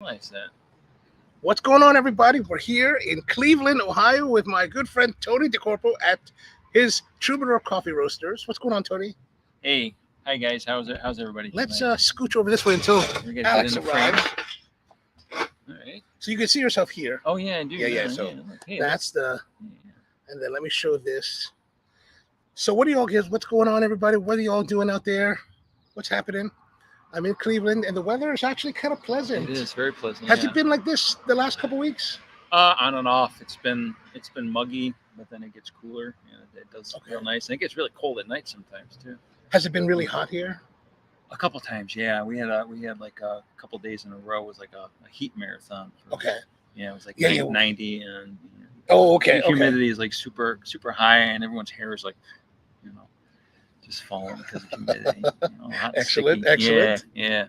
Realize that. What's going on, everybody? We're here in Cleveland, Ohio, with my good friend Tony DiCorpo at his Troubadour Coffee Roasters. What's going on, Tony? Hey, hi guys. How's everybody? Let's scooch over this way until Alex arrives. All right. So you can see yourself here. Oh yeah, I do. Yeah. So hey, that's the. And then let me show this. So what do y'all guys? What's going on, everybody? What are y'all doing out there? What's happening? I'm in Cleveland, and the weather is actually kind of pleasant. It is very pleasant. Has it been like this the last couple weeks? On and off. It's been muggy, but then it gets cooler, and it does feel nice. And it gets really cold at night sometimes too. Has it been really hot here? A couple times, yeah. We had like a couple days in a row. It was like a heat marathon. Yeah, it was like 90 and. The humidity is like super high, and everyone's hair is like, just falling because of humidity. Hot, excellent. Yeah.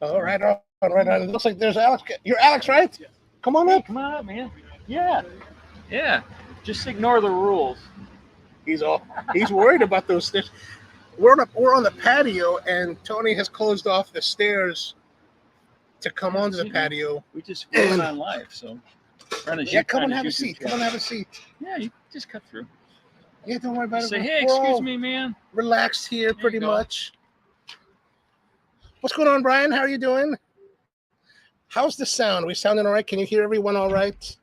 All right. It looks like there's Alex. You're Alex, right? Yeah. Come on up. Come on up, man. Yeah. Just ignore the rules. He's worried about those stairs. We're on the patio, and Tony has closed off the stairs to come onto the patio. We just went on live, so. Come and have a seat. Yeah, you just cut through. Yeah, don't worry about it. Say, hey, excuse me, man. Relaxed here, pretty much. What's going on, Brian? How are you doing? How's the sound? Are we sounding all right? Can you hear everyone all right?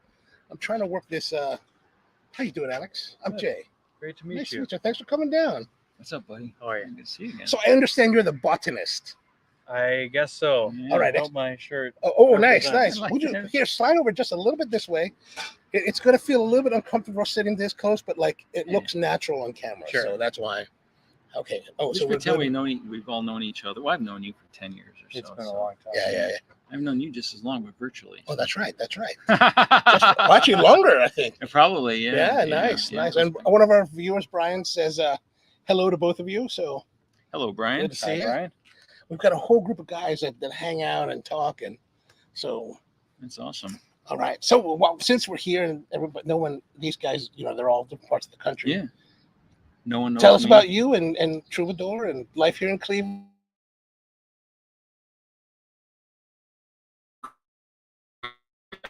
I'm trying to work this. How you doing, Alex? I'm Jay. Great to meet you. Nice to meet you. Thanks for coming down. What's up, buddy? How are you? Good to see you again. So I understand you're the botanist. I guess so. Yeah. All right. I my shirt. Oh, nice. Would you here slide over just a little bit this way? It's going to feel a little bit uncomfortable sitting this close, but like it looks natural on camera. Sure. So that's why. Okay. So pretend we've all known each other. Well, I've known you for 10 years or so. It's been a long time. Yeah. I've known you just as long, but virtually. Oh, that's right. Actually, longer, I think. Probably, yeah. Yeah, nice. And one of our viewers, Brian, says hello to both of you. So, hello, Brian. Good to see you. Brian. We've got a whole group of guys that hang out and talk, and so that's awesome. All right. So, since we're here and these guys, they're all different parts of the country. Yeah. No one knows. Tell us about you and Troubador and life here in Cleveland.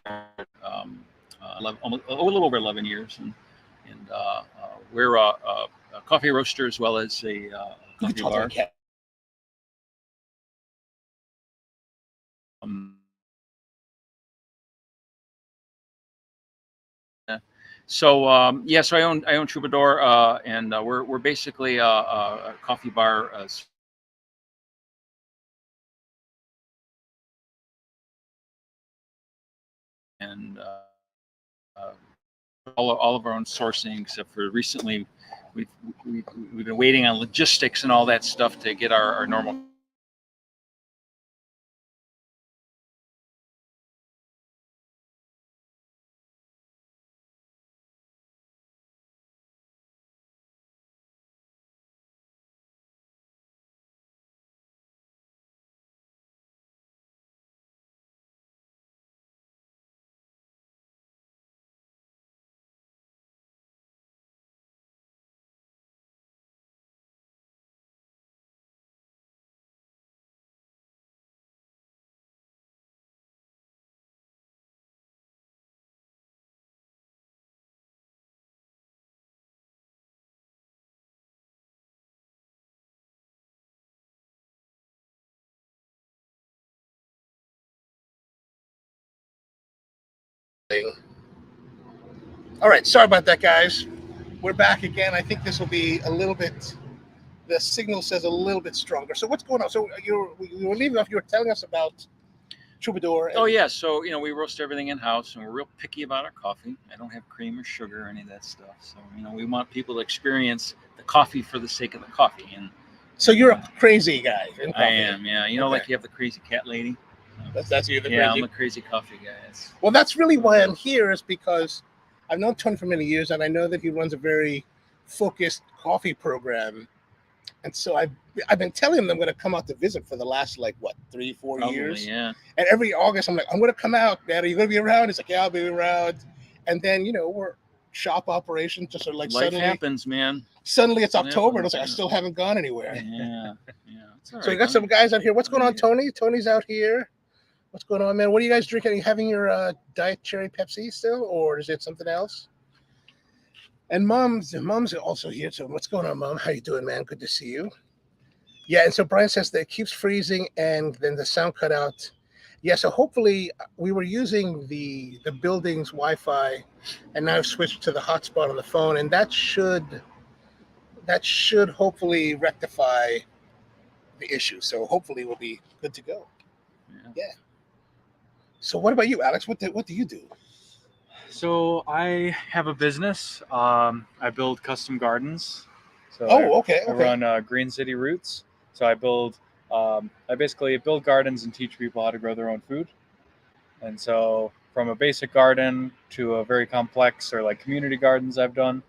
A little over 11 years, and we're a coffee roaster as well as a coffee bar. So I own Troubador, and we're basically a coffee bar. And all of our own sourcing, except for recently, we've been waiting on logistics and all that stuff to get our normal. All right, sorry about that, guys. We're back again. I think this will be a little bit. The signal says a little bit stronger. So what's going on? So you were leaving off. You were telling us about Troubadour. So we roast everything in house, and we're real picky about our coffee. I don't have cream or sugar or any of that stuff. So we want people to experience the coffee for the sake of the coffee. And so you're a crazy guy. I am, yeah. Like you have the crazy cat lady. That's you. I'm a crazy coffee guy. Well, that's really why I'm here, is because I've known Tony for many years, and I know that he runs a very focused coffee program. And so I've been telling him I'm going to come out to visit for the last 3-4 years. Yeah. And every August I'm like, I'm going to come out, man. Are you going to be around? He's like, yeah, I'll be around. And then we're shop operations just sort of life suddenly happens, man. Suddenly it's October, and it's like I still haven't gone anywhere. Yeah. So we got some guys out here. What's going on, Tony? Tony's out here. What's going on, man? What are you guys drinking? Are you having your Diet Cherry Pepsi still, or is it something else? And mom's also here. So what's going on, Mom? How you doing, man? Good to see you. Yeah, and so Brian says that it keeps freezing and then the sound cut out. Yeah, so hopefully we were using the building's Wi-Fi, and now I've switched to the hotspot on the phone, and that should hopefully rectify the issue. So hopefully we'll be good to go. Yeah. So what about you, Alex? What do you do? So I have a business. I build custom gardens. So okay. I run Green City Roots. So I basically build gardens and teach people how to grow their own food. And so from a basic garden to a very complex or like community gardens I've done.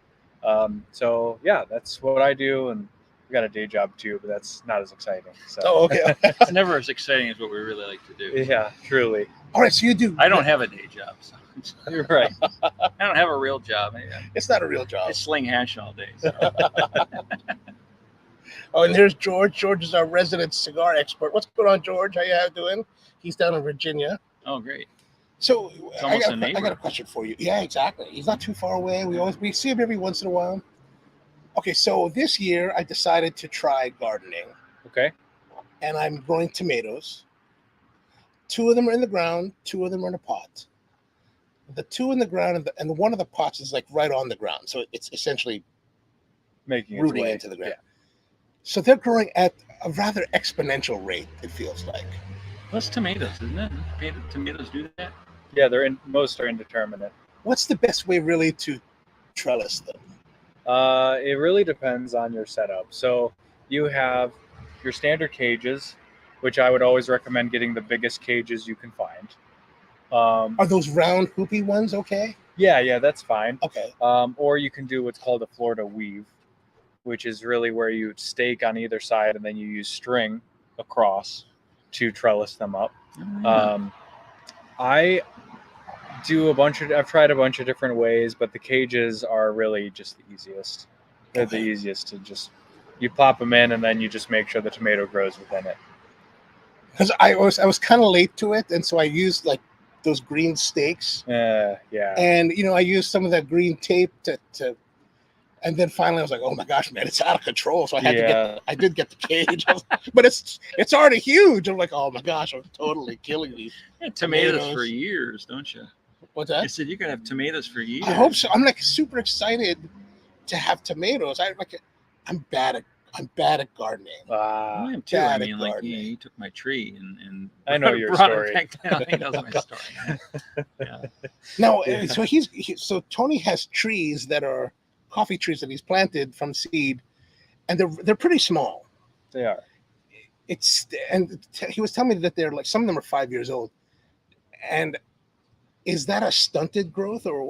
So yeah, that's what I do. And we got a day job too, but that's not as exciting. So. Oh, okay. It's never as exciting as what we really like to do. Yeah, truly. All right, so you do. I don't have a day job. So. You're right. I don't have a real job. It's not a real job. I sling hash all day. So. Oh, and here's George. George is our resident cigar expert. What's going on, George? How you doing? He's down in Virginia. Oh, great. So I got a question for you. Yeah, exactly. He's not too far away. We see him every once in a while. Okay, so this year I decided to try gardening. Okay. And I'm growing tomatoes. 2 of them are in the ground. 2 of them are in a pot. The 2 in the ground and one of the pots is like right on the ground. So it's essentially making rooting into the ground. Yeah. So they're growing at a rather exponential rate, it feels like. That's tomatoes, isn't it? Tomatoes do that? Yeah, most are indeterminate. What's the best way really to trellis them? It really depends on your setup. So you have your standard cages, which I would always recommend getting the biggest cages you can find. Are those round hoopy ones okay? Yeah, that's fine. Okay. Or you can do what's called a Florida weave, which is really where you stake on either side and then you use string across to trellis them up. I've tried a bunch of different ways, but the cages are really just the easiest. They're the easiest to you plop them in and then you just make sure the tomato grows within it. Because I was kind of late to it, and so I used like those green stakes. Yeah. And I used some of that green tape to and then finally I was like, oh my gosh, man, it's out of control. So I did get the cage. But it's already huge. I'm like, oh my gosh, I'm totally killing these. Tomatoes for years, don't you? What's that? I said you're gonna have tomatoes for years. I hope so. I'm like super excited to have tomatoes. I'm bad at gardening. I am too. I mean, like you took my tree and I know your story. It back down. He knows my story. Yeah. No, so Tony has trees that are coffee trees that he's planted from seed, and they're pretty small. They are. He was telling me that they're like some of them are 5 years old. And is that a stunted growth or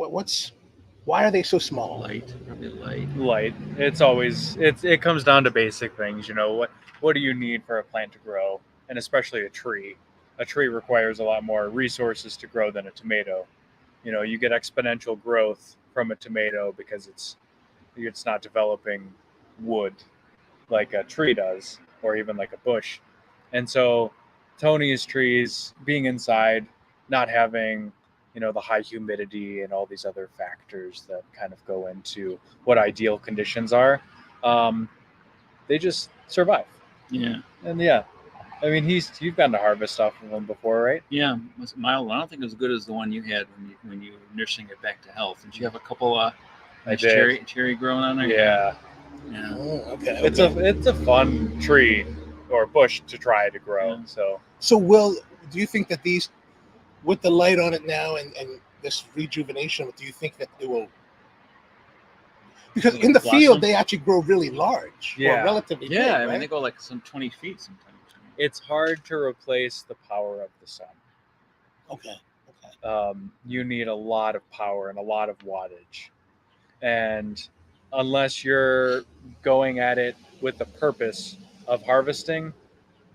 why are they so small? Probably light. Light. It comes down to basic things. What do you need for a plant to grow, and especially a tree. A tree requires a lot more resources to grow than a tomato. You get exponential growth from a tomato because it's not developing wood like a tree does, or even like a bush. And so Tony's trees being inside, not having the high humidity and all these other factors that kind of go into what ideal conditions are, they just survive. Yeah. And yeah, I mean, you've gotten to harvest off of them before, right? Yeah, it was mild. I don't think it was as good as the one you had when you were nursing it back to health. Did you have a couple nice cherry growing on there? Yeah. Oh, okay. It's a fun tree or bush to try to grow. Yeah. So do you think that these, with the light on it now and this rejuvenation, do you think that it will? Because in the field they actually grow really large. Yeah. Or relatively big, I right? mean they go like some 20 feet sometimes. It's hard to replace the power of the sun. Okay. You need a lot of power and a lot of wattage. And unless you're going at it with the purpose of harvesting,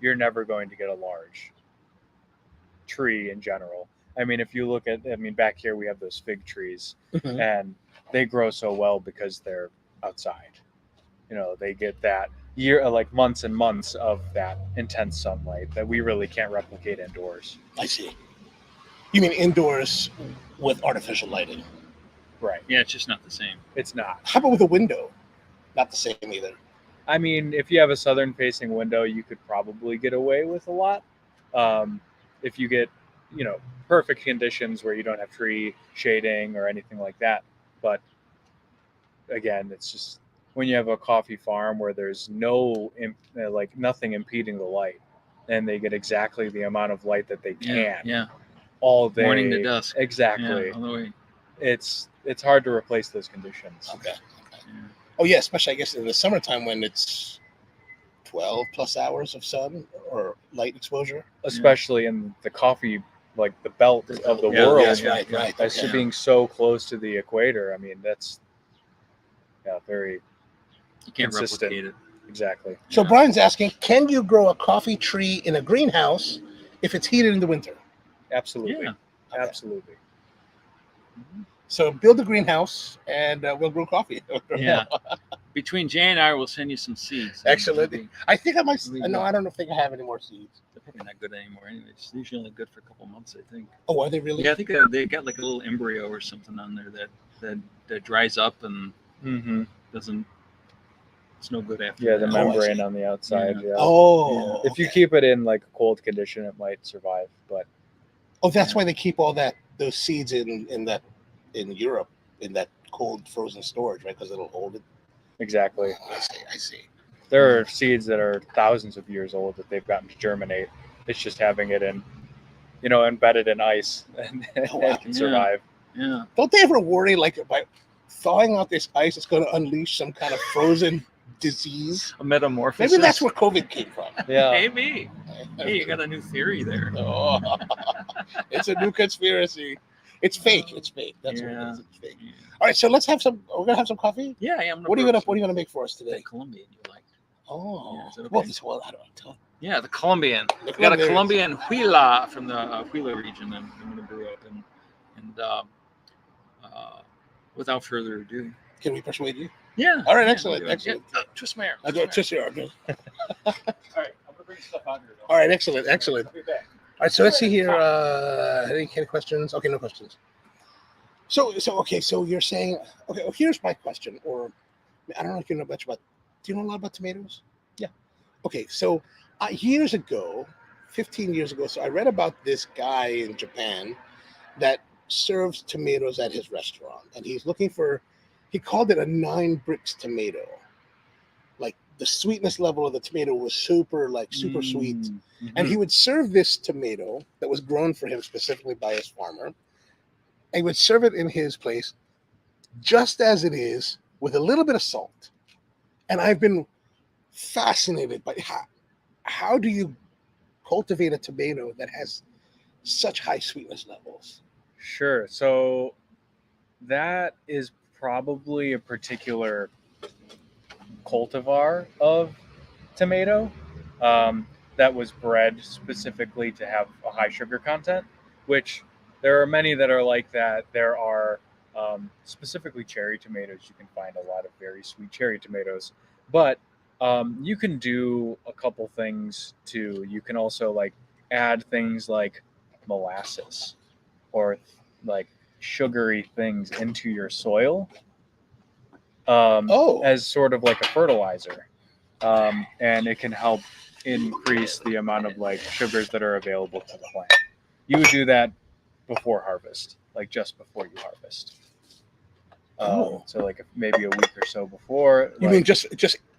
you're never going to get a large tree in general. I mean, if you look at, back here we have those fig trees, and they grow so well because they're outside. They get that like months and months of that intense sunlight that we really can't replicate indoors. I see. You mean indoors with artificial lighting? Right. Yeah, it's just not the same. It's not. How about with a window? Not the same either. I mean, if you have a southern-facing window, you could probably get away with a lot. If you get, perfect conditions where you don't have tree shading or anything like that. But again, it's just when you have a coffee farm where there's nothing impeding the light, and they get exactly the amount of light that they can. Yeah. All day. Morning to dusk. Exactly. Yeah, all the way. It's hard to replace those conditions. Okay. Yeah. Oh yeah, especially I guess in the summertime when it's 12 plus hours of sun or light exposure. Especially in the coffee, like the belt of the world. Yes, right. As to being so close to the equator. I mean, that's very You can't consistent. replicate it. Exactly. So Brian's asking, can you grow a coffee tree in a greenhouse if it's heated in the winter? Absolutely. Yeah. Okay. Absolutely. So build a greenhouse and we'll grow coffee. Yeah. Between Jay and I, we'll send you some seeds. Excellent. I think I might. Really No, good. I don't think I have any more seeds. They're probably not good anymore. Anyways, it's usually only good for a couple months, I think. Oh, are they really? Yeah, I think they got like a little embryo or something on there that dries up and doesn't. It's no good after. Yeah, the that. membrane on the outside. Yeah. Oh. If you keep it in like a cold condition, it might survive. But That's why they keep all those seeds in Europe in that cold frozen storage, right? Because it'll hold it. exactly. I see. There are seeds that are thousands of years old that they've gotten to germinate. It's just having it in, embedded in ice and it can survive. Yeah. Don't they ever worry like by thawing out this ice, it's going to unleash some kind of frozen disease? A metamorphosis. Maybe that's where COVID came from. Yeah. Maybe. Hey, you got a new theory there. Oh, it's a new conspiracy. It's fake. It's fake. That's what it Yeah. is. It's fake. All right, so let's have some. We're gonna have some coffee. Yeah. What are you gonna make for us today? The Colombian you like? Oh, Yeah, is that okay? well, I don't know. Yeah, the Colombian. The We got a Colombian. Colombian Huila from the Huila region. I'm going to brew up and without further ado. Can we persuade you? Yeah. All right, Yeah, excellent, we'll do it. excellent. Yeah, twist my arm. I go just here. All right, I'm gonna bring stuff out here. All right, excellent. All right, so let's see here. Any questions? Okay, no questions. So you're saying, okay, well, here's my question, or I don't know if you know much about. Do you know a lot about tomatoes? Yeah. Okay, so years ago, 15 years ago, so I read about this guy in Japan that serves tomatoes at his restaurant, and he's looking for. He called it a 9 bricks tomato. Like the sweetness level of the tomato was super sweet. Mm-hmm. And he would serve this tomato that was grown for him specifically by his farmer. And he would serve it in his place just as it is with a little bit of salt. And I've been fascinated by how do you cultivate a tomato that has such high sweetness levels? Sure. So that is probably a particular cultivar of tomato that was bred specifically to have a high sugar content, which there are many that are like that. There are specifically cherry tomatoes. You can find a lot of very sweet cherry tomatoes, but you can do a couple things too. You can also like add things like molasses or like sugary things into your soil as sort of like a fertilizer, and it can help increase the amount of like sugars that are available to the plant. You would do that before harvest, like just before you harvest. So like maybe a week or so before. You mean just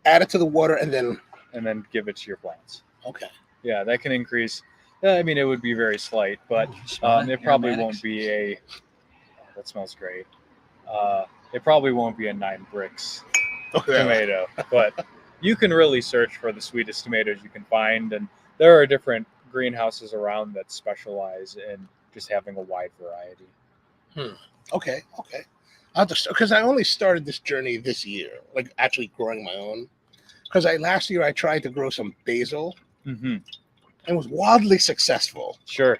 add it to the water and then give it to your plants. Okay. Yeah, that can increase. I mean, it would be very slight, but it probably won't be a. That smells great. It probably won't be a 9 bricks tomato, but you can really search for the sweetest tomatoes you can find, and there are different greenhouses around that specialize in just having a wide variety. Okay. I'll just because I only started this journey this year, like actually growing my own. Because last year I tried to grow some basil Mm-hmm. and was wildly successful. Sure.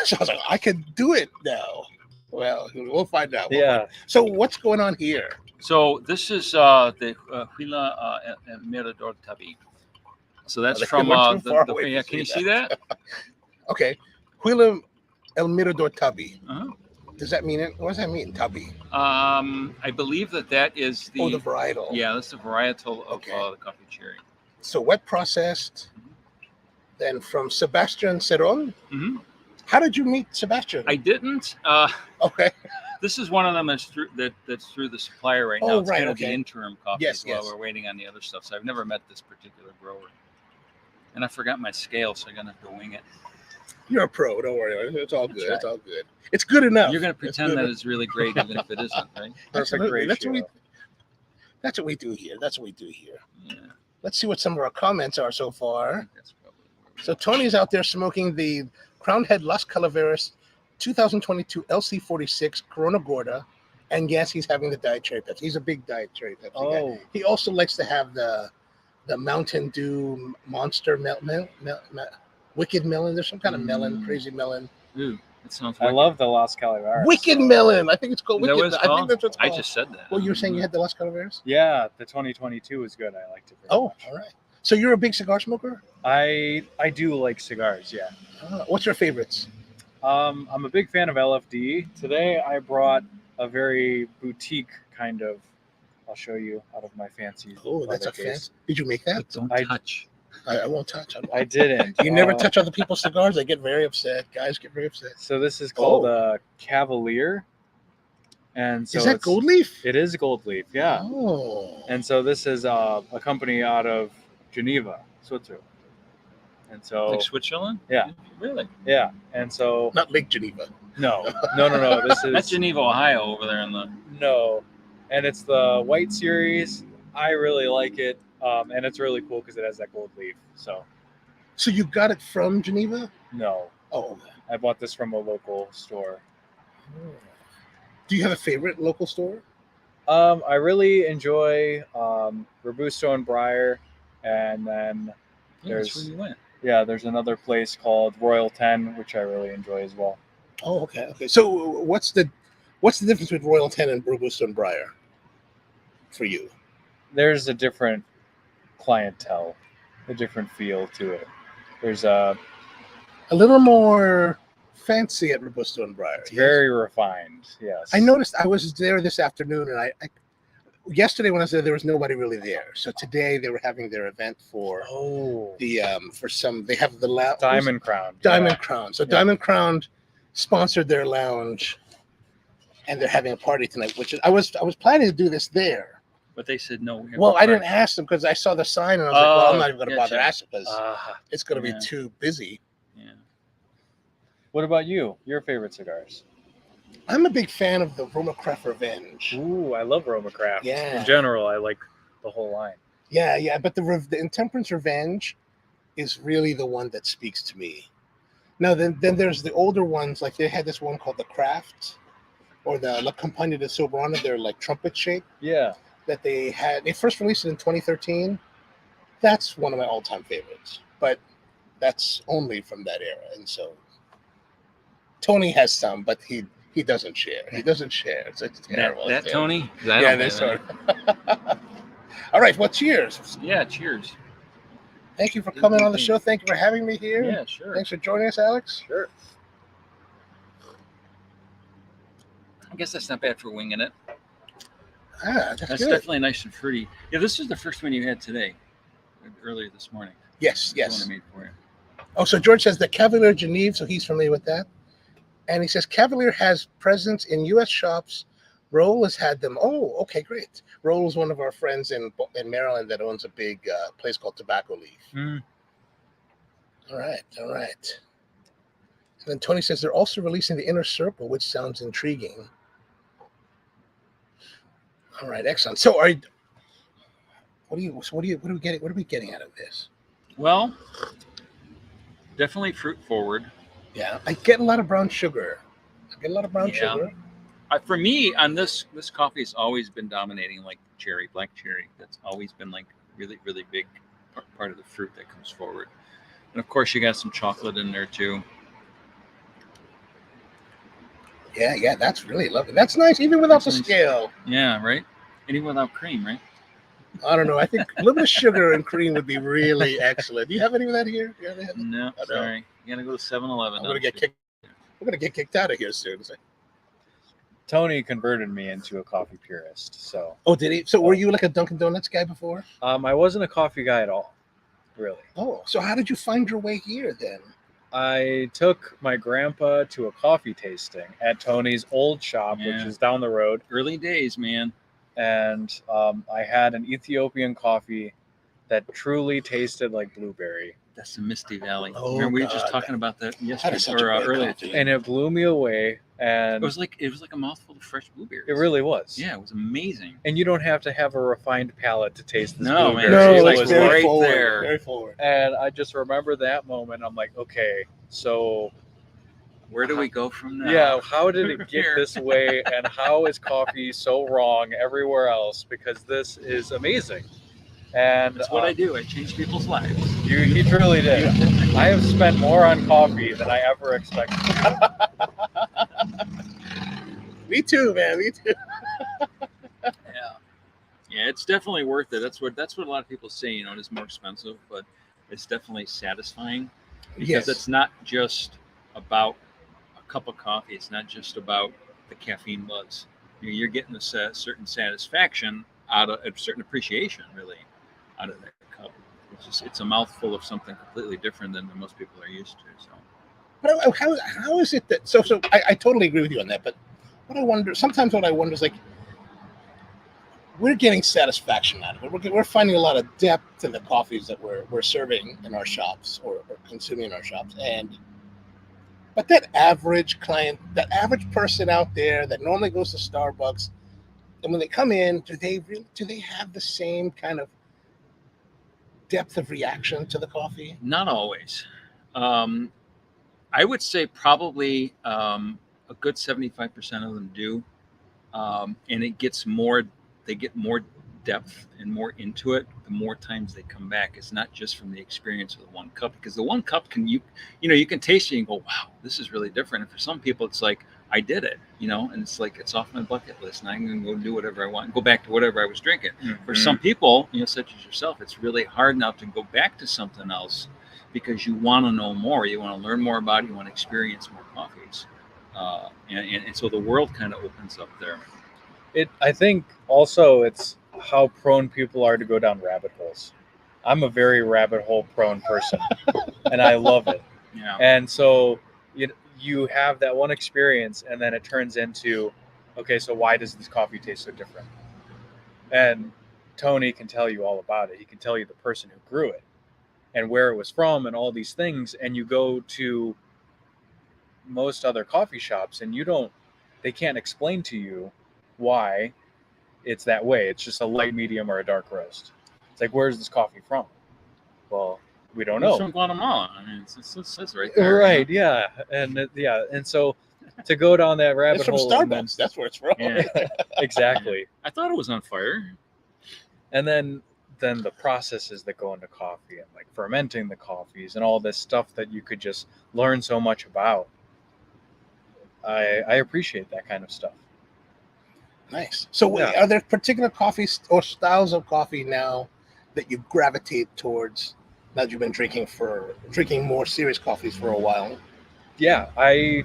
So I was like, I can do it now. Well, we'll find out. Yeah. So what's going on here? So this is the Huila El Mirador Tabi. So that's from yeah. Can you see that? Okay, Huila El Mirador Tabi. Does that mean it? What does that mean, Tabi? I believe that is the the varietal. Yeah, that's the varietal of the coffee cherry. So wet processed. Then from Sebastian Cerón. How did you meet Sebastian? I didn't. Okay. This is one of them that's through the supplier right now. It's kind of the interim coffee while we're waiting on the other stuff. So I've never met this particular grower. And I forgot my scale, so I'm gonna have to wing it. You're a pro, don't worry. It's all good. It's all good. It's good enough. You're gonna pretend that it's really great even if it isn't, right? Perfect ratio. That's what we do here. Yeah. Let's see what some of our comments are so far. So Tony's out there smoking the Crown Head Las Calaveras 2022 LC46 Corona Gorda, and yes, he's having the Diet Cherry Pepsi. He's a big Diet Cherry Pepsi guy. He also likes to have the Mountain Dew Monster Wicked Melon. There's some kind of melon, crazy melon. Ooh, that sounds. I love the Las Calaveras. Wicked Melon. I think it's called Wicked. I think that's what's called. I just said that. Well, you were saying you had the Las Calaveras? Yeah, the 2022 is good. I liked it very much. All right. So you're a big cigar smoker? I do like cigars, yeah. What's your favorites? I'm a big fan of LFD. Today I brought a very boutique kind of. I'll show you out of my fancy. Oh, that's a fancy. Did you make that? Don't touch. I won't touch. I didn't. You never touch other people's cigars. I get very upset. Guys get very upset. So this is called a Cavalier. And so is that gold leaf? It is gold leaf, yeah. Oh. And so this is a company out of Geneva, Switzerland. And so like Switzerland? Yeah. Really? Yeah. And so not Lake Geneva. No. This is that's Geneva, Ohio over there in the and it's the white series. I really like it. And it's really cool because it has that gold leaf. So you got it from Geneva? No. Oh. I bought this from a local store. Do you have a favorite local store? I really enjoy Robusto and Briar, and then that's where you went. Yeah, there's another place called Royal 10, which I really enjoy as well. Oh, okay. So what's the difference between Royal 10 and Robusto and Briar for you? There's a different clientele, a different feel to it. There's a little more fancy at Robusto and Briar. It's very refined. Yes. I noticed I was there this afternoon, and I yesterday when I was there was nobody really there. So today they were having their event for they have the Diamond Crown. Diamond Crown. So Diamond Crown sponsored their lounge, and they're having a party tonight. Which I was planning to do this there. But they said no. Well, I didn't ask them because I saw the sign and I was like, well, I'm not even going to bother asking because it's going to be too busy. Yeah. What about you? Your favorite cigars? I'm a big fan of the Roma Craft Revenge. Ooh, I love Roma Craft. Yeah. In general, I like the whole line. Yeah. But the Intemperance Revenge is really the one that speaks to me. Now, then there's the older ones. Like they had this one called the Craft or the La Campagna de Soberana. They're like trumpet shaped. Yeah. That they first released it in 2013. That's one of my all-time favorites, but that's only from that era. And so Tony has some, but he doesn't share. It's terrible. That Tony? Yeah, this one. All right, well, cheers. Yeah, cheers. Thank you for coming on the show. Thank you for having me here. Yeah, sure. Thanks for joining us, Alex. Sure. I guess that's not bad for winging it. That's good. Definitely nice and fruity. Yeah, this is the first one you had today, earlier this morning. Yes. One I made for you. Oh, so George says the Cavalier Geneve, so he's familiar with that. And he says Cavalier has presence in U.S. shops. Roll has had them. Oh, okay, great. Roll is one of our friends in Maryland that owns a big place called Tobacco Leaf. Mm. All right. And then Tony says they're also releasing the Inner Circle, which sounds intriguing. All right, excellent. So, what are we getting out of this? Well, definitely fruit forward. Yeah, I get a lot of brown sugar. Sugar. For me, on this coffee has always been dominating like black cherry. That's always been like really, really big part of the fruit that comes forward. And of course, you got some chocolate in there too. Yeah, that's really lovely. That's nice, even without the scale. Yeah, right. And even without cream, right? I don't know. I think a little bit of sugar and cream would be really excellent. Do you have any of that here? Yeah, they have it? No, sorry. You gotta go to 7-Eleven. We're gonna get kicked out of here soon. Tony converted me into a coffee purist. So. Oh, did he? So were you like a Dunkin' Donuts guy before? I wasn't a coffee guy at all, really. Oh, so how did you find your way here then? I took my grandpa to a coffee tasting at Tony's old shop, which is down the road. Early days, man. And I had an Ethiopian coffee that truly tasted like blueberry. That's the Misty Valley. Oh, remember we were just talking about that yesterday or earlier today. And it blew me away. And it was like a mouthful of fresh blueberries. It really was. Yeah, it was amazing. And you don't have to have a refined palate to taste this blueberry. No, it was very right forward, there. Very forward. And I just remember that moment. I'm like, okay, so where do we go from now? Yeah, how did it get this way, and how is coffee so wrong everywhere else? Because this is amazing. And that's what I do. I change people's lives. You truly did. I have spent more on coffee than I ever expected. Me too, man. Me too. Yeah, it's definitely worth it. That's what a lot of people say. You know, it is more expensive, but it's definitely satisfying because it's not just about a cup of coffee. It's not just about the caffeine buzz. You're getting a certain satisfaction out of a certain appreciation, really, out of that cup. It's a mouthful of something completely different than most people are used to. So, but how is it that? So I totally agree with you on that. But what I wonder is like, we're getting satisfaction out of it. We're finding a lot of depth in the coffees that we're serving in our shops or consuming in our shops. But that average client, that average person out there that normally goes to Starbucks, and when they come in, do they have the same kind of depth of reaction to the coffee? Not always. I would say probably a good 75% of them do, and it gets more. They get more depth and more into it the more times they come back. It's not just from the experience of the one cup, because the one cup you can taste it and go, wow, this is really different. And for some people, it's like, I did it, and it's like, it's off my bucket list and I'm going to go do whatever I want, go back to whatever I was drinking. Mm-hmm. For some people, such as yourself, it's really hard now to go back to something else because you want to know more. You want to learn more about it. You want to experience more coffees. And so the world kind of opens up there. I think also it's how prone people are to go down rabbit holes. I'm a very rabbit hole prone person and I love it. Yeah. And so you have that one experience and then it turns into, okay, so why does this coffee taste so different? And Tony can tell you all about it. He can tell you the person who grew it and where it was from and all these things. And you go to most other coffee shops and they can't explain to you why it's that way. It's just a light, medium, or a dark roast. It's like, where's this coffee from? Well, we don't know. It's from Guatemala. I mean, it says right there. Right, yeah. And so to go down that rabbit hole. It's from Starbucks. That's where it's from. Yeah. Exactly. I thought it was on fire. And then the processes that go into coffee and like fermenting the coffees and all this stuff that you could just learn so much about. I appreciate that kind of stuff. Nice. So are there particular coffees or styles of coffee now that you gravitate towards now that you've been drinking more serious coffees for a while? Yeah, I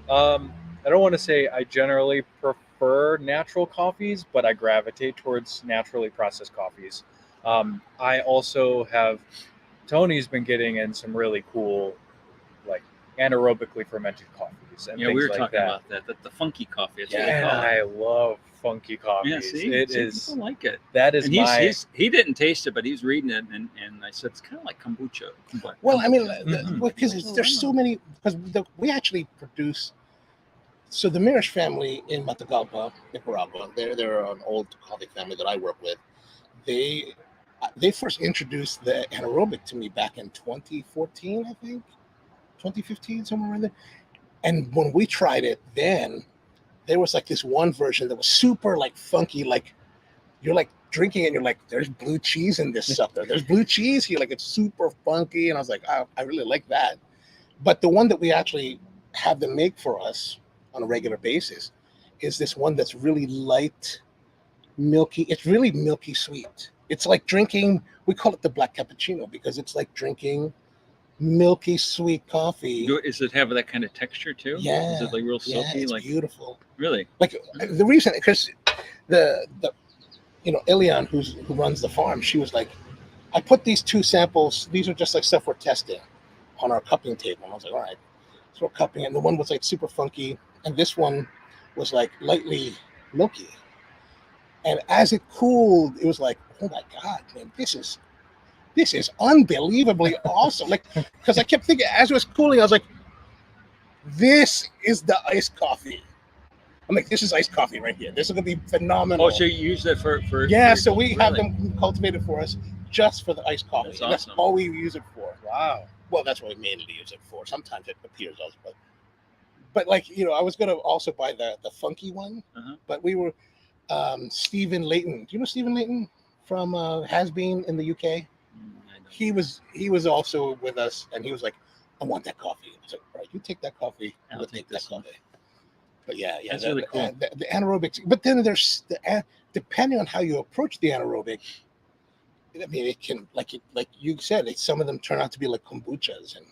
don't want to say I generally prefer natural coffees, but I gravitate towards naturally processed coffees. I also have, Tony's been getting in some really cool, like anaerobically fermented coffees. And we were talking about that. The funky coffee. I love funky coffees. Yeah, see, it is. People like it. That is he didn't taste it, but he was reading it, and I said it's kind of like kombucha. Well, I mean, because there's so many. Because we actually produce. So the Mirish family in Matagalpa, Nicaragua, they're an old coffee family that I work with. They first introduced the anaerobic to me back in 2014, I think, 2015, somewhere around there. And when we tried it, then there was like this one version that was super like funky, like you're like drinking and you're like, there's blue cheese in this sucker. There's blue cheese here, like it's super funky. And I was like, oh, I really like that. But the one that we actually have them make for us on a regular basis is this one that's really light, milky. It's really milky sweet. It's like drinking. We call it the black cappuccino because it's like drinking milky sweet coffee. Is it have that kind of texture too? Yeah. Is it like real silky? Yeah, it's like beautiful. Really? Like the reason, because the Ilian who runs the farm, she was like, I put these 2 samples. These are just like stuff we're testing on our cupping table. And I was like, all right, so we're cupping, and the one was like super funky, and this one was like lightly milky. And as it cooled, it was like, oh my God, man, this is unbelievably awesome. Like, because I kept thinking as it was cooling, I was like, this is the iced coffee. I'm like, this is iced coffee right here. This is gonna be phenomenal. Oh, so you use that for yeah? So we have them cultivated for us just for the iced coffee. That's awesome. That's all we use it for. Wow. Well, that's what we mainly use it for. Sometimes it appears as, but like I was gonna also buy the funky one, but we were Stephen Layton. Do you know Stephen Layton from Has Been in the UK? He was also with us, and he was like, I want that coffee. I was like, all right, you take that coffee. I'll take that coffee. But yeah, that's really cool. The anaerobics, but then there's depending on how you approach the anaerobic. I mean, it can like you said, some of them turn out to be like kombuchas and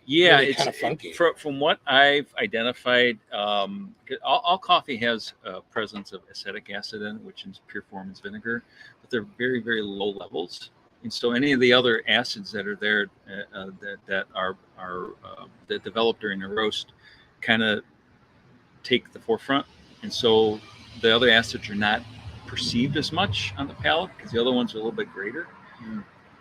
really kind of funky. From what I've identified, all coffee has a presence of acetic acid in it, which in pure form is vinegar, but they're very, very low levels. And so any of the other acids that are there that are that develop during the roast kind of take the forefront, and so the other acids are not perceived as much on the palate because the other ones are a little bit greater.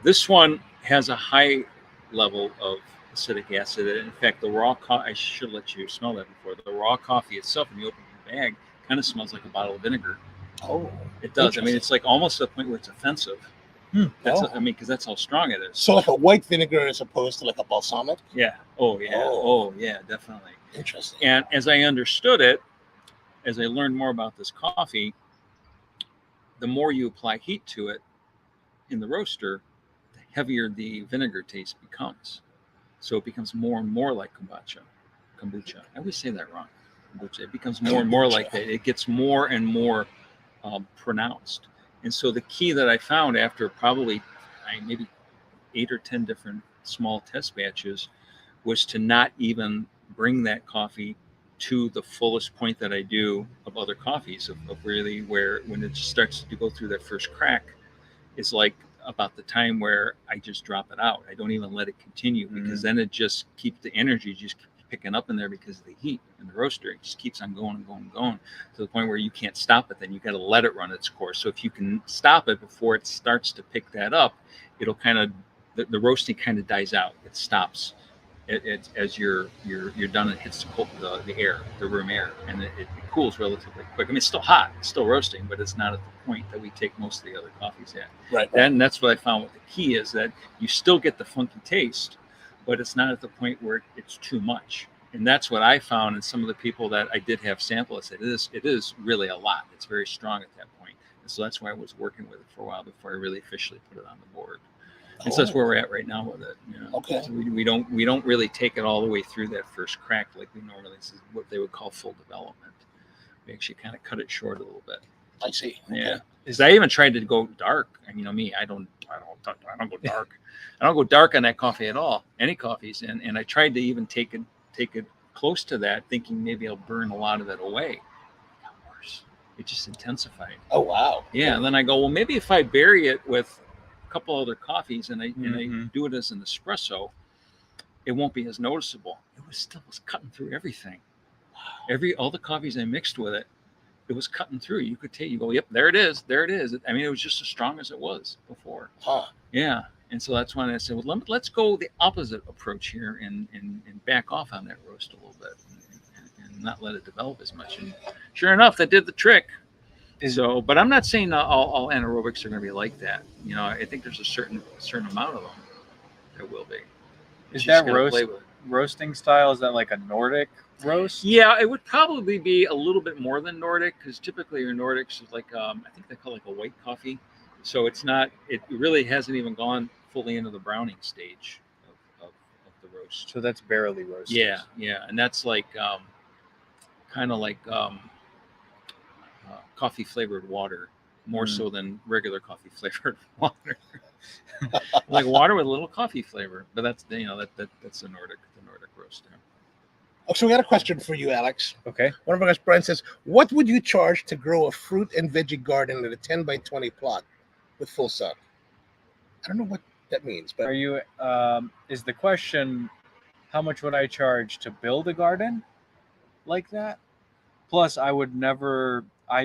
This one has a high level of acetic acid. In fact, the raw coffee, I should let you smell that before. The raw coffee itself, when you open the bag, kind of smells like a bottle of vinegar. Oh, it does. I mean, it's like almost to the point where it's offensive. I mean, because that's how strong it is. So like a white vinegar as opposed to like a balsamic? Yeah. Oh, yeah. Oh, yeah, definitely. Interesting. And as I understood it, as I learned more about this coffee, the more you apply heat to it in the roaster, the heavier the vinegar taste becomes. So it becomes more and more like kombucha. I always say that wrong. Kombucha. It becomes more and more like that. It gets more and more pronounced. And so the key that I found after probably maybe 8 or 10 different small test batches was to not even bring that coffee to the fullest point that I do of other coffees of really where when it starts to go through that first crack is like about the time where I just drop it out. I don't even let it continue because then it just keeps the energy just picking up in there because of the heat in the roaster. It just keeps on going and going and going to the point where you can't stop it. Then you got to let it run its course. So if you can stop it before it starts to pick that up, it'll kind of the roasting kind of dies out. It stops. It as you're done. It hits the air, the room air, and it cools relatively quick. I mean, it's still hot, it's still roasting, but it's not at the point that we take most of the other coffees at. Right. And that's what I found with the key is that you still get the funky taste, but it's not at the point where it's too much. And that's what I found in some of the people that I did have sample. I said it is really a lot. It's very strong at that point. And so that's why I was working with it for a while before I really officially put it on the board. And so that's where we're at right now with it. Okay. So we don't really take it all the way through that first crack like we normally. This is what they would call full development. We actually kind of cut it short a little bit. I see. Okay. Yeah. Because I even tried to go dark. And me, I don't go dark. I don't go dark on that coffee at all. Any coffees, and I tried to even take it close to that, thinking maybe I'll burn a lot of it away. It got worse. It just intensified. Oh wow. Yeah. And then I go, well, maybe if I bury it with a couple other coffees and I do it as an espresso, it won't be as noticeable. It was cutting through everything. All the coffees I mixed with it was cutting through. You could take, you go, yep, there it is. I mean, it was just as strong as it was before. Yeah. And so that's when I said, well, let's go the opposite approach here and back off on that roast a little bit and not let it develop as much. And sure enough, that did the trick. So, but I'm not saying all anaerobics are going to be like that. I think there's a certain amount of them that will be. Is that roasting style? Is that like a Nordic roast? Yeah, it would probably be a little bit more than Nordic because typically your Nordics is like I think they call it like a white coffee. So it's not. It really hasn't even gone fully into the browning stage of the roast. So that's barely roasted. Yeah, and that's like kind of like coffee flavored water more so than regular coffee flavored water. Like water with a little coffee flavor, but that's that's the Nordic roaster. Oh, so we got a question for you, Alex. Okay. One of our guys, Brian, says, what would you charge to grow a fruit and veggie garden at a 10 by 20 plot with full sun? I don't know what that means, but are you? Is the question, how much would I charge to build a garden like that? Plus, I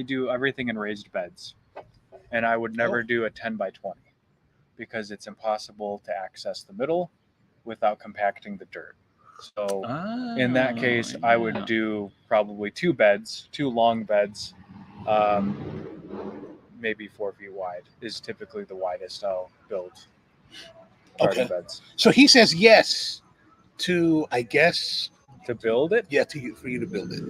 do everything in raised beds, and I would never do a 10 by 20 because it's impossible to access the middle without compacting the dirt. So in that case, I would do probably 2 long beds, maybe 4 feet wide is typically the widest I'll build garden beds. So he says yes to, I guess, to build it. Yeah, for you to build it.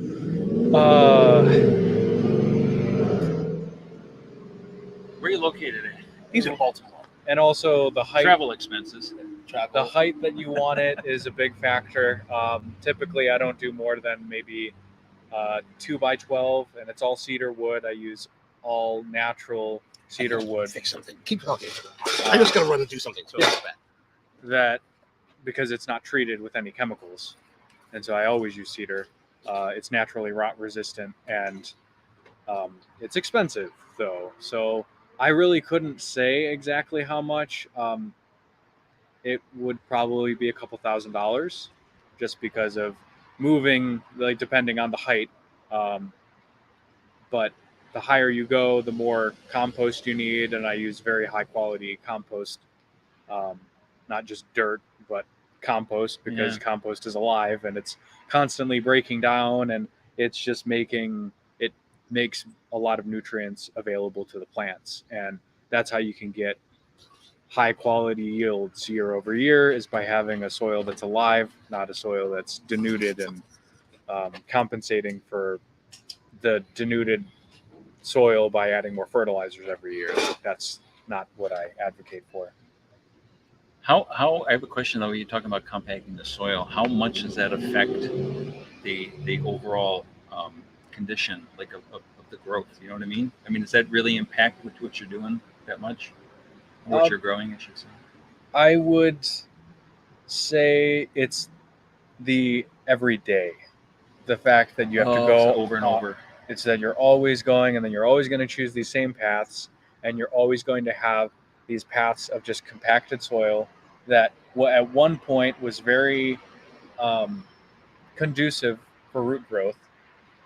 Where are you located at? He's in Baltimore. And also the height. Travel expenses. The height that you want it is a big factor. Typically, I don't do more than maybe 2 by 12, and it's all cedar wood. I use all natural cedar wood. Fix something. Keep talking. I just gotta run and do something. So that because it's not treated with any chemicals, and so I always use cedar. It's naturally rot resistant, and it's expensive though. So I really couldn't say exactly how much. It would probably be a couple $1,000s just because of moving, like depending on the height. But the higher you go, the more compost you need. And I use very high quality compost, not just dirt, but compost, because compost is alive and it's constantly breaking down, and it's just makes a lot of nutrients available to the plants. And that's how you can get high quality yields year over year, is by having a soil that's alive, not a soil that's denuded, and compensating for the denuded soil by adding more fertilizers every year. That's not what I advocate for. How I have a question though. You're talking about compacting the soil. How much does that affect the overall condition, like of the growth? You know what I mean? I mean, does that really impact what you're doing that much? What you're growing, I should say. I would say it's the everyday. The fact that you have to go over and over. It's that you're always going, and then you're always going to choose these same paths, and you're always going to have these paths of just compacted soil that at one point was very conducive for root growth,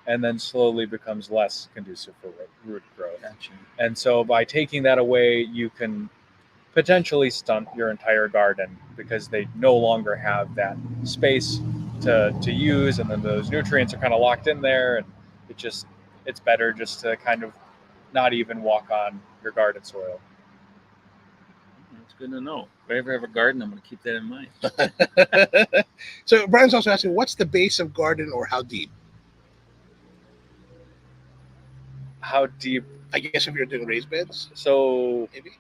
and then slowly becomes less conducive for root growth. Gotcha. And so by taking that away, you can potentially stunt your entire garden, because they no longer have that space to use, and then those nutrients are kind of locked in there, and it's better just to kind of not even walk on your garden soil. That's good to know. If I ever have a garden, I'm going to keep that in mind. So Brian's also asking, what's the base of garden, or how deep? How deep? I guess if you're doing raised beds. So maybe.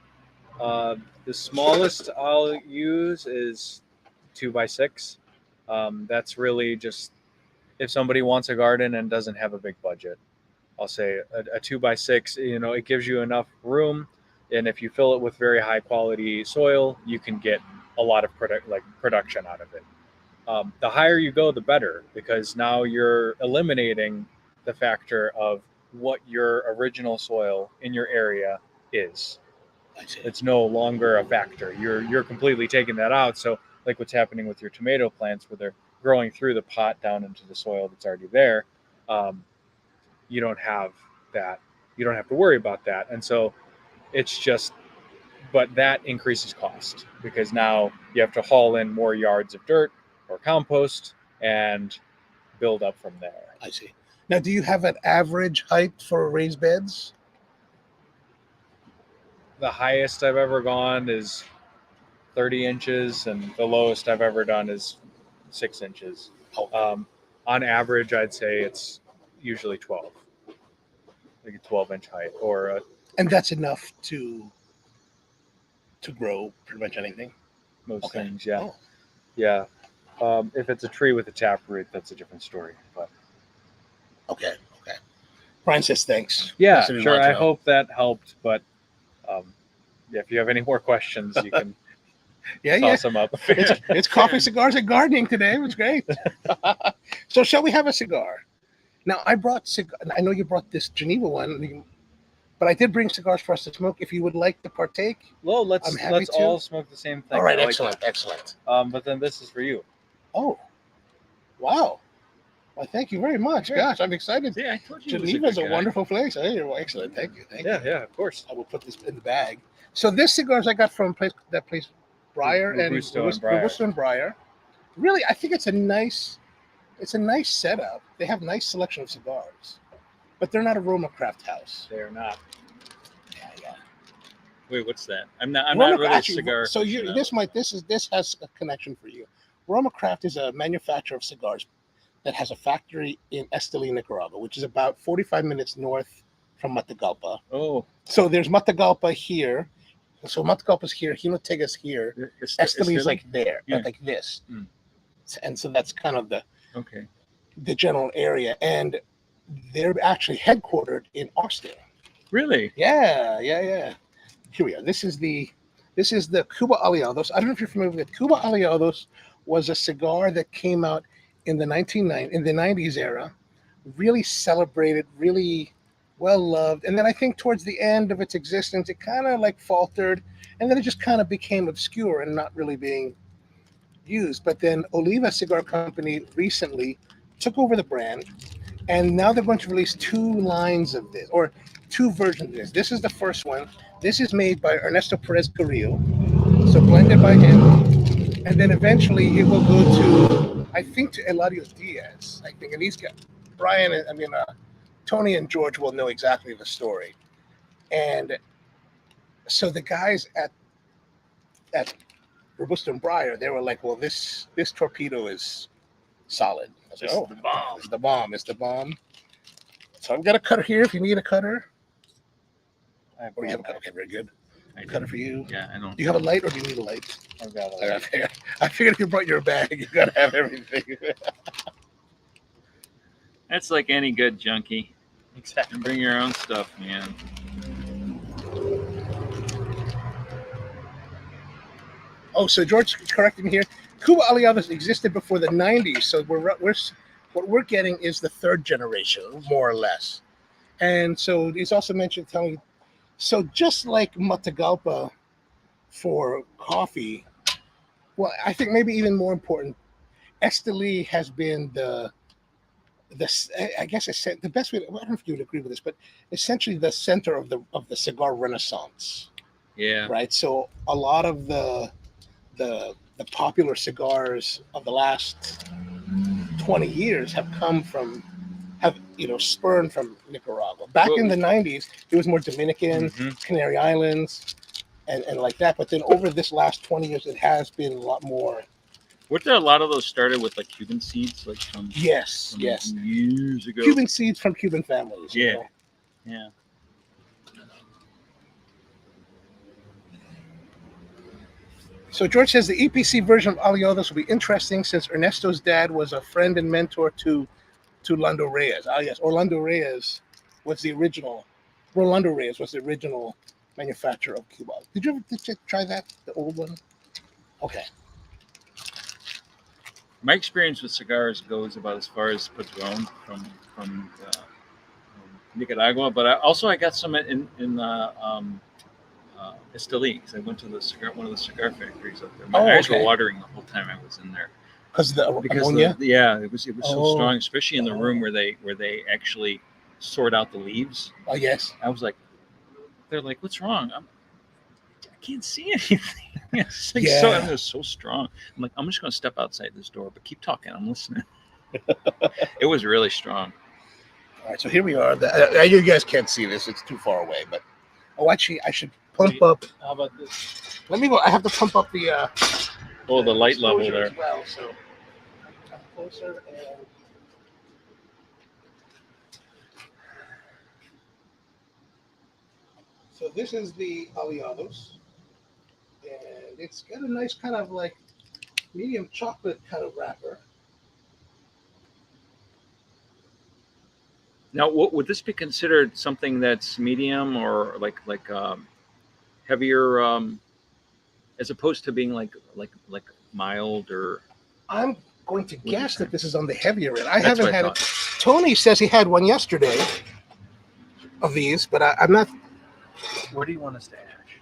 The smallest I'll use is 2 by 6. That's really just if somebody wants a garden and doesn't have a big budget. I'll say a 2 by 6. It gives you enough room, and if you fill it with very high quality soil, you can get a lot of production out of it. The higher you go, the better, because now you're eliminating the factor of what your original soil in your area is. It's no longer a factor. You're completely taking that out. So like what's happening with your tomato plants, where they're growing through the pot down into the soil that's already there, you don't have that. You don't have to worry about that. And so it's just, but that increases cost, because now you have to haul in more yards of dirt or compost and build up from there. I see. Now, do you have an average height for raised beds? The highest I've ever gone is 30 inches, and the lowest I've ever done is 6 inches. On average, I'd say it's usually 12, like a 12-inch height, and that's enough to grow pretty much anything. Most things, yeah. Yeah. If it's a tree with a taproot, that's a different story. But okay. Brian says thanks. Yeah, sure. I hope that helped. But yeah, if you have any more questions, you can toss them up. It's coffee, cigars, and gardening today. It was great. So shall we have a cigar? Now, I know you brought this Geneva one, but I did bring cigars for us to smoke. If you would like to partake, well, let's all smoke the same thing. All right, excellent. But then this is for you. Oh, wow. Well, thank you very much. Yeah. Gosh, I'm excited. Yeah, I told you Geneva's a wonderful place. Hey, you're excellent. Thank you. Yeah, of course. I will put this in the bag. So this cigars I got from that place, Breyer Robusto and Breyer. Really, I think it's a nice setup. They have nice selection of cigars, but they're not a Roma craft house. They're not. Yeah. Wait, what's that? I'm not really a cigar. So this has a connection for you. Roma Craft is a manufacturer of cigars that has a factory in Esteli, Nicaragua, which is about 45 minutes north from Matagalpa. Oh. So there's Matagalpa here. So Matagalpa's here. Jinotega's here. Esteli's like there, like this. Mm. And so that's kind of the general area. And they're actually headquartered in Austin. Really? Yeah. Here we are. This is the Cuba Aliados. I don't know if you're familiar with it. Cuba Aliados was a cigar that came out in the 90s era, really celebrated, really well loved. And then I think towards the end of its existence, it kind of like faltered, and then it just kind of became obscure and not really being used. But then Oliva Cigar Company recently took over the brand, and now they're going to release 2 lines of this, or 2 versions of this. This is the first one. This is made by Ernesto Perez Carillo, so blended by him. And then eventually it will go to, I think, to Eladio Diaz, I think. And he's got Tony and George will know exactly the story. And so the guys at Robusto and Breyer, they were like, well, this torpedo is solid. I was like, the bomb. It's the bomb. So I've got a cutter here if you need a cutter. Or you have a cutter. Okay, very good. Cutter for you. Yeah, I don't. Do you have a light or do you need a light? I've got a light. I figured if you brought your bag, you got to have everything. That's like any good junkie. Exactly. Bring your own stuff, man. Oh, so George corrected me here. Cuba Aliados existed before the 90s, so what we're getting is the 3rd generation, more or less. And so he's also mentioned telling. So just like Matagalpa for coffee, well, I think maybe even more important, Esteli has been the I guess the best way. I don't know if you would agree with this, but essentially the center of the cigar renaissance. Yeah. Right. So a lot of the popular cigars of the last 20 years have spurned from Nicaragua. Back in the 90s, it was more Dominican, Canary Islands, and like that. But then over this last 20 years, it has been a lot more. Weren't there a lot of those started with like Cuban seeds, like from yes, years ago? Cuban seeds from Cuban families. Yeah. So George says the EPC version of Aliados will be interesting since Ernesto's dad was a friend and mentor to Rolando Reyes. Yes, Rolando Reyes was the original manufacturer of Cuba. Did you try that, the old one? Okay. My experience with cigars goes about as far as Padron from Nicaragua, but I got some in Esteli, because I went to one of the cigar factories up there. My eyes were watering the whole time I was in there. Because ammonia? It was so strong, especially in the room where they actually sort out the leaves. Oh yes. I was like, they're like, what's wrong? I can't see anything. It's like it was so strong. I'm like, I'm just going to step outside this door, but keep talking. I'm listening. It was really strong. All right, so here we are. You guys can't see this; it's too far away. But actually, I should pump up. How about this? Let me go. I have to pump up the. The light level there. As well, so I'm closer and. So this is the Aliados, and it's got a nice kind of like medium chocolate kind of wrapper. Now, would this be considered something that's medium or like heavier, as opposed to being like mild or? I'm going to guess that this is on the heavier end. I That's haven't what I had it. Tony says he had one yesterday of these, but I'm not. What do you want us to ash?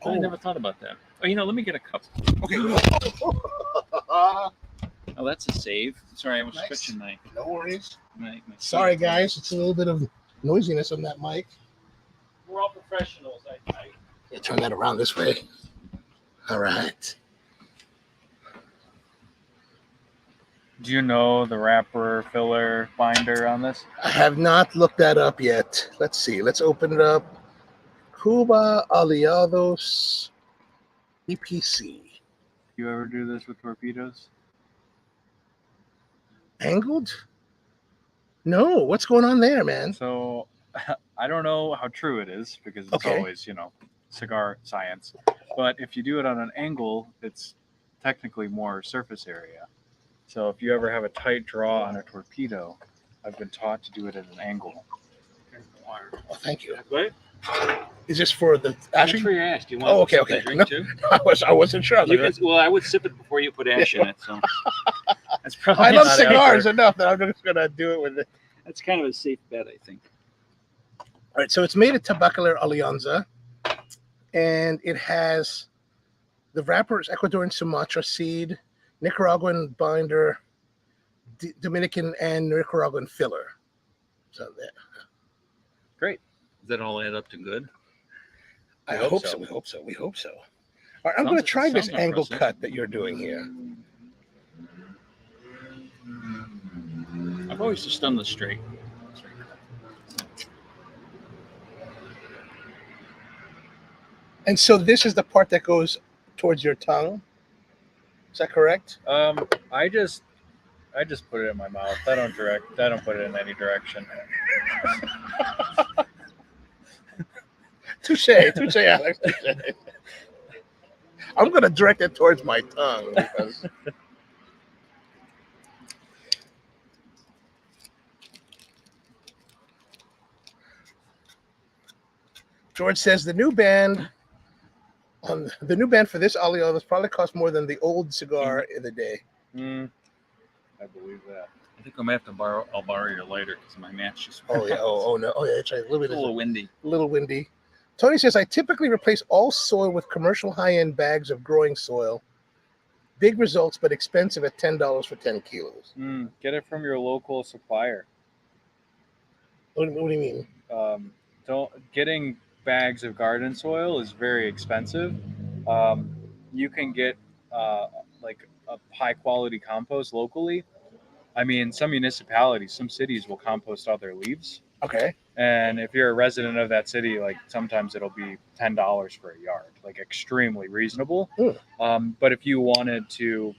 Oh, I never thought about that. Oh, let me get a cup. Okay. Oh, that's a save. Sorry, I was Nice. switching my. No worries. My Sorry, guys. It's a little bit of noisiness on that mic. We're all professionals. Yeah, turn that around this way. All right. Do you know the wrapper, filler, binder on this? I have not looked that up yet. Let's see. Let's open it up. Cuba Aliados EPC. You ever do this with torpedoes? Angled? No. What's going on there, man? So I don't know how true it is because it's always, cigar science. But if you do it on an angle, it's technically more surface area. So if you ever have a tight draw on a torpedo, I've been taught to do it at an angle. Oh, thank you. What? Is this for the ashing? For your ash. Do you want okay. drink too? I wasn't sure. I would sip it before you put ash in it. So that's probably. I love cigars enough that I'm just gonna do it with it. That's kind of a safe bet, I think. All right, so it's made at Tabacalera Alianza, and it has the wrapper is Ecuadorian Sumatra seed, Nicaraguan binder, Dominican and Nicaraguan filler. So there. Great. Does that all add up to good? I hope so. We hope so. All right, I'm going to try this angle cut that you're doing here. I've always just done the straight. And so this is the part that goes towards your tongue. Is that correct? I just put it in my mouth. I don't put it in any direction. Touche, Alex. I'm going to direct it towards my tongue because. George says the new band for this Aliados probably cost more than the old cigar in the day. I believe that. I think I might have to borrow. I'll borrow your lighter because my match just. Oh yeah. Oh no. Oh yeah. It's a little windy. A little windy. Tony says I typically replace all soil with commercial high-end bags of growing soil. Big results, but expensive at $10 for 10 kilos. Get it from your local supplier. What do you mean? Getting bags of garden soil is very expensive. You can get like a high quality compost locally. I mean, some municipalities, some cities will compost all their leaves. Okay. And if you're a resident of that city, like sometimes it'll be $10 for a yard, like extremely reasonable. But if you wanted to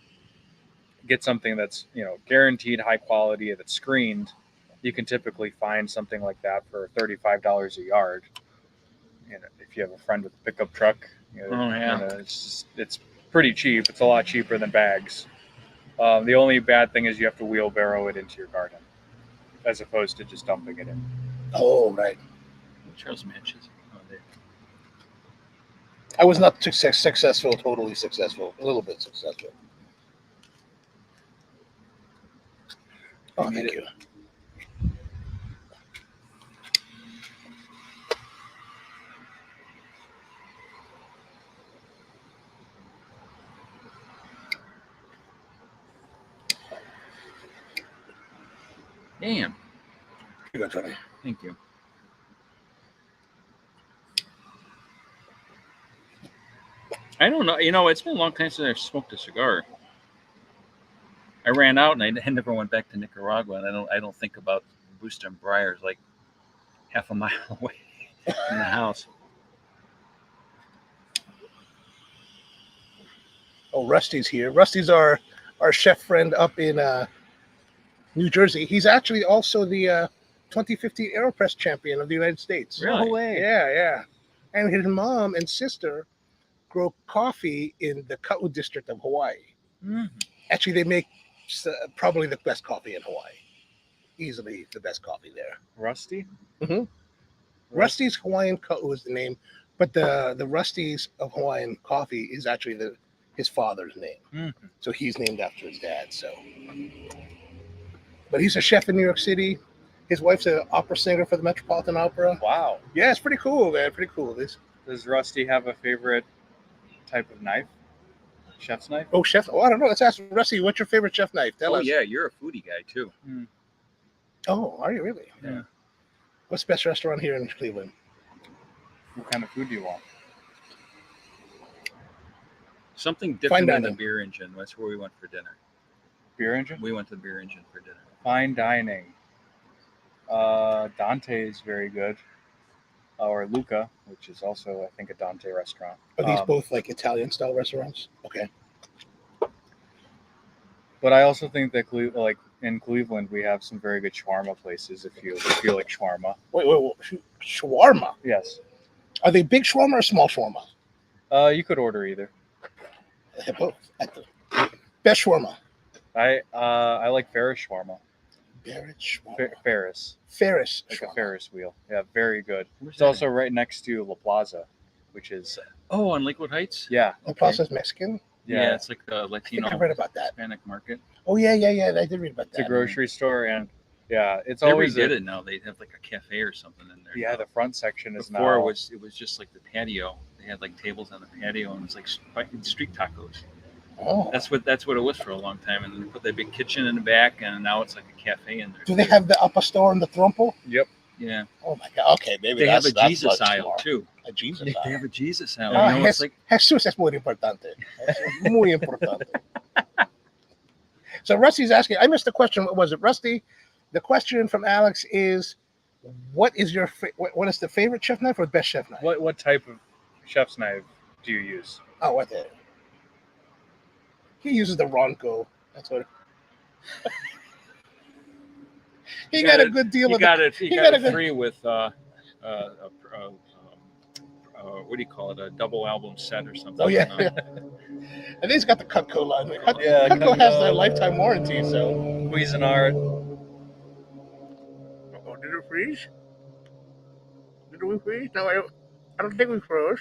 get something that's, guaranteed high quality, that's screened, you can typically find something like that for $35 a yard. If you have a friend with a pickup truck, it's pretty cheap. It's a lot cheaper than bags. The only bad thing is you have to wheelbarrow it into your garden, as opposed to just dumping it in. Oh, right. Charles matches. Oh, there. I was not successful, totally successful, a little bit successful. Oh, thank you. Damn. You go, Tony. Thank you. I don't know. It's been a long time since I've smoked a cigar. I ran out and I never went back to Nicaragua, and I don't think about Busta and Briar's like half a mile away from the house. Oh, Rusty's here. Rusty's our chef friend up in New Jersey. He's actually also the 2015 AeroPress champion of the United States. Really? No way. Yeah. And his mom and sister grow coffee in the Ka'u district of Hawaii. Actually, they make probably the best coffee in Hawaii. easily the best coffee there. Rusty? Mm-hmm. Rusty's Hawaiian was the name, but the Rusty's of Hawaiian Coffee is actually his father's name. Mm-hmm. So he's named after his dad. So, but he's a chef in New York City. His wife's an opera singer for the Metropolitan Opera. Wow. Yeah, it's pretty cool, man. Pretty cool. Does Rusty have a favorite type of knife? Chef's knife? Oh, chef. Oh, I don't know. Let's ask Rusty. What's your favorite chef knife? Tell us. Yeah, you're a foodie guy too. Mm. Oh, are you really? Yeah. What's the best restaurant here in Cleveland? What kind of food do you want? Something different than the beer engine. That's where we went for dinner. Beer engine? We went to the beer engine for dinner. Fine dining. Dante is very good. Or Luca, which is also, I think, a Dante restaurant. Are these both like Italian style restaurants? Okay. But I also think that in Cleveland we have some very good shawarma places. If you like shawarma. Wait. Shawarma? Yes. Are they big shawarma or small shawarma? You could order either. Both. Best shawarma. I like Ferris shawarma. Ferris. Like shawarma. a Ferris wheel. Yeah, very good. Where's It's that also right next to La Plaza, which is on Lakewood Heights. yeah. La Plaza's Mexican? Yeah, it's like the Latino. I read about that. Hispanic market. Oh yeah. I did read about that. It's a grocery store, and yeah, it's They always redid it now. They have like a cafe or something in there. Yeah, the front section is Before now. it was just like the patio. They had like tables on the patio, and it was like street tacos. Oh. That's what it was for a long time. And then they put that big kitchen in the back, and now it's like a cafe in there. Do they have the upper store and the trompo? Yep. Yeah. Oh my God. Okay, maybe They have a that's Jesus much aisle more. too. A Jesus They aisle. have a Jesus aisle. Ah, It's like Jesus es muy importante. Muy importante. So Rusty's asking, I missed the question. What was it, Rusty? The question from Alex is, what is the favorite chef knife or best chef knife? What type of chef's knife do you use? Oh, what the? He uses the Ronco. That's what. He got a good deal. He got it free with what do you call it? A double album set or something. Oh yeah. And he's got the Cutco line. Yeah, Cutco has their lifetime warranty. So. Cuisinart. Oh, did it freeze? Did we freeze? No, I don't think we froze.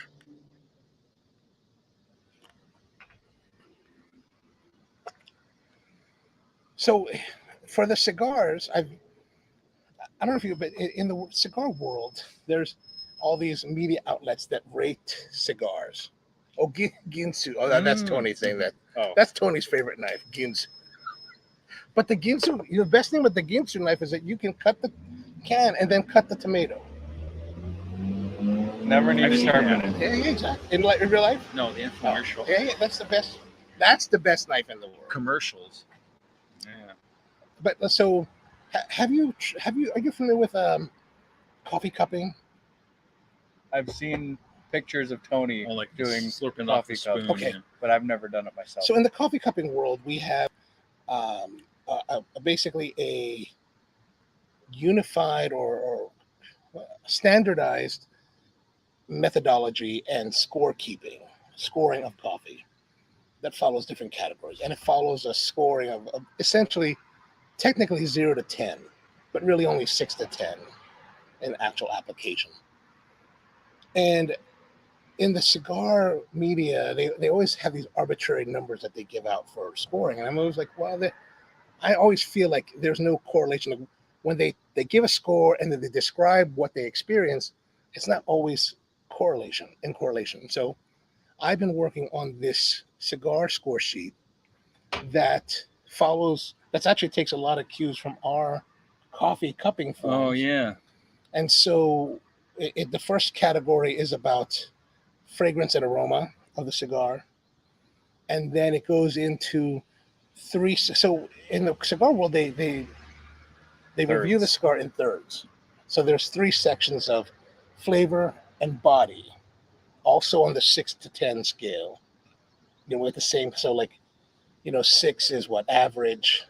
So, for the cigars, I don't know if but in the cigar world, there's all these media outlets that rate cigars. Oh, Ginsu. Oh, that's Tony saying that. Oh. That's Tony's favorite knife, Ginsu. But the Ginsu, the best thing with the Ginsu knife is that you can cut the can and then cut the tomato. Never need to sharpen it. Yeah, exactly. In real life? No, the infomercial. Yeah, that's the best. That's the best knife in the world. Commercials. Yeah. But so, are you familiar with coffee cupping? I've seen pictures of Tony doing slurping coffee off the spoon. cup, Okay. but I've never done it myself. So in the coffee cupping world, we have basically a unified or standardized methodology and scoring of coffee that follows different categories, and it follows a scoring of essentially technically 0 to 10, but really only 6 to 10 in actual application. And in the cigar media, they always have these arbitrary numbers that they give out for scoring, and I'm always like, well, I always feel like there's no correlation. When they give a score and then they describe what they experience, it's not always correlation. So I've been working on this cigar score sheet that actually takes a lot of cues from our coffee cupping forms. Oh yeah. And so the first category is about fragrance and aroma of the cigar. And then it goes into three. So in the cigar world, they review the cigar in thirds. So there's 3 sections of flavor and body, also on the 6 to 10 scale. With the same, so 6 is what? Average,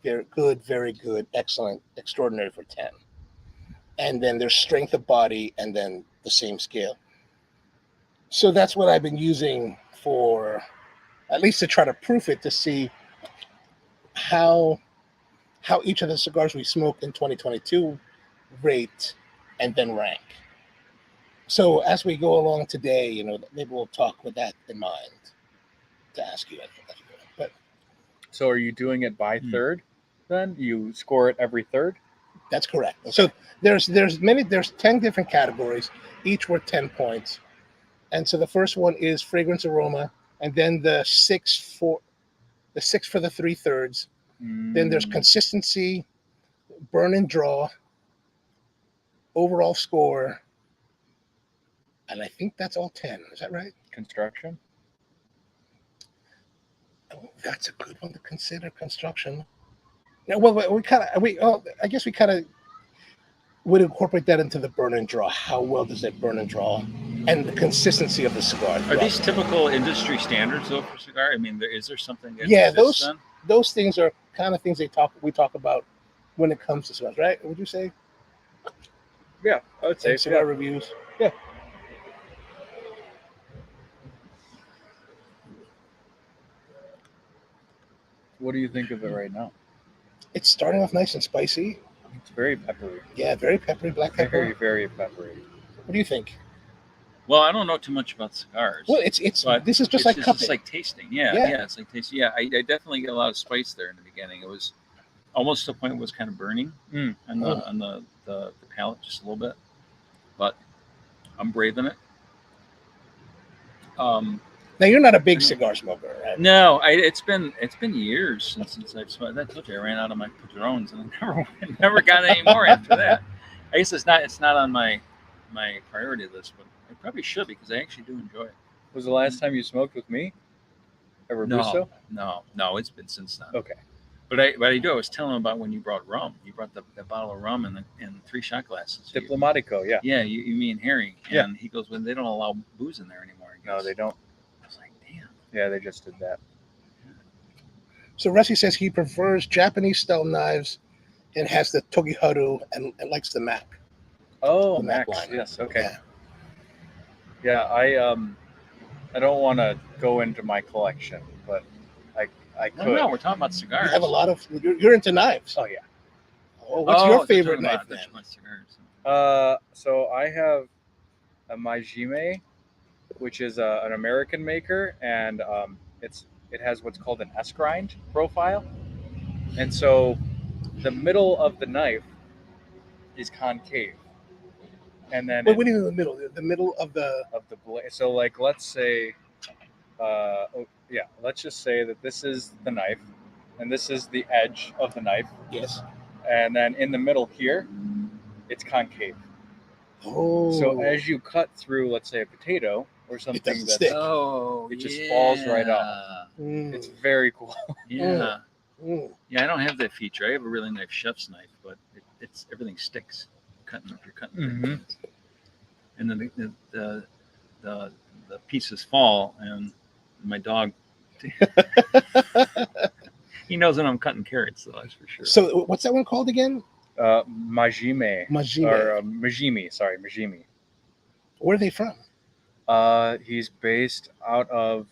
very good, excellent, extraordinary for 10. And then there's strength of body, and then the same scale. So that's what I've been using for, at least to try to proof it, to see how how each of the cigars we smoked in 2022 rate and then rank. So as we go along today, maybe we'll talk with that in mind to ask you. But so are you doing it by third? Then you score it every third? That's correct. So there's 10 different categories, each worth 10 points. And so the first one is fragrance aroma, and then the six for the 3/3. Then there's consistency, burn and draw, overall score, and I think that's all 10. Is that right? Construction. Oh, that's a good one to consider. Construction. Yeah, well, I guess we kind of would incorporate that into the burn and draw. How well does it burn and draw, and the consistency of the cigar? Are these typical industry standards though for cigar? I mean, is there something that those things are kind of things we talk about when it comes to cigars, right? Would you say? Yeah, I would say cigar reviews. Yeah. What do you think of it right now? It's starting off nice and spicy. It's very peppery. Yeah, very peppery, black pepper. Very, very peppery. What do you think? Well, I don't know too much about cigars. Well, this is just like cupping. It's like tasting. Yeah, it's like tasting. Yeah, I definitely get a lot of spice there in the beginning. It was almost to the point where it was kind of burning on the palate just a little bit. But I'm braving it. Now you're not a big cigar smoker, right? No, it's been years since I've smoked. I told you I ran out of my Padrones, and I never got any more after that. I guess it's not on my priority list, but I probably should because I actually do enjoy it. Was the last time you smoked with me? Robusto? No, it's been since then. Okay. But I do. I was telling him about when you brought rum. You brought the bottle of rum and 3 shot glasses. Diplomatico, yeah. Yeah, you me and Harry. Yeah. And he goes, well, they don't allow booze in there anymore. No, they don't. I was like, damn. Yeah, they just did that. So Rusty says he prefers Japanese style knives and has the Togiharu and likes the Mac. Oh, the Max. line. Yes. Okay. Yeah, I don't want to go into my collection, but I could. No, we're talking about cigars. You have a lot of. You're into knives. Oh yeah. Oh, what's your favorite knife then? Cigars. So I have a Majime, which is an American maker, and it has what's called an S-grind profile, and so the middle of the knife is concave, and then what do you mean the middle? The middle of the blade. So like, let's say, let's just say that this is the knife, and this is the edge of the knife. Yes. And then in the middle here, it's concave. Oh. So as you cut through, let's say, a potato or something, it just falls right off. It's very cool. Yeah. Yeah, I don't have that feature. I have a really nice chef's knife, but it's everything sticks. If you're cutting, and then the pieces fall, and my dog. He knows when I'm cutting carrots, though, that's for sure. So what's that one called again? Majime. Or Majime. Sorry, Majime. Where are they from? He's based out of,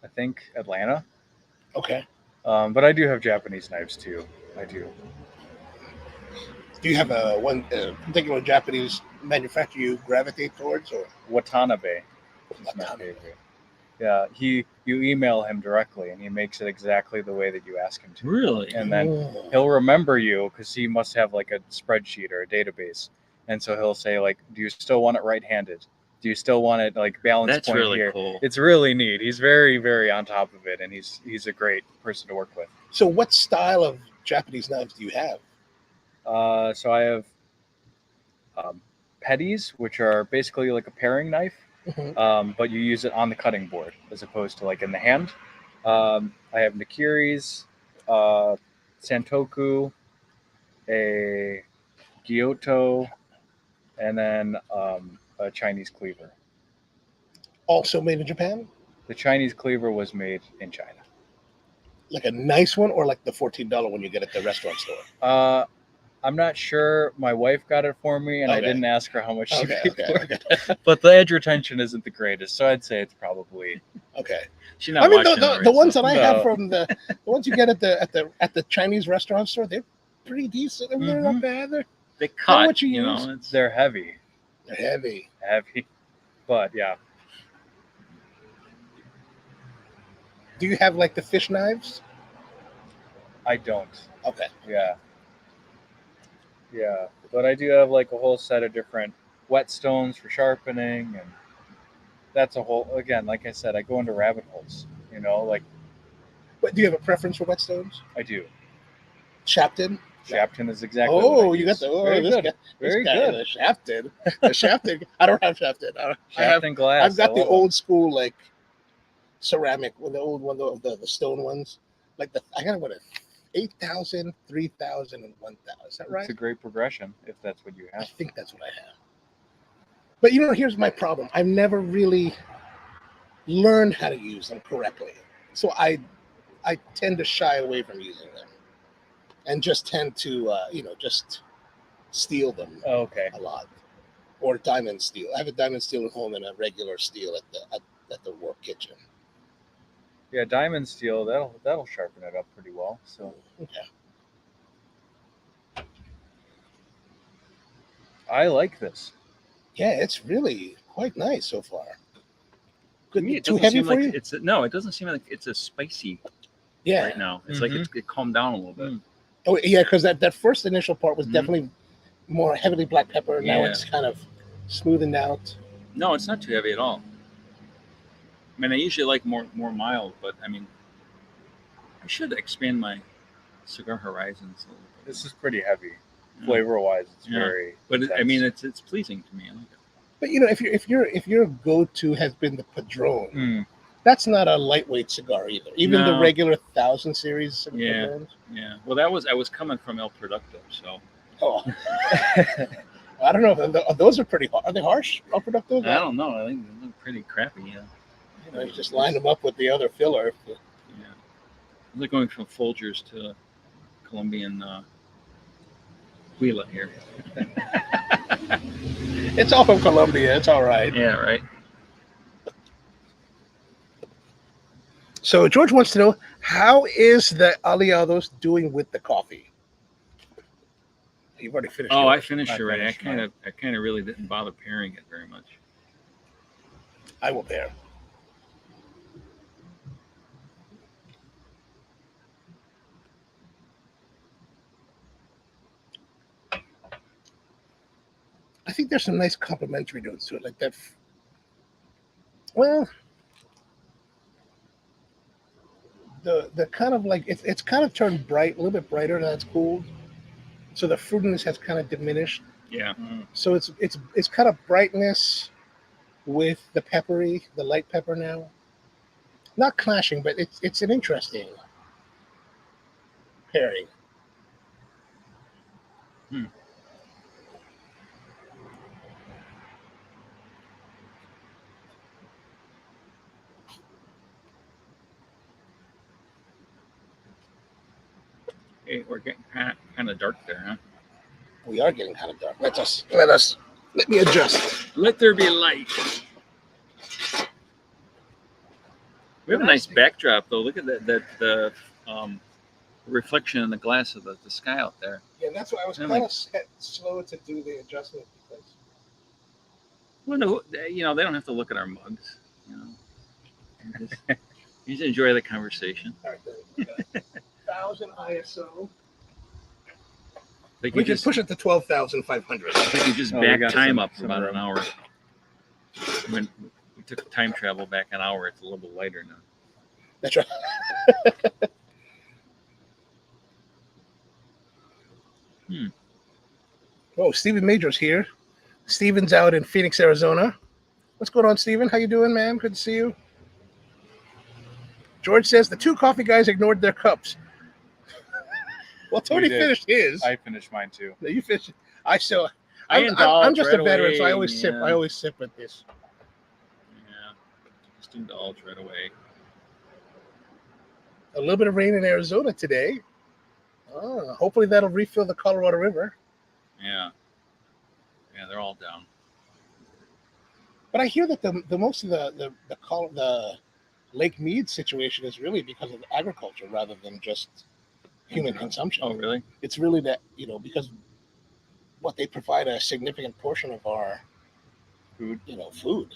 I think, Atlanta. Okay. But I do have Japanese knives too. I do. Do you have one particular Japanese manufacturer you gravitate towards, or Watanabe? Is my favorite. Yeah, you email him directly, and he makes it exactly the way that you ask him to. Really? And then he'll remember you because he must have like a spreadsheet or a database, and so he'll say like, "Do you still want it right-handed? Do you still want it like balance That's point really here?" Cool. It's really neat. He's very, very on top of it, and he's a great person to work with. So, what style of Japanese knives do you have? So I have petties, which are basically like a paring knife. But you use it on the cutting board as opposed to like in the hand. I have Nikiris, Santoku, a Gyuto, and then a Chinese cleaver. Also made in Japan? The Chinese cleaver was made in China. Like a nice one, or like the $14 one you get at the restaurant store? I'm not sure. My wife got it for me, and I didn't ask her how much she paid for it. But the edge retention isn't the greatest, so I'd say it's probably okay. She's not watching the ones that I have from the ones you get at the Chinese restaurant store, they're pretty decent. They're not bad. They cut. What you use. They're heavy. They're heavy, but yeah. Do you have like the fish knives? I don't. Okay. Yeah. Yeah, but I do have like a whole set of different whetstones for sharpening, and that's a whole, again, like I said, I go into rabbit holes, like. But do you have a preference for whetstones? I do. Shafted? Shafted is exactly what I you use. Got the, very good. Very good. The shafted. The shafted. I don't have shafted. Shafted glass. I've got the old school, like, ceramic, with the old one, the stone ones. Like I got what, 8,000, 3,000, and 1,000. Is that right? It's a great progression if that's what you have. I think that's what I have. But here's my problem. I've never really learned how to use them correctly. So I tend to shy away from using them and just tend to, just steal them a lot. Or diamond steel. I have a diamond steel at home and a regular steel at the work kitchen. Yeah, diamond steel, that'll sharpen it up pretty well. So okay. I like this. Yeah, it's really quite nice so far. Good. Me, too heavy for you? No, it doesn't seem like it's a spicy. Yeah. Right now, it's like it calmed down a little bit. Oh yeah, because that first initial part was definitely more heavily black pepper. Now it's kind of smoothing out. No, it's not too heavy at all. I mean, I usually like more mild, but I mean, I should expand my cigar horizons a little bit. This is pretty heavy, flavor-wise. It's very. But I mean, it's pleasing to me. I like it. But if your go-to has been the Padron, that's not a lightweight cigar either. Even the regular 1,000 series. Padrones. Yeah. Well, I was coming from El Producto, so. Oh. I don't know. Those are pretty. Are they harsh? El Producto? I don't know. I think they look pretty crappy. Yeah. You just line them up with the other filler. Yeah, it's like going from Folgers to Colombian Huila here. It's all from Colombia. It's all right. Yeah, right. So George wants to know, how is the Aliados doing with the coffee? You've already finished. Oh, I finished already. I kind of really didn't bother pairing it very much. I will pair. I think there's some nice complementary notes to it, like that. Well, the kind of like it's kind of turned bright, a little bit brighter. That's cool. So the fruitiness has kind of diminished. Yeah. So it's kind of brightness with the peppery, the light pepper now. Not clashing, but it's an interesting pairing. Hey, we're getting kind of dark there, huh? We are getting kind of dark. Let me adjust. Let there be light. We have a nice backdrop, though. Look at the reflection in the glass of the sky out there. Yeah, that's why I was kind of slow to do the adjustment because. Well, no, they don't have to look at our mugs. You just enjoy the conversation. All right, then. 1,000 ISO. We can push it to 12,500. We can just back time up for about an hour. When we took time travel back an hour, it's a little bit lighter now. That's right. Oh, Stephen Major's here. Stephen's out in Phoenix, Arizona. What's going on, Stephen? How you doing, man? Good to see you. George says the two coffee guys ignored their cups. Well, Tony finished his. I finished mine too. No, you finished. I'm just a veteran, so I always sip. I always sip at this. Yeah, just indulge right away. A little bit of rain in Arizona today. Oh, hopefully that'll refill the Colorado River. Yeah. Yeah, they're all down. But I hear that the most of the Lake Mead situation is really because of agriculture rather than just human consumption. Oh, really? It's really that, because what they provide a significant portion of our food.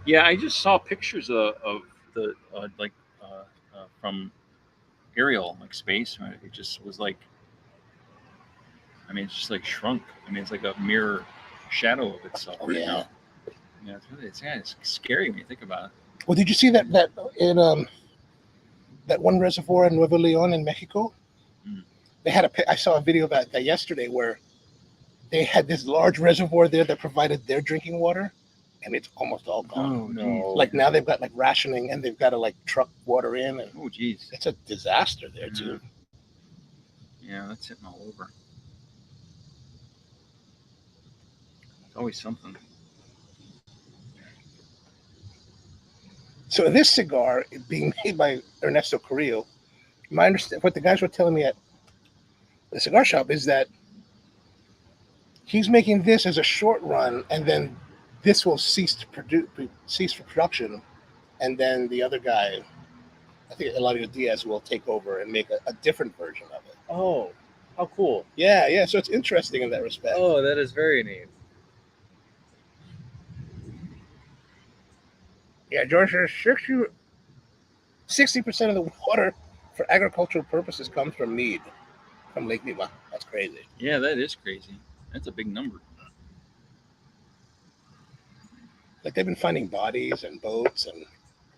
Yeah, I just saw pictures of the from aerial space. Right? It just was like, I mean, it's just like shrunk. I mean, it's like a mirror shadow of itself now. Yeah, it's scary when you think about it. Well, did you see that in that one reservoir in Nuevo León in Mexico? They had I saw a video about that yesterday where they had this large reservoir there that provided their drinking water, and it's almost all gone. Oh no! Like now they've got rationing, and they've got to truck water in. And oh geez, it's a disaster there too. Yeah, that's hitting all over. It's always something. So this cigar being made by Ernesto Carrillo, my understand what the guys were telling me at the cigar shop is that he's making this as a short run, and then this will cease for production, and then the other guy, I think Eladio Diaz, will take over and make a different version of it. Oh, how cool! Yeah. So it's interesting in that respect. Oh, that is very neat. Yeah, George, 60% of the water for agricultural purposes comes from Mead, from Lake Mead. Wow, that's crazy. Yeah, that is crazy. That's a big number. Like they've been finding bodies and boats and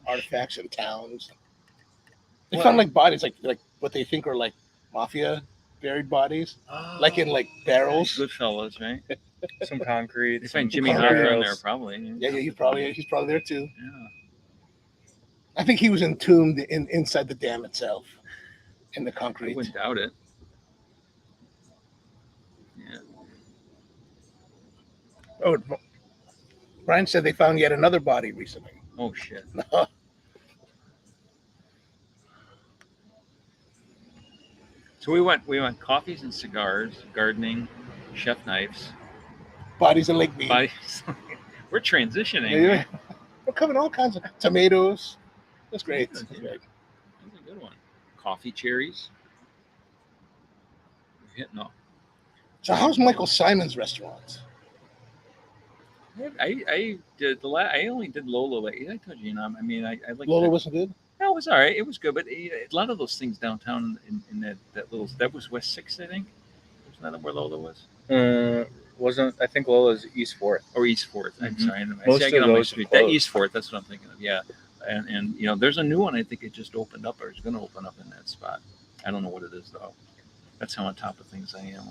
artifacts in towns. They found bodies, like what they think are mafia buried bodies, like in barrels. Goodfellas, right? Some concrete. They find Jimmy Hoffa in there probably. Yeah, he's probably there too. Yeah. I think he was entombed inside the dam itself, in the concrete. I wouldn't doubt it. Yeah. Oh, Brian said they found yet another body recently. Oh shit. So we went coffees and cigars, gardening, chef knives, bodies and Lake Mead. Bodies. We're transitioning. Yeah. We're covering all kinds of tomatoes. That's great. That's great. That's a good one. Coffee cherries. We're hitting off. So how's Michael Simon's restaurant? I did I only did Lola. I told you, I mean, I like Lola wasn't good. No, it was all right. It was good, but a lot of those things downtown in that was West 6th, I think. Wasn't that where Lola was? Wasn't, I think Lola's East 4th. Or East 4th. I'm sorry. Most I get of on my those street. That East 4th, that's what I'm thinking of. Yeah. And there's a new one. I think it just opened up or is going to open up in that spot. I don't know what it is, though. That's how on top of things I am.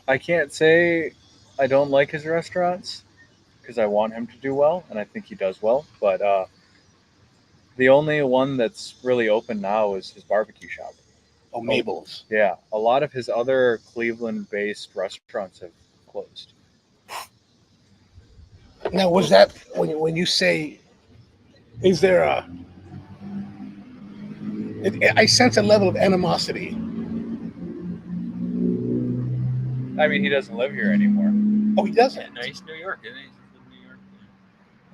I can't say I don't like his restaurants because I want him to do well, and I think he does well. But the only one that's really open now is his barbecue shop. Oh, Mabel's. Yeah. A lot of his other Cleveland-based restaurants have closed. Now, was that when you say, is there I sense a level of animosity. I mean, he doesn't live here anymore. Oh, he doesn't? Yeah, no, he's New York, isn't he? New York.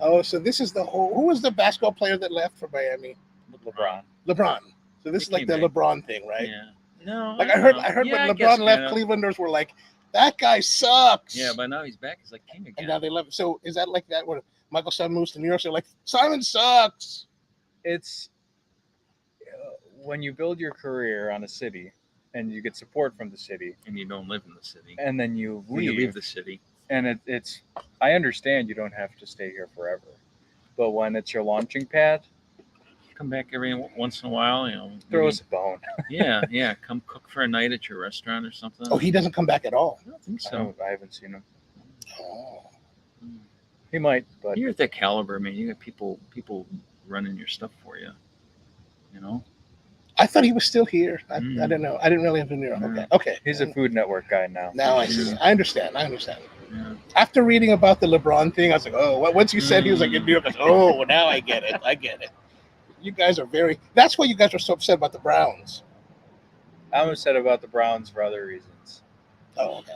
Oh, so this is who was the basketball player that left for Miami? LeBron. So this is like the LeBron thing, right? Yeah. No. Like I heard when LeBron left, Clevelanders were like, that guy sucks. Yeah, but now he's back. He's like king again. And now they love it. So is that like that when Michael Simon moves to New York? They're like, Simon sucks. It's when you build your career on a city and you get support from the city. And you don't live in the city. And then you leave the city. And it's I understand you don't have to stay here forever. But when it's your launching pad, come back every once in a while, throw us a bone. yeah. Come cook for a night at your restaurant or something. Oh, he doesn't come back at all. I don't think so. I haven't seen him. Oh. He might, but you're at that caliber, man. You got people running your stuff for you. I thought he was still here. I don't know. I didn't really have to know. Okay. He's a Food Network guy now. Now I see. I understand. Yeah. After reading about the LeBron thing, I was like, oh, once you said he was like in New York, I was, oh, now I get it. You guys are that's why you guys are so upset about the Browns. I'm upset about the Browns for other reasons. Oh, okay.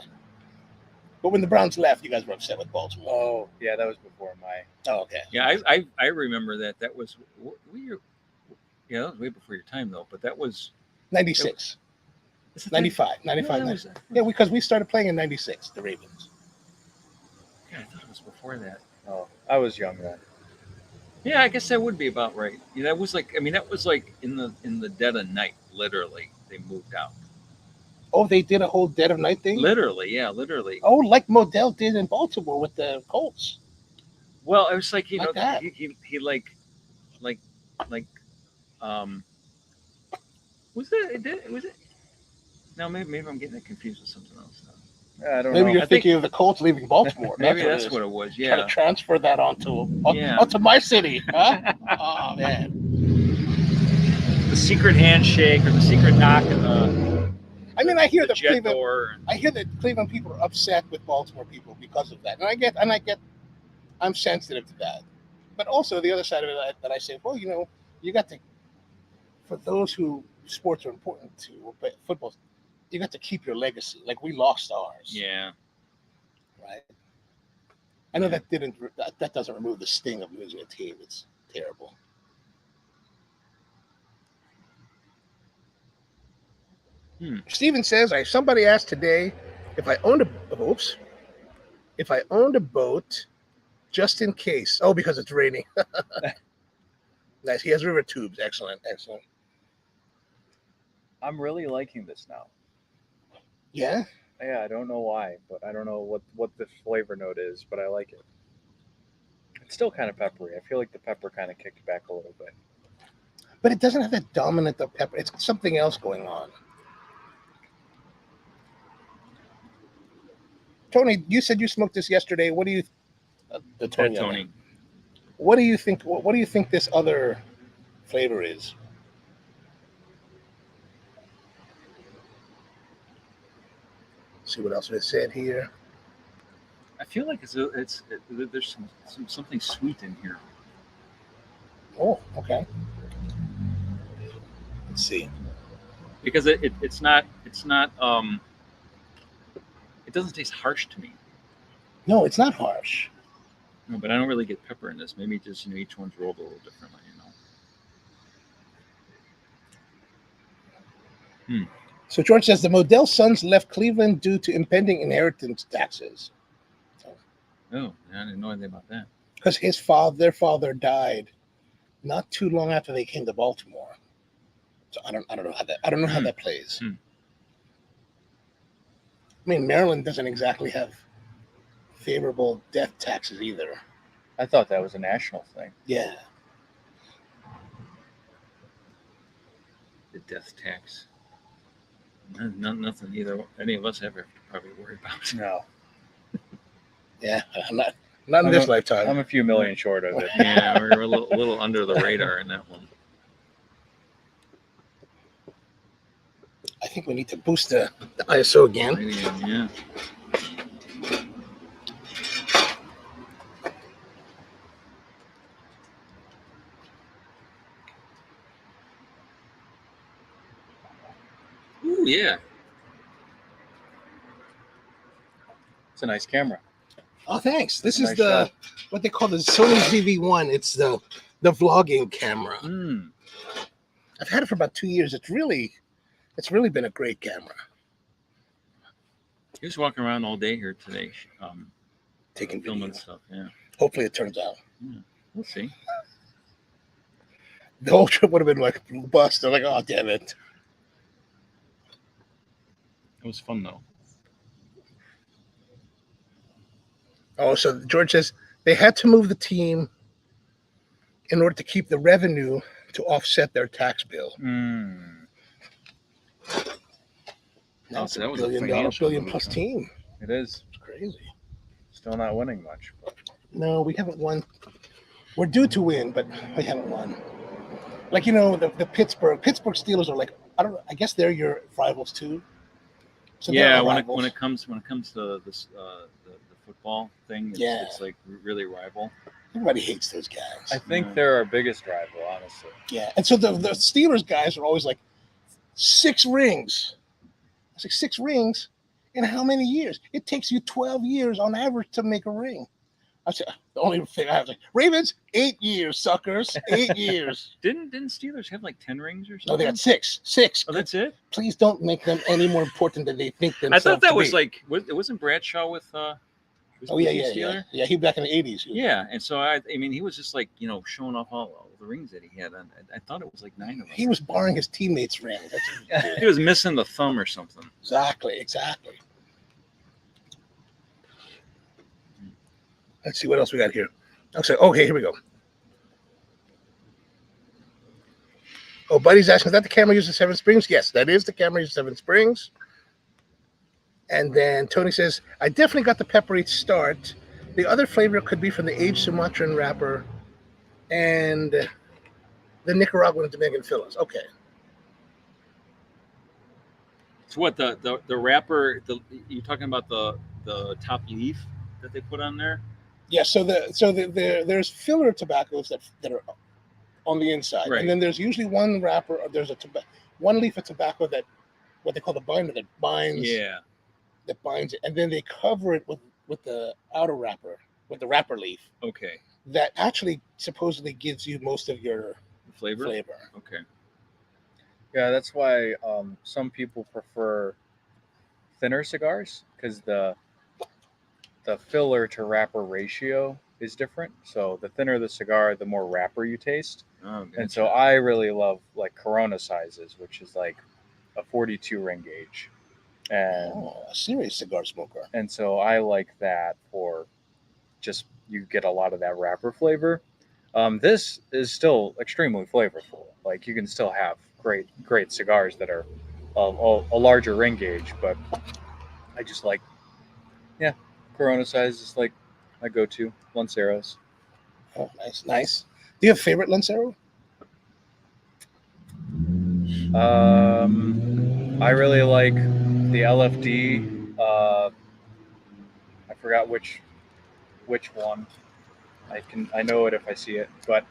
But when the Browns left, you guys were upset with Baltimore. Oh, yeah, that was before my. Oh, okay. Yeah, I remember that. That was that was way before your time though. But that was 96. 95. Yeah, because we started playing in 96, the Ravens. Yeah, I thought it was before that. Oh, I was young then. Yeah, I guess that would be about right. Yeah, that was like in the dead of night, literally. They moved out. Oh, they did a whole dead of night thing? Literally, yeah, literally. Oh, like Modell did in Baltimore with the Colts. Well, it was like, Like that. he like was it? No, maybe I'm getting it confused with something else. I don't know. Maybe you're thinking of the Colts leaving Baltimore. Maybe that's what it was. Yeah. Trying to transfer that onto my city. Huh? Oh man. The secret handshake or the secret knock in the. I mean, I hear the jet door. I hear that Cleveland people are upset with Baltimore people because of that, and I get, I'm sensitive to that. But also the other side of it that I say, well, you got to, for those who sports are important to, but football, you got to keep your legacy. Like we lost ours. Yeah. Right. I know that doesn't remove the sting of losing a team. It's terrible. Steven says, somebody asked today if I owned a boat just in case. Oh, because it's raining. Nice. He has river tubes. Excellent. I'm really liking this now. Yeah? Yeah, I don't know why, but I don't know what the flavor note is, but I like it. It's still kind of peppery. I feel like the pepper kind of kicked back a little bit. But it doesn't have that dominant of pepper. It's something else going on. Tony, you said you smoked this yesterday. What do you Tony. What do you think this other flavor is? See what else it said here. I feel like there's something sweet in here. Oh, okay. Let's see. Because it's not it doesn't taste harsh to me. No, it's not harsh. No, but I don't really get pepper in this. Maybe just each one's rolled a little differently. So George says the Modell sons left Cleveland due to impending inheritance taxes. Oh, I didn't know anything about that. Because their father died not too long after they came to Baltimore. So I don't know how that plays. I mean, Maryland doesn't exactly have favorable death taxes either. I thought that was a national thing. Yeah. The death tax. Nothing either. Any of us ever probably worry about. No. Yeah, not in this lifetime. I'm a few million short of it. Yeah, we're a little under the radar in that one. I think we need to boost the ISO again. Yeah. Ooh, yeah. It's a nice camera. Oh, thanks. This is Nice what they call the Sony ZV-1. It's the vlogging camera. I've had it for about 2 years. It's really been a great camera. He was walking around all day here today, Taking filming stuff. Yeah. Hopefully it turns out. Yeah. We'll see. The whole trip would have been like bust. They're like, oh damn it. It was fun though. Oh, so George says they had to move the team in order to keep the revenue to offset their tax bill. Now it's that was $1 billion plus team. It is. It's crazy. Still not winning much. But. No, we haven't won. We're due to win, but we haven't won. Like, the Pittsburgh Steelers are like, I guess they're your rivals too. So yeah, when it comes to this the football thing, yeah, it's like really rival. Everybody hates those guys. I think they're our biggest rival, honestly. Yeah, and so the Steelers guys are always like 6 rings. I was like, 6 rings? In how many years? It takes you 12 years on average to make a ring. I said, the only thing I was like, Ravens, 8 years, suckers. 8 years. Didn't Steelers have like 10 rings or something? No, they had 6. 6. Oh, that's it? Please don't make them any more important than they think themselves. I thought that was like, it wasn't Bradshaw with Yeah, he back in the 80s. Yeah, and so I mean, he was just like, showing off all the rings that he had. And I thought it was like 9 of them. He was borrowing his teammates' ring. He was missing the thumb or something. Exactly. Let's see what else we got here. Okay, here we go. Oh, Buddy's asking, is that the camera used in Seven Springs? Yes, that is the camera used in Seven Springs. And then Tony says, I definitely got the peppery start. The other flavor could be from the aged Sumatran wrapper and the Nicaraguan and Dominican fillers. Okay. So what, the wrapper, you're talking about the top leaf that they put on there? Yeah, so there's filler tobaccos that are on the inside. Right. And then there's usually one wrapper, or there's one leaf of tobacco that, what they call the binder, that binds. Yeah. That binds it, and then they cover it with the outer wrapper, with the wrapper leaf. Okay. That actually supposedly gives you most of your flavor. Okay. Yeah, that's why some people prefer thinner cigars, because the filler to wrapper ratio is different. So the thinner the cigar, the more wrapper you taste. Oh, gotcha. And so I really love like Corona sizes, which is like a 42 ring gauge. And a serious cigar smoker. And so I like that for just, you get a lot of that wrapper flavor. This is still extremely flavorful. Like you can still have great cigars that are a larger ring gauge, but I just like, Corona size is like my go-to. Lanceros. Oh, nice. Do you have a favorite Lancero? I really like the LFD. I forgot which one. I know it if I see it, but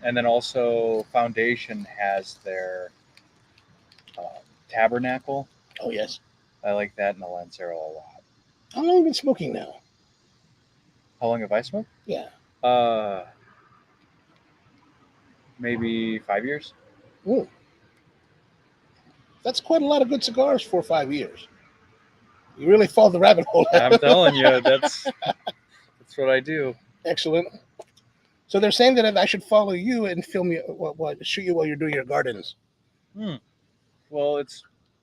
and then also Foundation has their Tabernacle. Oh yes, I like that in the Lancero a lot. How long have you been smoking now? How long have I smoked? Yeah. Maybe 5 years. Ooh. That's quite a lot of good cigars for 5 years. You really followed the rabbit hole. I'm telling you, that's what I do. Excellent. So they're saying that I should follow you and film you, shoot you while you're doing your gardens. Well, it's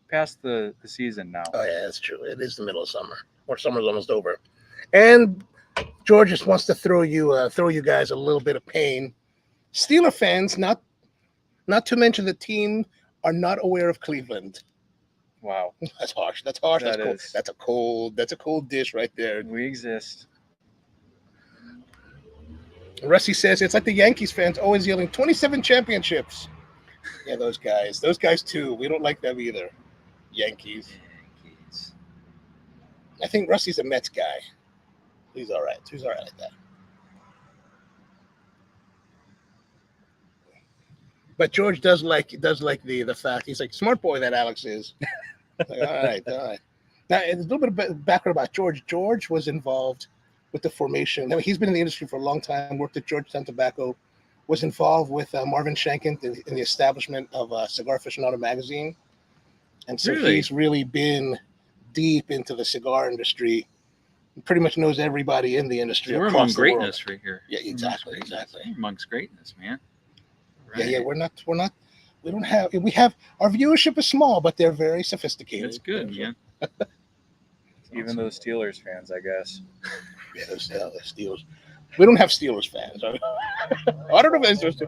past the season now. Oh yeah, that's true. It is the middle of summer, or summer's almost over. And George just wants to throw you guys a little bit of pain. Steeler fans, not to mention the team, are not aware of Cleveland. Wow, that's harsh. That's harsh. That that's cold. That's a cold dish right there. We exist. Rusty says it's like the Yankees fans always yelling 27 championships. Yeah, those guys too. We don't like them either. Yankees. I think Rusty's a Mets guy. He's all right. He's all right like that. But George does like the fact, he's like, smart boy that Alex is. Like, all right. Now, a little bit of background about George. George was involved with the formation. I mean, he's been in the industry for a long time, worked at Georgetown Tobacco, was involved with Marvin Shanken in the establishment of Cigar Aficionado magazine. And so he's really been deep into the cigar industry. He pretty much knows everybody in the industry. So we're among greatness right here. Yeah, exactly. We're amongst greatness, man. Right. Yeah, we have our viewership is small, but they're very sophisticated. That's good, man. Even those Steelers fans, I guess. Yeah, those Steelers. We don't have Steelers fans. I don't know if it's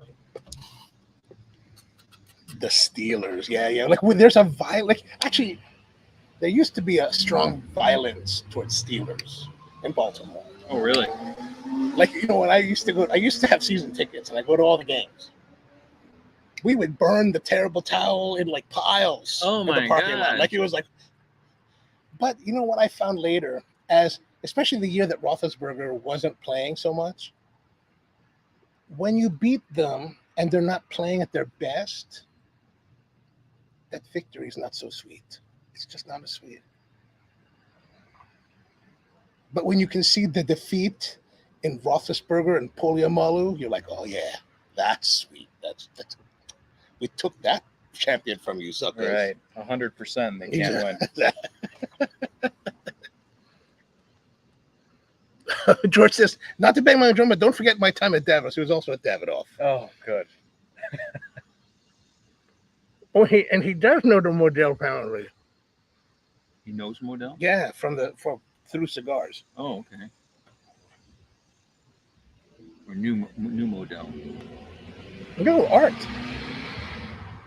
the Steelers. Yeah. Like when there's actually, there used to be a strong violence towards Steelers in Baltimore. Oh, really? Like, when I used to have season tickets and I go to all the games. We would burn the terrible towel in like piles. Oh my God. Like it was like, but what I found later, especially the year that Roethlisberger wasn't playing so much, when you beat them and they're not playing at their best, that victory is not so sweet. It's just not as sweet. But when you can see the defeat in Roethlisberger and Polamalu, you're like, oh yeah, that's sweet. That's we took that champion from you, suckers. Right, 100%. They can't win. George says, not to bang my drum, but don't forget my time at Davos. He was also at Davidoff. Oh, good. Oh, he does know the Model apparently. He knows Model? Yeah, through cigars. Oh, okay. Or new Model. No, Art.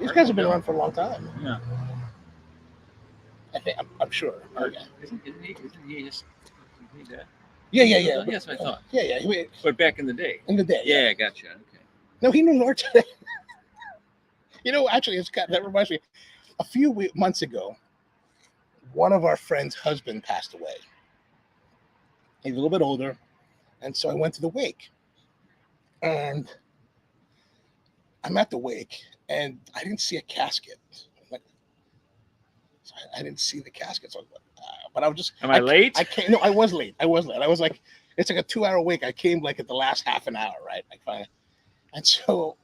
These guys have been around for a long time. Yeah. I think I'm sure. Art. Isn't he just that? Yeah. Yeah, that's what I thought. Yeah. But back in the day. Yeah, I gotcha. Okay. No, he knows Art today. Actually, that reminds me. A few months ago, one of our friends' husband passed away. He's a little bit older, and so I went to the wake. And I'm at the wake, and I didn't see a casket. I didn't see the casket. So, but I was just. Am I late? I came. No, I was late. I was like, it's like a 2-hour wake. I came like at the last half an hour, right? And so,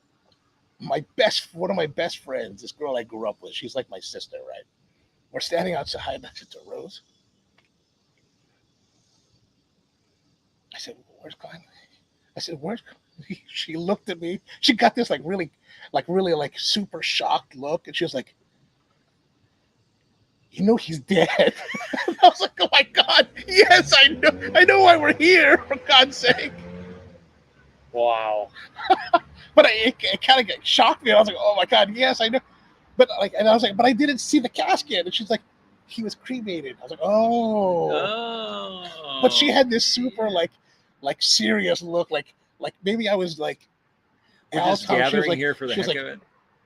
one of my best friends, this girl I grew up with, she's like my sister, right? We're standing outside. I said to Rose, I said, "Where's Glenn?" I said, "Where's?" She looked at me. She got this really super shocked look, and she was like, he's dead. I was like, oh my God, yes, I know why we're here, for God's sake. Wow. But it kind of shocked me. I was like, oh my God, yes, I know. But and I was like, but I didn't see the casket. And she's like, he was cremated. I was like, oh. But she had this super serious look, like maybe I was like, we're just gathering here for the heck of it.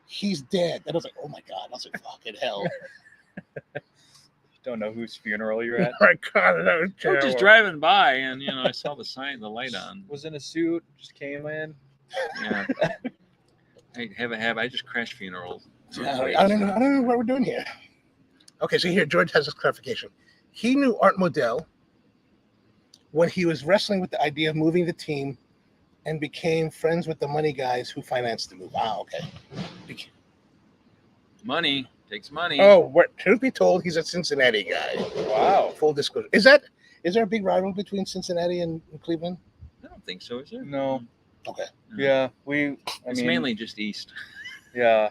He's dead. And I was like, oh my God. I was like, fucking hell. Don't know whose funeral you're at. Oh my God, that was terrible. We're just driving by, and I saw the light on. Was in a suit, just came in. Yeah. I just crashed funerals. I don't know what we're doing here. Okay, so here George has this clarification. He knew Art Modell when he was wrestling with the idea of moving the team, and became friends with the money guys who financed the move. Wow, okay. Money takes money. Oh, truth be told, he's a Cincinnati guy. Wow. Full disclosure. Is there a big rival between Cincinnati and Cleveland? I don't think so, is there? No. Okay. Yeah, it's mainly just East. Yeah.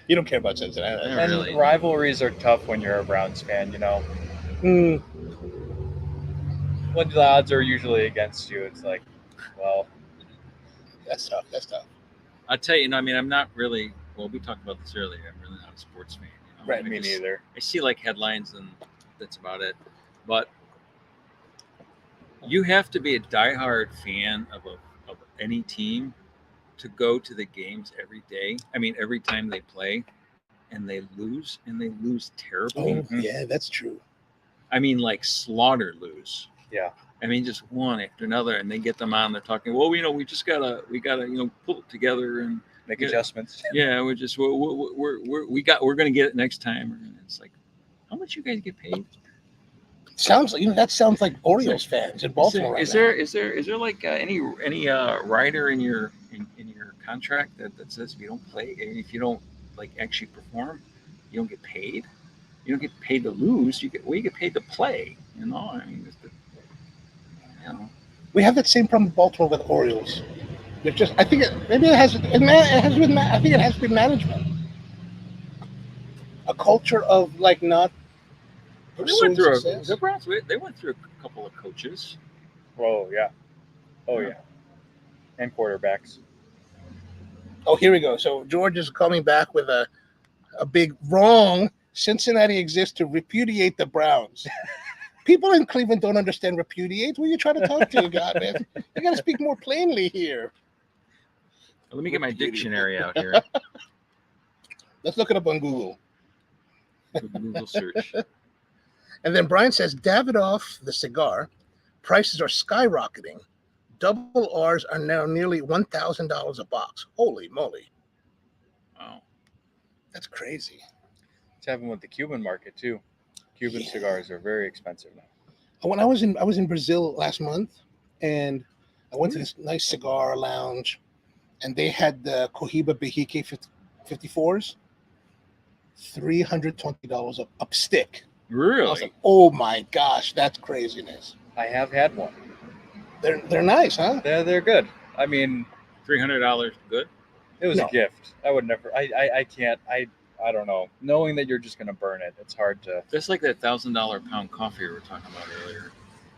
You don't care about Cincinnati. And really. Rivalries are tough when you're a Browns fan, Mm. When the odds are usually against you, it's like, well, that's tough. I'll tell you, I'm not really. Well, we talked about this earlier. I'm really not a sports fan. Right, me neither. I see headlines, and that's about it. But you have to be a diehard fan of any team to go to the games every day. Every time they play, and they lose terribly. Oh, yeah, that's true. Slaughter lose. Yeah. Just one after another, and they get them on. They're talking. Well, we gotta pull it together and make adjustments. Yeah, we're gonna get it next time. And it's like, how much you guys get paid? Sounds like Orioles fans in Baltimore. Is there any rider in your contract that says if you don't play, if you don't actually perform, you don't get paid? You don't get paid to lose. You get paid to play. We have that same problem in Baltimore with Orioles. I think it has to be management. A culture of not. They went through a couple of coaches. Oh yeah. And quarterbacks. Oh, here we go. So George is coming back with a big wrong. Cincinnati exists to repudiate the Browns. People in Cleveland don't understand repudiate. Who are you trying to talk to, God, man? You got to speak more plainly here. Let me get my dictionary out here. Let's look it up on Google. Google search. And then Brian says, Davidoff, the cigar, prices are skyrocketing. Double R's are now nearly $1,000 a box. Holy moly. Wow. That's crazy. It's happened with the Cuban market too. Cuban cigars are very expensive now. When I was in Brazil last month, and I went to this nice cigar lounge, and they had the Cohiba Behique 54s, $320 up stick. Really? I was like, oh my gosh, that's craziness. I have had one. They're nice, huh? They're good. I mean, $300 good? It was a gift. I would never. I can't. I don't know. Knowing that you're just gonna burn it, it's hard to. That's like that $1,000 pound coffee we were talking about earlier.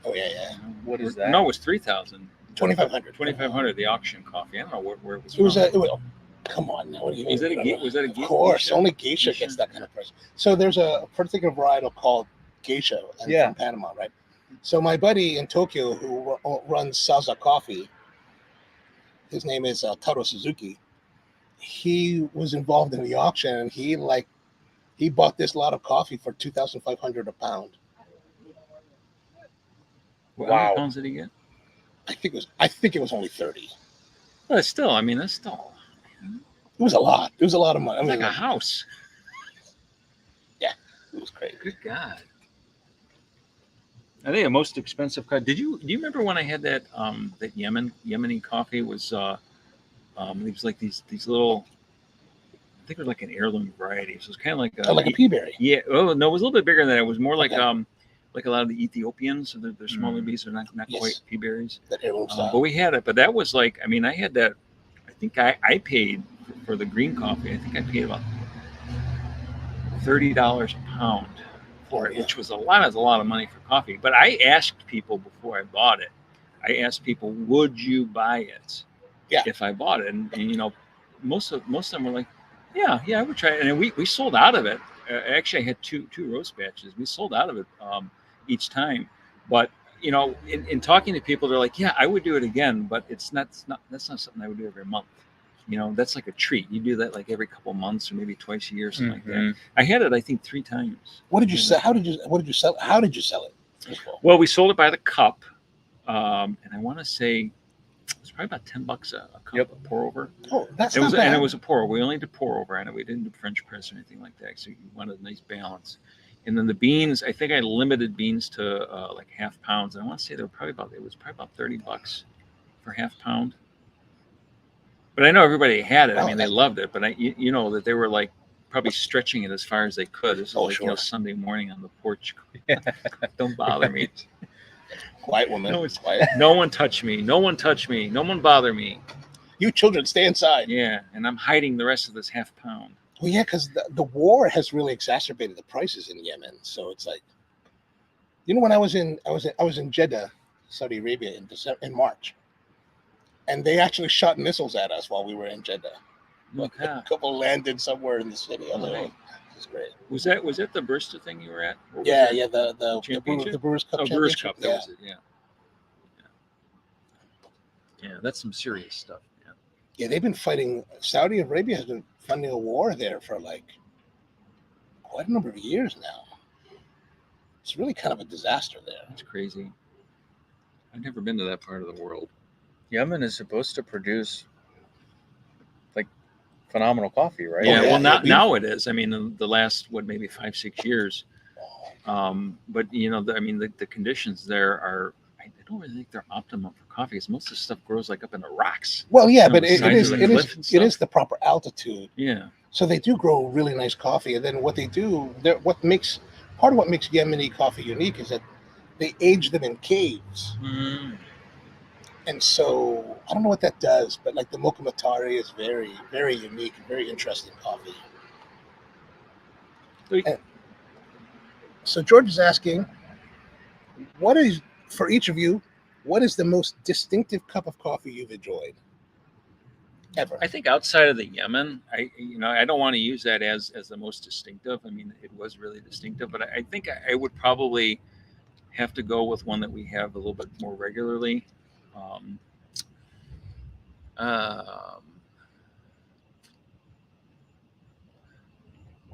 Oh yeah. What is that? No, it was 3,000. 2,500. 2,500. The auction coffee. I don't know where it was. It was. Come on now. What do you mean? Was that a geisha? Of course, only geisha gets that kind of price. So there's a particular varietal called geisha from Panama, right? So my buddy in Tokyo who runs Salsa Coffee, his name is Taro Suzuki. He was involved in the auction, and he bought this lot of coffee for $2,500 a pound. Wow! How many pounds did he get? I think it was only 30. Well, that's still. I mean, that's still. It was a lot. It was a lot of money. I mean, like a house. Yeah, it was crazy. Good God! I think the most expensive coffee. Do you remember when I had that that Yemeni coffee was it was like these little, I think it was like an heirloom variety. So it was kind of like like a pea berry. Yeah. Oh no, it was a little bit bigger than that. It was more like like a lot of the Ethiopians. So they're smaller bees. They're not quite pea berries. That heirloom style. But we had it. But that was like, I mean, I had that. I think I paid for the green coffee. I think I paid about $30 a pound for it, which was a lot of money for coffee. But I asked people before I bought it. I asked people, would you buy it? Yeah. If I bought it, and you know, most of them were like, yeah, I would try it. And we sold out of it. Actually, I had two roast batches. We sold out of it each time. But you know, in talking to people, they're like, yeah, I would do it again, but that's not something I would do every month. You know, that's like a treat. You do that like every couple of months or maybe twice a year, something like that. I had it, I think, 3 times. What did you sell? How did you sell? How did you sell it? Well, we sold it by the cup, and I want to say it was probably about $10 a cup, a pour over. Oh, that's not bad. And it was a pour. We only did pour over on it. We didn't do French press or anything like that. So you wanted a nice balance. And then the beans, I think I limited beans to like half pounds. And I want to say it was probably about $30 for half pound. But I know everybody had it. I mean, they loved it. But you know that they were like probably stretching it as far as they could. This was you know, Sunday morning on the porch. Don't bother me. Quiet woman. No, it's quiet. No one touch me. No one touch me. No one bother me. You children, stay inside. Yeah, and I'm hiding the rest of this half pound. Well, yeah, because the war has really exacerbated the prices in Yemen. So it's like, you know, when I was in Jeddah, Saudi Arabia in March, and they actually shot missiles at us while we were in Jeddah. Okay. A couple landed somewhere in the city. I was like, this is great. Was that the Barista thing you were at? Yeah, the Brewers Cup. Oh, Brewers Cup. That was it. Yeah, that's some serious stuff. Yeah, they've been fighting. Saudi Arabia has been funding a war there for like quite a number of years now. It's really kind of a disaster there. It's crazy. I've never been to that part of the world. Yemen is supposed to produce like phenomenal coffee, right? Yeah, well, now it is. I mean, the last maybe 5-6 years. But you know, I mean, the conditions there are. I don't really think they're optimum for coffee. Because most of the stuff grows like up in the rocks. Well, yeah, but it is the proper altitude. Yeah. So they do grow really nice coffee, and then what they do, what makes Yemeni coffee unique is that they age them in caves. Mm-hmm. And so I don't know what that does, but like the Mocha Matari is very, very unique and very interesting coffee. And so George is asking, for each of you, what is the most distinctive cup of coffee you've enjoyed ever? I think outside of the Yemen, I don't want to use that as the most distinctive. I mean, it was really distinctive, but I think I would probably have to go with one that we have a little bit more regularly. I'm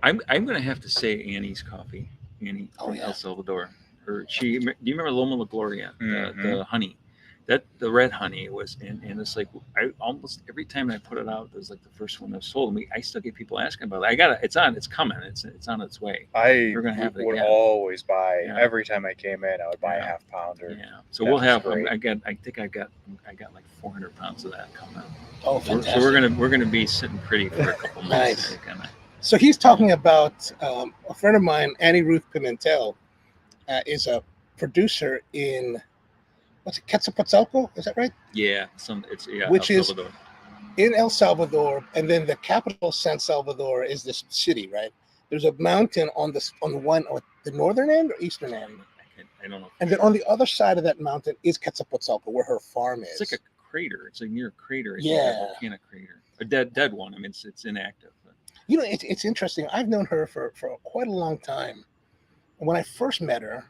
going to have to say Annie's coffee. Annie from El Salvador. Do you remember Loma La Gloria, the honey? that the red honey was, and it's like I almost every time I put it out, it was like the first one that sold me. I still get people asking about it. It's coming. It's on its way. I We're gonna have it would again. always buy Yeah. every time I came in. I would buy a half pounder. Yeah. So we'll have. I think I got like 400 pounds of that coming out. Oh, fantastic! So we're gonna be sitting pretty for a couple months. Nice. So he's talking about a friend of mine, Annie Ruth Pimentel, is a producer in. What's it, Quetzalcoatl? Is that right? Yeah, which is in El Salvador, and then the capital, San Salvador, is this city, right? There's a mountain on the northern end or eastern end. I don't know. And then on the other side of that mountain is Quetzalcoatl, where her farm is. It's like a crater. It's like near a crater. It's yeah, like a volcanic crature, a dead one. I mean, it's inactive. But. You know, it's interesting. I've known her for quite a long time. When I first met her,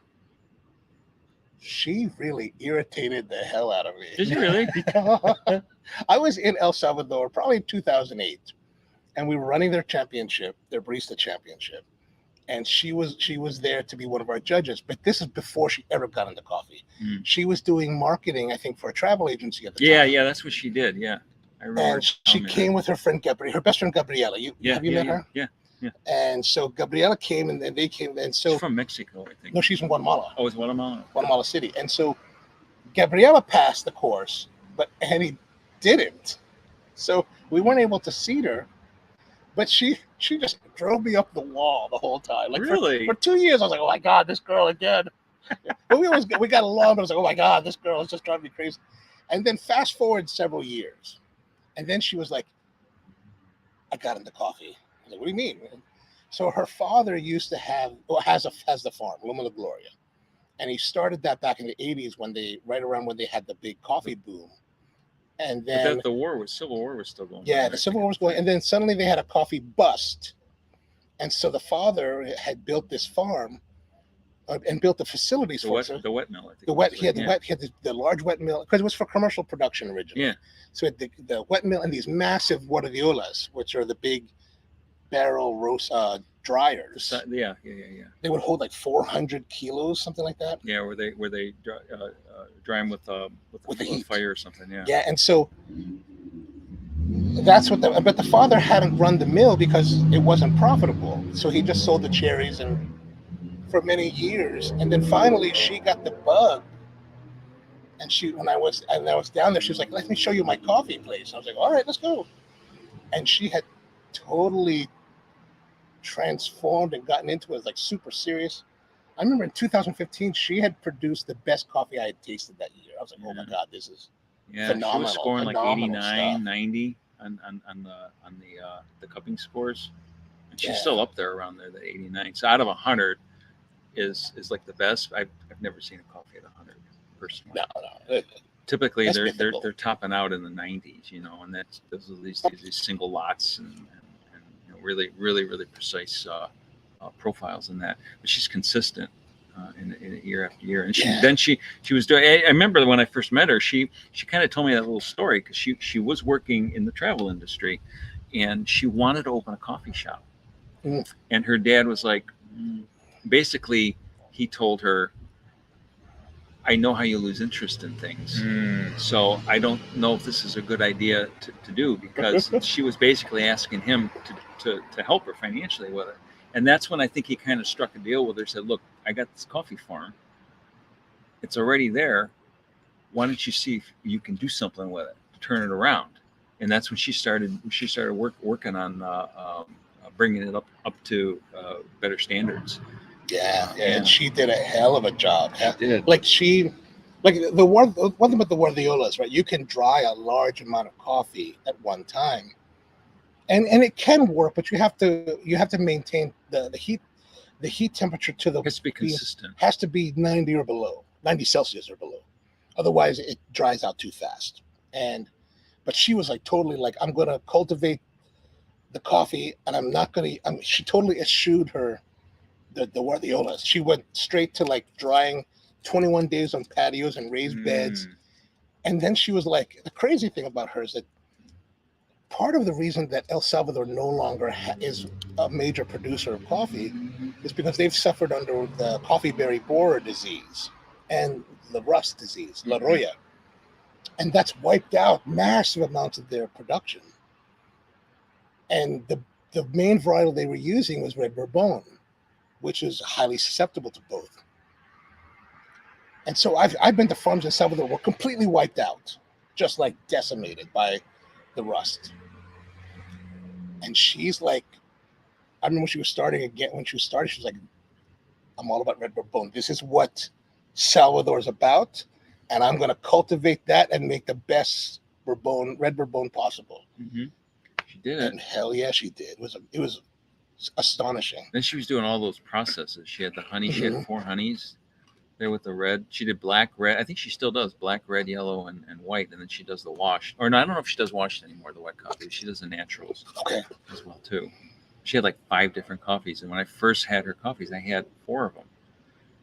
she really irritated the hell out of me. Did you really? I was in El Salvador probably in 2008, and we were running their barista championship, and she was there to be one of our judges. But this is before she ever got into coffee. She was doing marketing, I think, for a travel agency at the time. Yeah, that's what she did. Yeah, I remember. And she came with her friend Gabriela, her best friend Gabriela. Have you met her? Yeah. And so Gabriela came, and then they came, and so she's from Mexico, I think. No, she's from Guatemala. Oh, it's Guatemala. Guatemala City. And so Gabriela passed the course, but Annie didn't. So we weren't able to seat her. But she just drove me up the wall the whole time. Like really? For 2 years, I was like, oh my God, this girl again. But we got along, but I was like, oh my God, this girl is just driving me crazy. And then fast forward several years. And then she was like, I got into coffee. I was like, what do you mean, man? So her father used to has the farm, Loma de Gloria. And he started that back in the 80s right around when they had the big coffee boom. And then the Civil War was still going. Yeah, the Civil War was going. And then suddenly they had a coffee bust. And so the father had built this farm and built the facilities for it. The wet mill. I think he had the large wet mill because it was for commercial production originally. Yeah. So the wet mill and these massive guardiolas, which are the big barrel roast dryers. Yeah. They would hold like 400 kilos, something like that. Yeah, where they dry them with the heat. Fire or something. Yeah. Yeah, and so that's what. But the father hadn't run the mill because it wasn't profitable. So he just sold the cherries and for many years, and then finally she got the bug. And when I was down there, she was like, "Let me show you my coffee place." I was like, "All right, let's go." And she had totally transformed and gotten into it, like super serious. I remember in 2015, she had produced the best coffee I had tasted that year. I was like, oh my God, this is phenomenal. She was scoring like 89, stuff. 90 on the cupping scores. And she's still up there around there, the 89. So out of 100 is like the best. I've never seen a coffee at 100 personally. No. Typically they're topping out in the 90s, and those are these single lots and really, really, really precise profiles in that. But she's consistent in year after year. And she was doing. I remember when I first met her, she kind of told me that little story because she was working in the travel industry, and she wanted to open a coffee shop. And her dad was like, basically, he told her, I know how you lose interest in things. So I don't know if this is a good idea to do, because she was basically asking him to help her financially with it. And that's when I think he kind of struck a deal with her, said, look, I got this coffee farm. It's already there. Why don't you see if you can do something with it to turn it around? And that's when she started working on bringing it up to better standards. Yeah, and she did a hell of a job. She did. Like the one thing about the guardiolas, right? You can dry a large amount of coffee at one time, and it can work, but you have to maintain the heat temperature to the. It has to be consistent. Has to be 90 or below, 90 Celsius or below. Otherwise, it dries out too fast. But she was like totally like, I'm gonna cultivate the coffee, and I'm not gonna. She totally eschewed her. The guardiolas. She went straight to like drying 21 days on patios and raised beds. And then she was like, the crazy thing about her is that part of the reason that El Salvador no longer is a major producer of coffee is because they've suffered under the coffee berry borer disease and the rust disease, La Roya. And that's wiped out massive amounts of their production. And the main varietal they were using was Red Bourbon, which is highly susceptible to both. And so I've been to farms in Salvador were completely wiped out, just like decimated by the rust. And she's like, I remember when she was starting, she was like, I'm all about Red Bourbon. This is what Salvador is about, and I'm going to cultivate that and make the best Red Bourbon possible. Mm-hmm. She did it. And hell yeah, she did. It was astonishing. Then she was doing all those processes. She had the honey. Mm-hmm. She had 4 honeys there with the red. She did black, red. I think she still does black, red, yellow, and white. And then she does the wash. Or no, I don't know if she does wash anymore, the white coffee. She does the naturals as well, too. She had like 5 different coffees. And when I first had her coffees, I had 4 of them.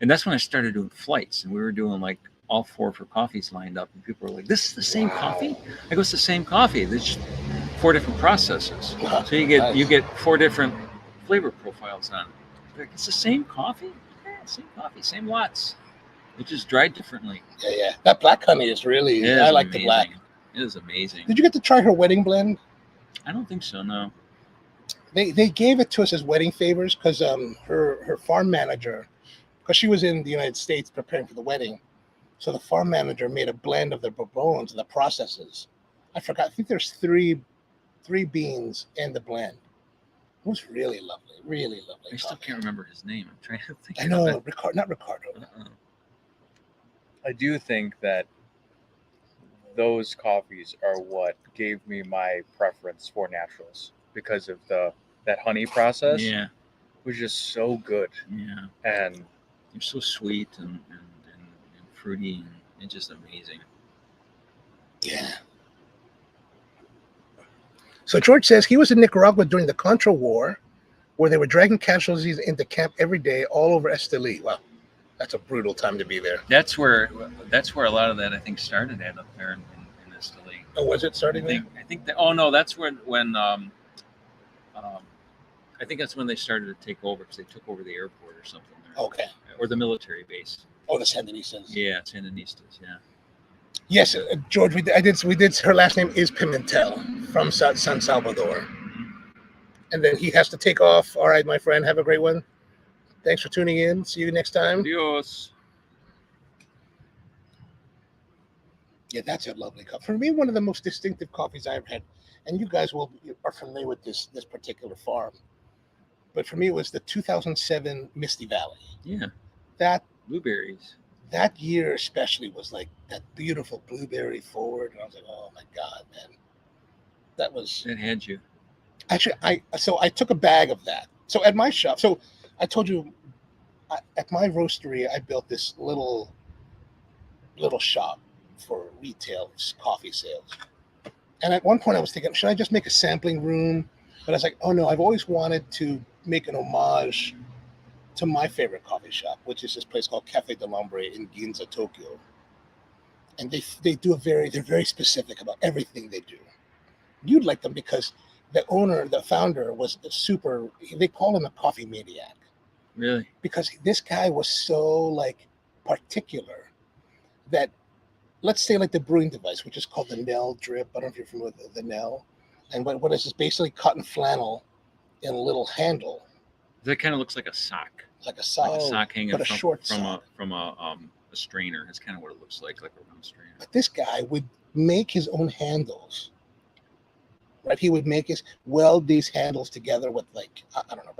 And that's when I started doing flights. And we were doing like all 4 of her coffees lined up. And people were like, this is the same coffee? I go, it's the same coffee. There's just 4 different processes. So you get 4 different flavor profiles on it. Like, it's the same coffee? Yeah, same coffee, same lots. It just dried differently. Yeah. That black honey is really, I like the black. It is amazing. Did you get to try her wedding blend? I don't think so, no. They gave it to us as wedding favors because her farm manager, because she was in the United States preparing for the wedding, so the farm manager made a blend of the bourbons and the processes. I forgot. I think there's three beans in the blend. It was really lovely, really lovely. I still can't remember his name. I'm trying to think. I know, not Ricardo. I do think that those coffees are what gave me my preference for naturals because of that honey process. Yeah, was just so good. Yeah, and you're so sweet and fruity, and it's just amazing. Yeah. So George says he was in Nicaragua during the Contra War, where they were dragging casualties into camp every day all over Esteli. Wow, that's a brutal time to be there. That's where a lot of that I think started up there in Esteli. Oh, was it starting there? I think that. Oh no, that's when I think that's when they started to take over because they took over the airport or something there. Okay. Or the military base. Oh, the Sandinistas. Yeah, Sandinistas. Yeah. Yes, George. We did. Her last name is Pimentel from San Salvador, and then he has to take off. All right, my friend. Have a great one. Thanks for tuning in. See you next time. Adios. Yeah, that's a lovely coffee. For me, one of the most distinctive coffees I've had, and you guys are familiar with this particular farm, but for me, it was the 2007 Misty Valley. Yeah. That blueberries. That year especially was like that beautiful blueberry forward. And I was like, oh my God, man. It had you. Actually, I took a bag of that. So at my shop, so I told you at my roastery, I built this little shop for retail coffee sales. And at one point I was thinking, should I just make a sampling room? But I was like, oh no, I've always wanted to make an homage to my favorite coffee shop, which is this place called Cafe del Hombre in Ginza, Tokyo. And they're very specific about everything they do. You'd like them because the founder was they call him a coffee maniac. Really? Because this guy was so like particular that, let's say like the brewing device, which is called the Nell drip. I don't know if you're familiar with the Nell. And what is this? Basically cotton flannel in a little handle. That kind of looks like a sock. Like a sock. Like a sock hanging but from a strainer. That's kind of what it looks like a round strainer. But this guy would make his own handles. Right? He would weld these handles together with like, I don't know,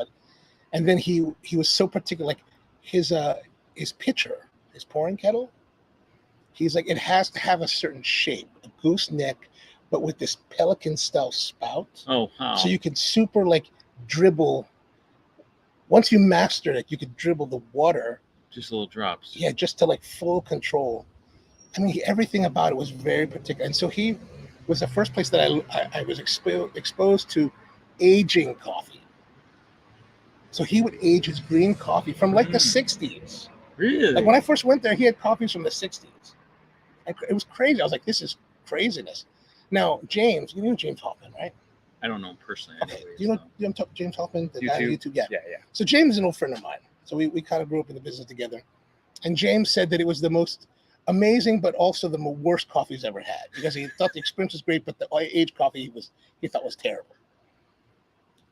and then he was so particular, like his pitcher, his pouring kettle, he's like, it has to have a certain shape, a gooseneck, but with this pelican style spout. Oh, wow. So you can super like dribble. Once you mastered it, you could dribble the water. Just little drops. Yeah, just to like full control. I mean, everything about it was very particular. And so he was the first place that I was exposed to aging coffee. So he would age his green coffee from like the 60s. Really? Like when I first went there, he had coffees from the 60s. It was crazy. I was like, this is craziness. Now, James, you know James Hoffman, right? I don't know him personally. Okay. Do you know James Hoffman? The guy on YouTube? Yeah. So James is an old friend of mine. So we kind of grew up in the business together. And James said that it was the most amazing, but also the worst coffee he's ever had because he thought the experience was great, but the aged coffee he thought was terrible.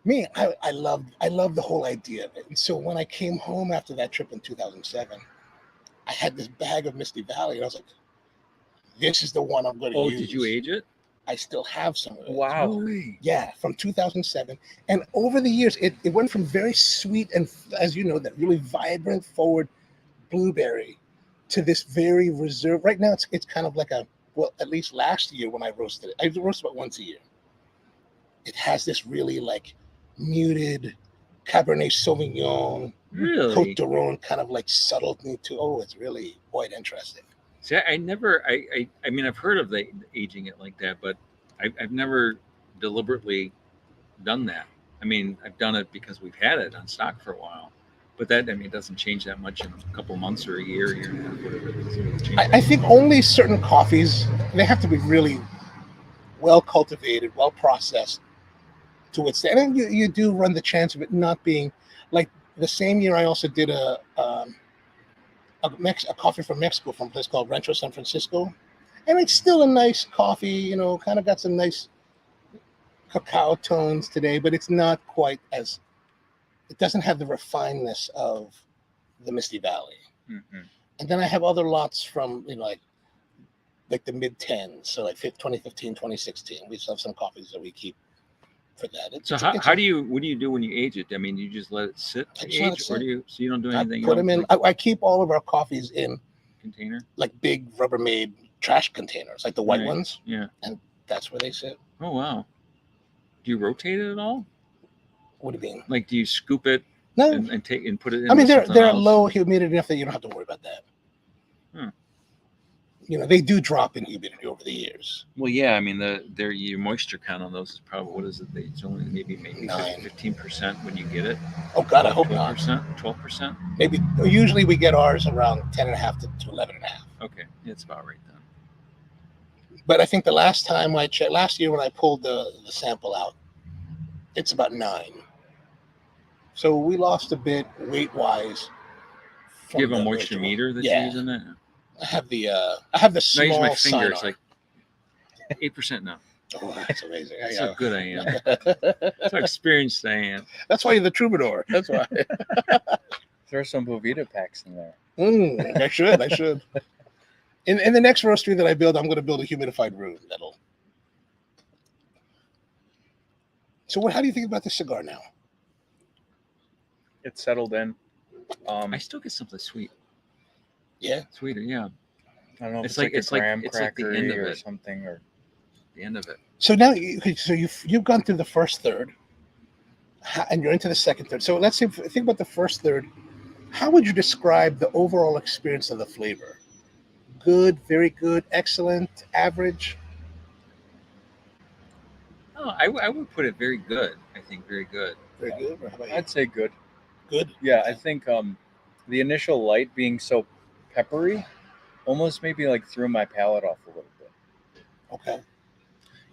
Me, I loved the whole idea of it. And so when I came home after that trip in 2007, I had this bag of Misty Valley, and I was like, this is the one I'm going to use. Oh, did you age it? I still have some of it. Wow. Really? Yeah, from 2007. And over the years, it went from very sweet and, as you know, that really vibrant, forward blueberry to this very reserved. Right now, it's kind of like at least last year when I roasted it, I roast about once a year. It has this really like muted Cabernet Sauvignon, really? Côte d'Aron kind of like subtlety to. Oh, it's really quite interesting. See, I mean, I've heard of the aging it like that, but I've never deliberately done that. I mean, I've done it because we've had it on stock for a while, but that, I mean, it doesn't change that much in a couple months or a year and a half, whatever it is. I think only certain coffees, they have to be really well cultivated, well processed to withstand. And you do run the chance of it not being like the same year. I also did a coffee from Mexico from a place called Rancho San Francisco, and it's still a nice coffee. You know, kind of got some nice cacao tones today, but it's not quite as. It doesn't have the refinedness of the Misty Valley. Mm-hmm. And then I have other lots from like the mid 10s, so like 2015, 2016. We still have some coffees that we keep for that. What do you do when you age it? I mean, you just let it sit to age, or so you don't do anything? Put them in. I keep all of our coffees in container, like big Rubbermaid trash containers, like the white ones. Yeah, and that's where they sit. Oh wow! Do you rotate it at all? What do you mean? Like, do you scoop it? No, and take and put it in. I mean, they're low humidity enough that you don't have to worry about that. You know, they do drop in humidity over the years. Well, yeah, I mean, your moisture count on those is probably, what is it? It's only maybe 15% when you get it. Oh God, I hope 12%. Maybe usually we get ours around 10.5 to 11.5. Okay, it's about right then. But I think the last time I checked, last year when I pulled the sample out, it's about 9. So we lost a bit weight wise. Do you have a moisture meter that you use in that? I have the small. I use my finger. It's like 8% now. Oh, that's amazing. That's how good I am. That's how experienced I am. That's why you're the Troubadour. That's why. Throw some Bovita packs in there. I should. In the next roastery that I build, I'm going to build a humidified room. So how do you think about the cigar now? It's settled in. I still get something sweet. Yeah, sweeter. Yeah, I don't know. It's like the end of or it, something, or the end of it. So now, you've gone through the first third, and you're into the second third. So let's think about the first third. How would you describe the overall experience of the flavor? Good, very good, excellent, average? Oh, I would put it very good. I think very good. Very good. Or how about you? I'd say good. Good. Yeah, I think the initial light being so peppery almost maybe like threw my palate off a little bit. Okay.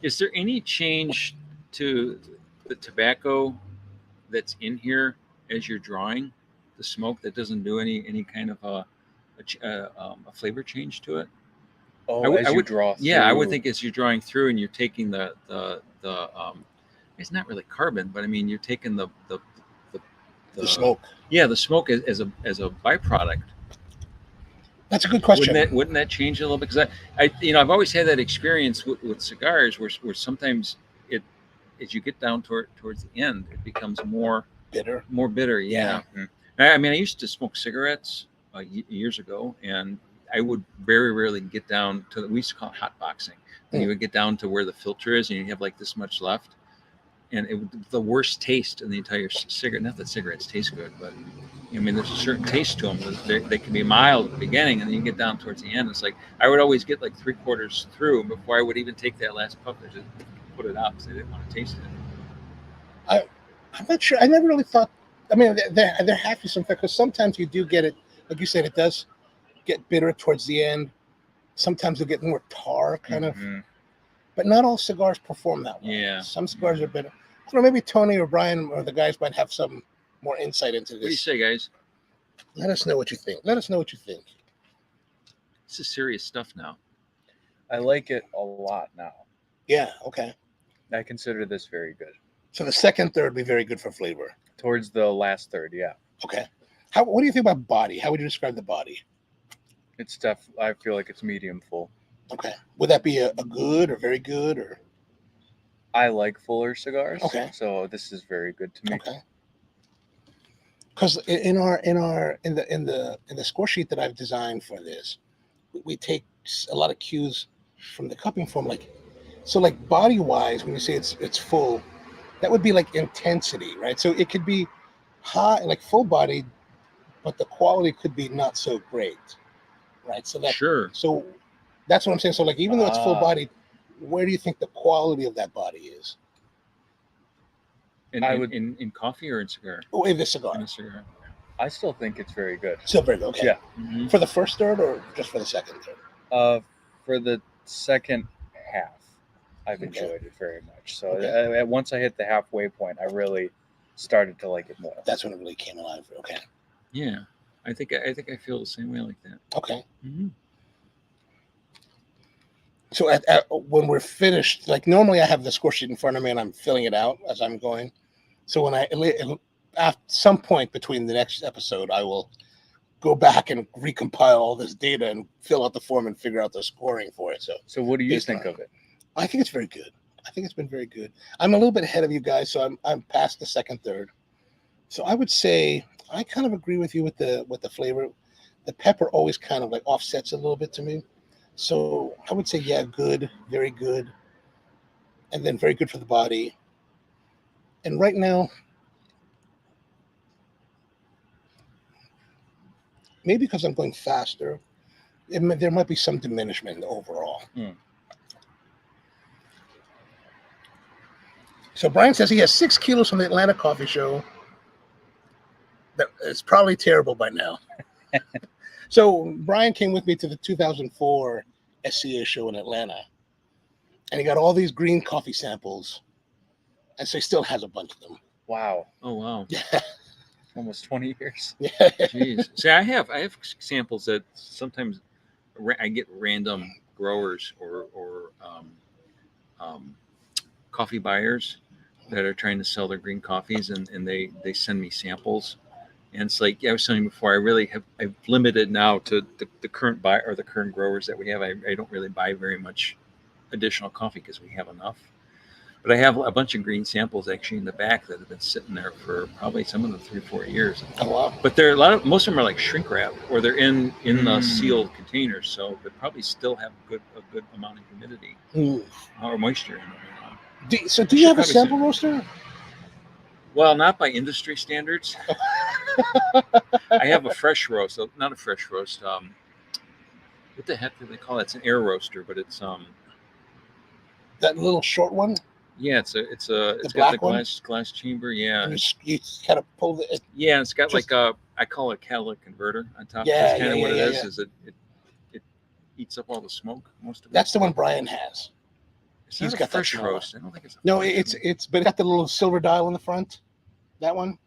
Is there any change to the tobacco that's in here as you're drawing the smoke that doesn't do any kind of a flavor change to it? Oh, I would draw through. Yeah, I would think as you're drawing through and you're taking the it's not really carbon, but I mean you're taking the smoke. Yeah, the smoke as a byproduct. That's a good question. Wouldn't that change a little bit? Because I've always had that experience with cigars where sometimes as you get down towards the end, it becomes more bitter. Yeah. Mm-hmm. I mean, I used to smoke cigarettes years ago, and I would very rarely get down to we used to call it hot boxing. And you would get down to where the filter is, and you have like this much left, and it would the worst taste in the entire cigarette. Not that cigarettes taste good, but I mean, there's a certain taste to them. They can be mild at the beginning, and then you get down towards the end. It's like I would always get like 3/4 through before I would even take that last puff. I just put it out because I didn't want to taste it. I'm not sure. I never really thought. I mean, there have to be some fact because sometimes you do get it, like you said, it does get bitter towards the end. Sometimes you'll get more tar, kind of. But not all cigars perform that way. Yeah. Some cigars are bitter. I don't know, maybe Tony or Brian or the guys might have some more insight into this. What do you say, guys? Let us know what you think. This is serious stuff now. I like it a lot now. Yeah. Okay. I consider this very good. So the second third would be very good for flavor. Towards the last third, yeah. Okay. What do you think about body? How would you describe the body? It's I feel like it's medium full. Okay. Would that be a good or very good or? I like fuller cigars. Okay. So this is very good to me. Okay. Because in the score sheet that I've designed for this, we take a lot of cues from the cupping form, like body wise. When you say it's full, that would be like intensity, right? So it could be high, like full bodied, but the quality could be not so great, right? So So that's what I'm saying. So like even though it's full bodied, where do you think the quality of that body is? In coffee or in cigar? Oh, in the cigar. In a cigar. I still think it's very good. Still very good. Okay. Yeah. Mm-hmm. For the first third or just for the second third? For the second half, I've enjoyed it very much. So once I hit the halfway point, I really started to like it more. That's when it really came alive. Okay. Yeah, I think I feel the same way like that. Okay. Mm-hmm. So when we're finished, like normally I have the score sheet in front of me and I'm filling it out as I'm going. So when at some point between the next episode, I will go back and recompile all this data and fill out the form and figure out the scoring for it. So what do you think of it? I think it's very good. I think it's been very good. I'm a little bit ahead of you guys, so I'm past the second third. So I would say I kind of agree with you with the flavor. The pepper always kind of like offsets a little bit to me. So I would say, yeah, good, very good, and then very good for the body. And right now, maybe because I'm going faster, there might be some diminishment overall. So Brian says he has 6 kilos from the Atlanta coffee show. It's probably terrible by now. So Brian came with me to the 2004 SCA show in Atlanta, and he got all these green coffee samples, and so he still has a bunch of them. Wow! Oh wow! Yeah, almost 20 years. Yeah. Jeez. See, I have samples that sometimes I get random growers or coffee buyers that are trying to sell their green coffees, and they send me samples. And it's like I was saying before, I've limited now to the current buy or the current growers that we have. I don't really buy very much additional coffee because we have enough. But I have a bunch of green samples actually in the back that have been sitting there for probably some of them 3 or 4 years. Oh wow! But most of them are like shrink wrap, or they're in the sealed containers, so they probably still have a good amount of humidity or moisture in them. So do you have a sample roaster? Well, not by industry standards. I have a fresh roast, not a fresh roast. What the heck do they call it? It's an air roaster, but it's that little short one. Yeah, it's got the glass chamber. Yeah, and you kind of pull it. Yeah, it's got like I call it a catalytic converter on top. Yeah, That's kind of what it is. Is it eats up all the smoke most of it. That's the one Brian has. He's got fresh roast. I don't think it's. No, it's but it got the little silver dial in the front. That one.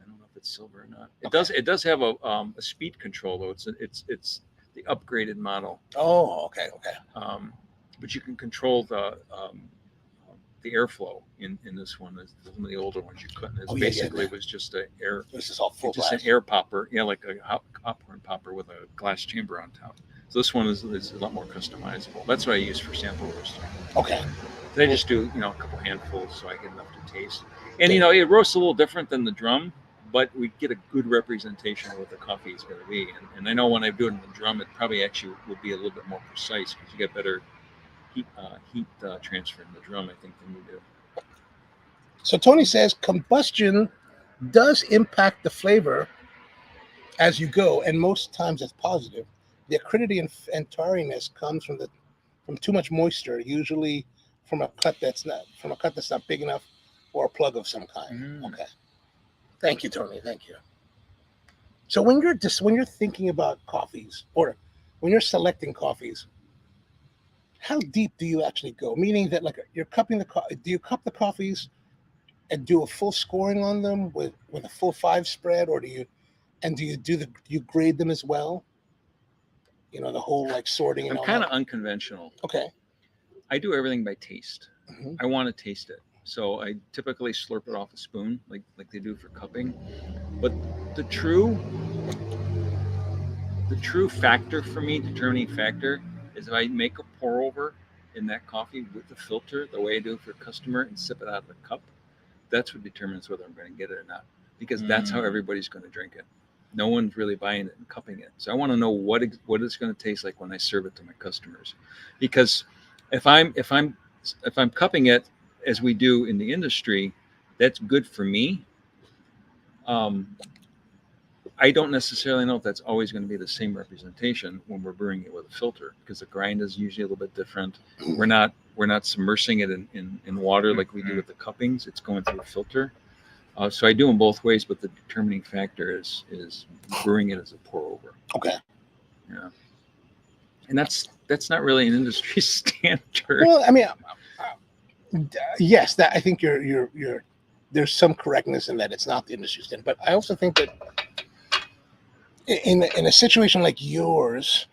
I don't know if it's silver or not. It does have a speed control though. It's the upgraded model. Oh, okay. But you can control the airflow in this one. Some of the older ones you couldn't. It was just an air. This is all full just an air popper. Yeah, like a popcorn popper with a glass chamber on top. So this one is a lot more customizable. That's what I use for sample roasting. Okay. They just do a couple handfuls so I get enough to taste. And it roasts a little different than the drum, but we get a good representation of what the coffee is going to be. And I know when I do it in the drum, it probably actually would be a little bit more precise because you get better heat transfer in the drum, I think, than you do. So Tony says combustion does impact the flavor as you go, and most times it's positive. The acridity and tarriness comes from too much moisture, usually from a cut that's not big enough, or a plug of some kind. Okay. Thank you, Tony. Thank you. So when you're thinking about coffees, or when you're selecting coffees, how deep do you actually go? Meaning that like you're cupping do you cup the coffees and do a full scoring on them with a full 5 spread, or do you grade them as well? You know, the whole like sorting. And I'm kind of unconventional. Okay. I do everything by taste. Mm-hmm. I want to taste it. So I typically slurp it off a spoon, like they do for cupping. But the true factor for me, determining factor, is if I make a pour over in that coffee with the filter, the way I do it for a customer, and sip it out of the cup. That's what determines whether I'm going to get it or not, because that's how everybody's going to drink it. No one's really buying it and cupping it. So I want to know what it's going to taste like when I serve it to my customers, because if I'm cupping it as we do in the industry, that's good for me. I don't necessarily know if that's always going to be the same representation when we're brewing it with a filter, because the grind is usually a little bit different. We're not submersing it in water like we do with the cuppings. It's going through a filter. So I do them both ways, but the determining factor is brewing it as a pour over. Okay. Yeah. And that's not really an industry standard. Well, I mean, yes, that I think you're there's some correctness in that it's not the industry standard, but I also think that in a situation like yours,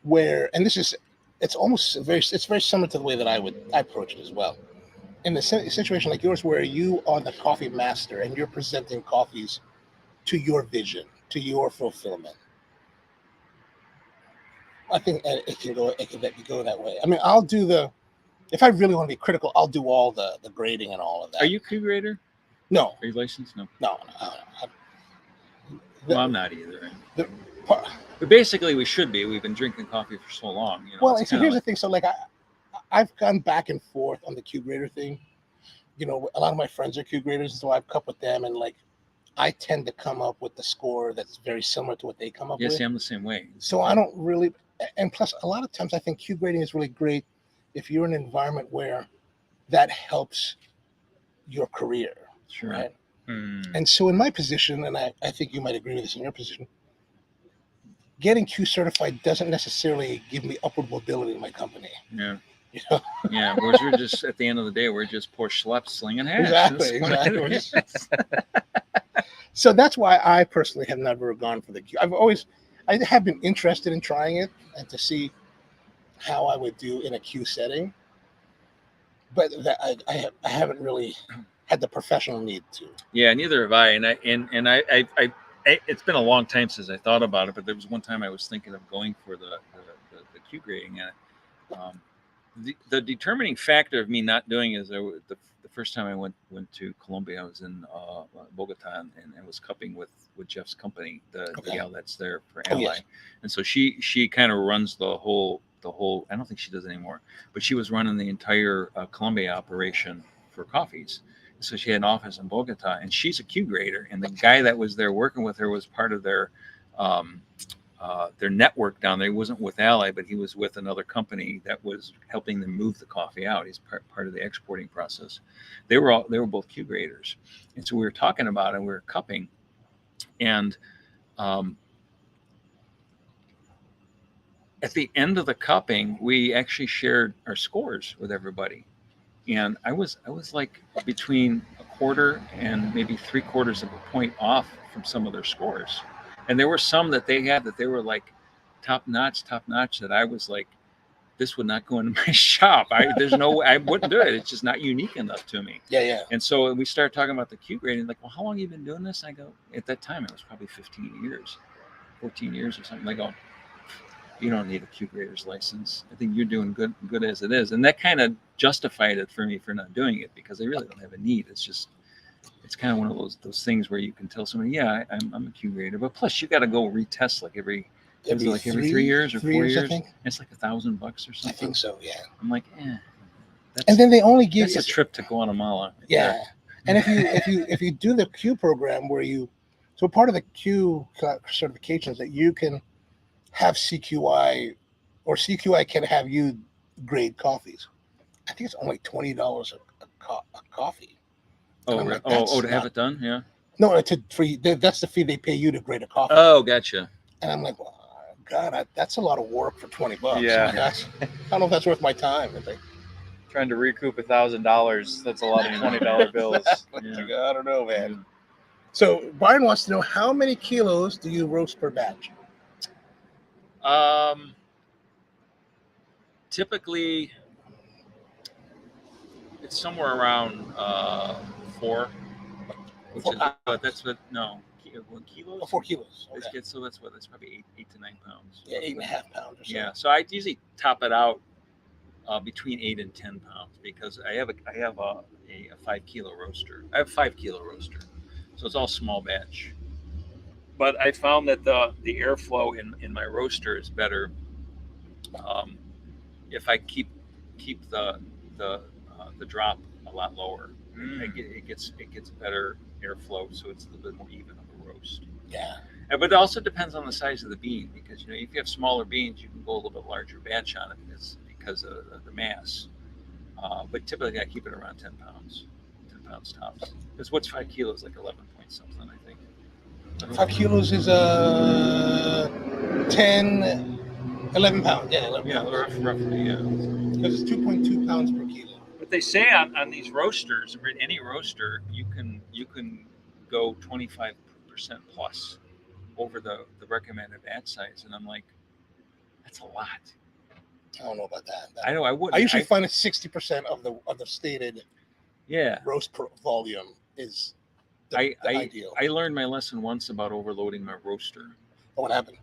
where, and it's very similar to the way that I approach it as well. In a situation like yours, where you are the coffee master and you're presenting coffees to your vision, to your fulfillment, I think it can go that way. I mean, I'll do if I really want to be critical, I'll do all the grading and all of that. Are you a Q grader? No. Are you licensed? No. No. Well, I'm not either. But basically, we should be. We've been drinking coffee for so long. You know, well, so here's the thing. So, like, I've gone back and forth on the Q grader thing. You know, a lot of my friends are Q graders, so I've cupped with them, and like, I tend to come up with the score that's very similar to what they come up with. Yes, I'm the same way. So I don't really, and plus, a lot of times I think Q grading is really great if you're in an environment where that helps your career. Sure. Right? And so in my position, and I think you might agree with this in your position, getting Q certified doesn't necessarily give me upward mobility in my company. Yeah. You know? Yeah, whereas we're just, at the end of the day, we're just poor schleps slinging hash. Exactly. So that's why I personally have never gone for the Q. I have been interested in trying it and to see how I would do in a Q setting, but I haven't really had the professional need to. Yeah, neither have I. And I it's been a long time since I thought about it, but there was one time I was thinking of going for the Q grading, and the determining factor of me not doing is the first time I went to Colombia, I was in Bogota and was cupping with Jeff's company, the gal that's there for Ally. Yes. And so she kind of runs the whole. I don't think she does it anymore, but she was running the entire Colombia operation for coffees. So she had an office in Bogota, and she's a Q grader. And the guy that was there working with her was part of their network down there. He wasn't with Ally, but he was with another company that was helping them move the coffee out. He's part of the exporting process. They were both Q graders, and so we were talking about it. We were cupping, and at the end of the cupping, we actually shared our scores with everybody. And I was like between a quarter and maybe 3/4 of a point off from some of their scores. And there were some that they had that they were like top notch, that I was like, this would not go into my shop. There's no way I wouldn't do it. It's just not unique enough to me. Yeah. And so we started talking about the Q grading, like, well, how long have you been doing this? I go, at that time, it was probably 15 years, 14 years or something. I go, you don't need a Q grader's license. I think you're doing good as it is. And that kind of justified it for me for not doing it, because I really don't have a need. It's kind of one of those things where you can tell somebody, yeah, I'm a Q grader, but plus you got to go retest like every 3 years or 4 years. I think. It's like $1,000 or something. I think so. Yeah. I'm like, and then they only give you a trip to Guatemala. Yeah. And if you do the Q program so part of the Q certifications that you can have CQI, or CQI can have you grade coffees. I think it's only $20 a coffee. To have it done, yeah. No, that's the fee they pay you to grade a coffee. Oh, gotcha. And I'm like, well, God, that's a lot of work for $20. Yeah. I don't know if that's worth my time. Trying to recoup $1,000, that's a lot of $20 bills. Yeah. I don't know, man. So Brian wants to know, how many kilos do you roast per batch? Typically, it's somewhere around 4, which is that's what 1 kilos. Oh, 4 kilos. Okay. So that's what that's probably 8 to 9 pounds. Yeah, 8.5 pounds or so. Yeah, so I usually top it out between 8 and 10 pounds because I have a 5 kilo roaster. I have a 5 kilo roaster, so it's all small batch. But I found that the airflow in my roaster is better if I keep the drop a lot lower. It gets better airflow, so it's a little bit more even on the roast. Yeah. But it also depends on the size of the bean because if you have smaller beans, you can go a little bit larger batch on it because of the mass. But typically, I keep it around 10 pounds tops. Because what's 5 kilos? Like 11 point something, I think. 5 kilos is 10, 11 pounds. Yeah, 11 pounds. Roughly, yeah. Because it's 2.2 pounds per kilo. But they say on these roasters, any roaster, you can go 25% plus over the recommended batch size, and I'm like, that's a lot. I don't know about that. I know I would. I usually find that 60% of the stated roast volume is the ideal. I learned my lesson once about overloading my roaster. What happened?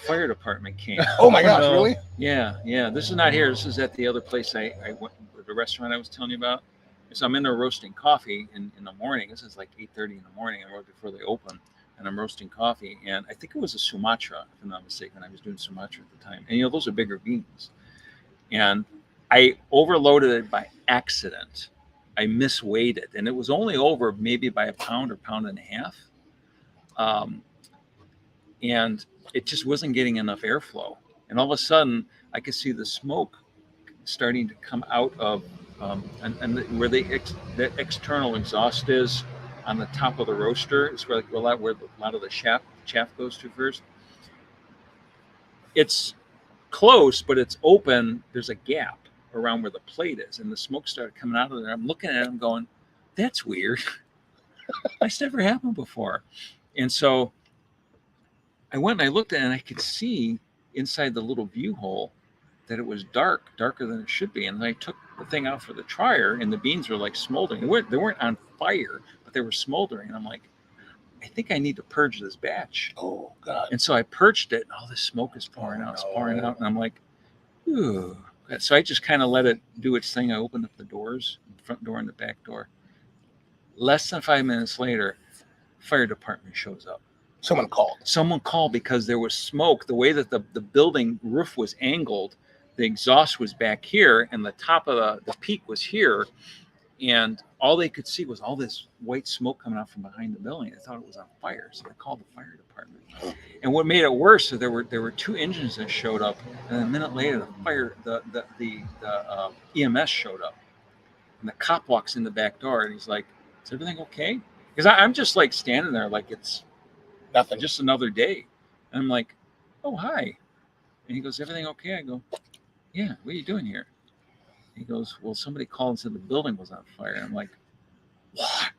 Fire department came. Oh my gosh, really? Yeah. This is not here. This is at the other place I went, the restaurant I was telling you about. So I'm in there roasting coffee in the morning. This is like 8:30 in the morning, and right before they open. And I'm roasting coffee, and I think it was a Sumatra, if I'm not mistaken. I was doing Sumatra at the time, and those are bigger beans. And I overloaded it by accident. I misweighed it, and it was only over maybe by a pound or pound and a half. And it just wasn't getting enough airflow. And all of a sudden, I could see the smoke starting to come out of, and where the external exhaust is on the top of the roaster is where a lot of the chaff goes to first. It's close, but it's open. There's a gap around where the plate is, and the smoke started coming out of there. I'm looking at it, I'm going, that's weird. That's never happened before. And so I went and I looked at it, and I could see inside the little view hole that it was darker than it should be. And then I took the thing out for the trier, and the beans were like smoldering. They weren't on fire, but they were smoldering. And I'm like, I think I need to purge this batch. Oh God! And so I purged it, and all this smoke is pouring out. It's pouring out, and I'm like, ooh. So I just kind of let it do its thing. I opened up the doors, the front door and the back door. Less than 5 minutes later, fire department shows up. Someone called because there was smoke. The way that the building roof was angled, the exhaust was back here, and the top of the peak was here, and all they could see was all this white smoke coming out from behind the building. I thought it was on fire, so I called the fire department. And what made it worse, so there were 2 engines that showed up, and a minute later, the EMS showed up, and the cop walks in the back door, and he's like, "Is everything okay?" Because I'm just like standing there, like it's nothing, just another day, and I'm like, "Oh, hi," and he goes, "Everything okay?" I go, "Yeah, what are you doing here?" He goes, "Well, somebody called and said the building was on fire." I'm like, "What?"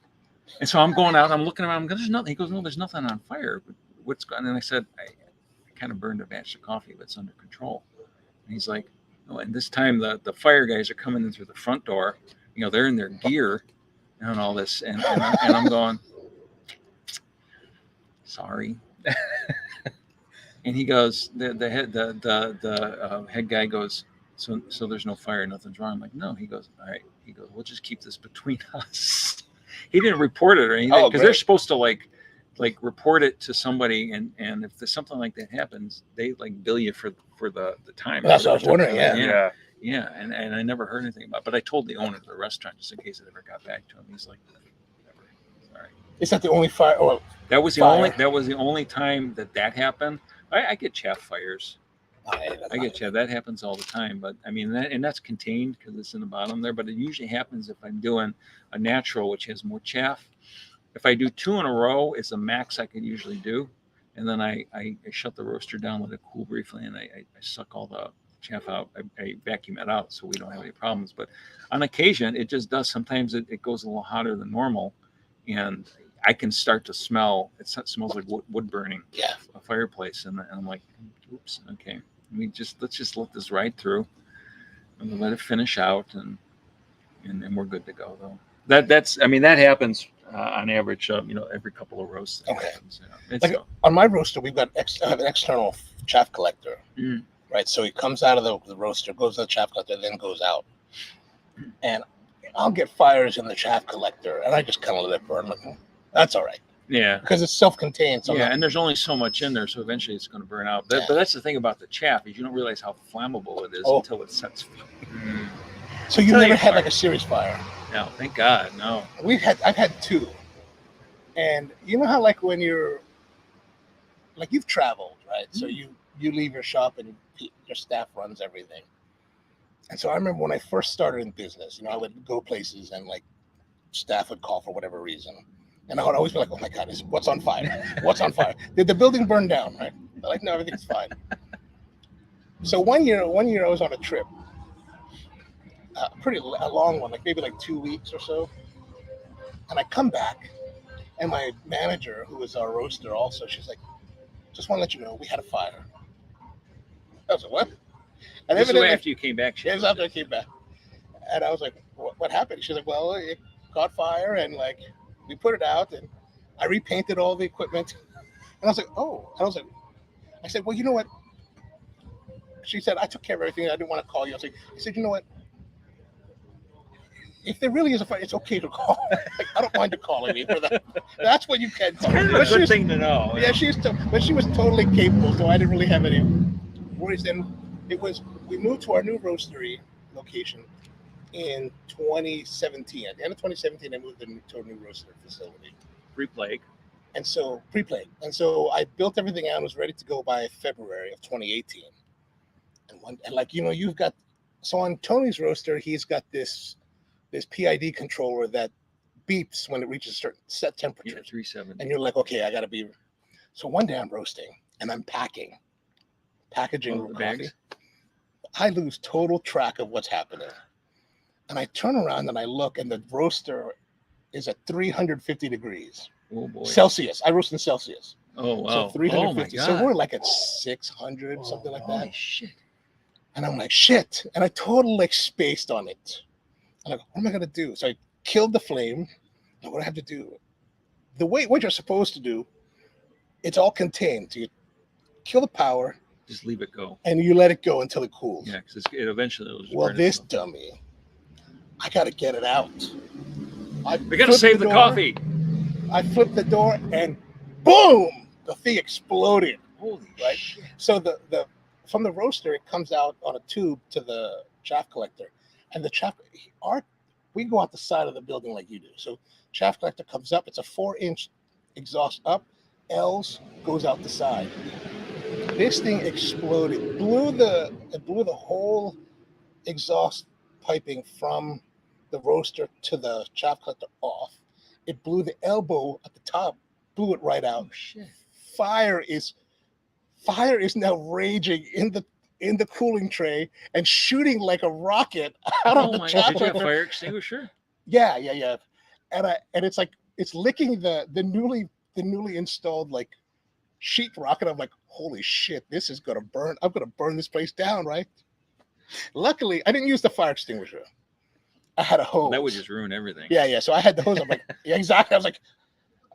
And so I'm going out, I'm looking around, I'm going, "There's nothing." He goes, "No, there's nothing on fire. But what's going on?" And I said, I kind of burned a batch of coffee, but it's under control. And he's like, "Oh," and this time the fire guys are coming in through the front door. They're in their gear and all this. And I'm going, "Sorry." And he goes, the head guy goes, So there's no fire, nothing's wrong. I'm like, "No." He goes, "All right." He goes, "We'll just keep this between us." He didn't report it or anything because they're supposed to like report it to somebody, and if there's something like that happens, they like bill you for the time. That's what I was wondering. Yeah. And I never heard anything about it, but I told the owner of the restaurant just in case it ever got back to him. He's like, "Never." Sorry. Is that the only fire? Oh, that was the only time that happened. I get chaff fires. I get you. That happens all the time, but I mean, that's contained because it's in the bottom there. But it usually happens if I'm doing a natural, which has more chaff. If I do 2 in a row, it's the max I could usually do, and then I shut the roaster down, let it cool briefly, and I suck all the chaff out. I vacuum it out so we don't have any problems. But on occasion, it just does. Sometimes it goes a little hotter than normal, and I can start to smell. It smells like wood burning. Yeah. A fireplace, and I'm like, oops. Okay, let's just let this ride through, and let it finish out, and we're good to go though. That happens on average. Every couple of roasts. Okay. Happens, on my roaster, we've got I have an external chaff collector. Mm. Right, so it comes out of the roaster, goes to the chaff collector, then goes out. And I'll get fires in the chaff collector, and I just kind of let it burn. Like, that's all right. Yeah. Because it's self-contained. So and there's only so much in there, so eventually it's going to burn out. But that's the thing about the chaff is you don't realize how flammable it is until it sets. Mm. So you never had like a serious fire? No, thank God, no. I've had 2, and you know how like when you're like you've traveled, right? Mm. So you leave your shop and your staff runs everything. And so I remember when I first started in business, I would go places and like staff would call for whatever reason. And I would always be like, oh my God, what's on fire? What's on fire? Did the building burn down? Right? They're like, no, everything's fine. So one year I was on a trip, a long one, like maybe like 2 weeks or so. And I come back and my manager, who was our roaster also, she's like, just want to let you know, we had a fire. I was like, what? And this is after you came back. Yeah, it was after I came back. And I was like, what happened? She's like, well, it caught fire and like we put it out and I repainted all the equipment. And I was like, oh. And I said, well, you know what? She said, I took care of everything. I didn't want to call you. I said, you know what? If there really is a fire, it's okay to call. Like, I don't mind you calling me for that. That's what you can call. It's kind of a good thing to know. Yeah, but she was totally capable, so I didn't really have any worries. And we moved to our new roastery location in 2017. At the end of 2017, I moved to a new roaster facility. Pre-plague. And so I built everything out and was ready to go by February of 2018. And like, you've got, so on Tony's roaster, he's got this PID controller that beeps when it reaches a certain set temperature. 370. And you're like, okay, I got to be. So one day I'm roasting and I'm packaging the bags. I lose total track of what's happening. And I turn around and I look and the roaster is at 350 degrees. Oh boy. Celsius. I roast in Celsius. Oh wow. So 350. Oh, so we're like at 600, something like that. Holy shit. And I'm like, shit. And I totally like spaced on it. I'm like, what am I going to do? So I killed the flame. And what do I have to do? What you're supposed to do, it's all contained. So you kill the power. Just leave it go. And you let it go until it cools. Yeah, because eventually it'll just Well, burn this itself. dummy, I got to get it out. We got to save the coffee. I flipped the door and boom, the thing exploded. Holy shit. So the from the roaster, it comes out on a tube to the chaff collector. And the chaff, we go out the side of the building like you do. So chaff collector comes up. It's a 4-inch exhaust up. L's goes out the side. This thing exploded. It blew the whole exhaust piping from the roaster to the chaff collector off. It blew the elbow at the top, blew it right out. Oh, shit. Fire is now raging in the cooling tray and shooting like a rocket out of the chaff collector. Did you have fire extinguisher? Yeah. And it's like it's licking the newly installed like sheetrock, and I'm like, holy shit, this is gonna burn. I'm gonna burn this place down, right? Luckily, I didn't use the fire extinguisher. I had a hose. That would just ruin everything. Yeah. So I had the hose. I'm like, yeah, exactly. I was like,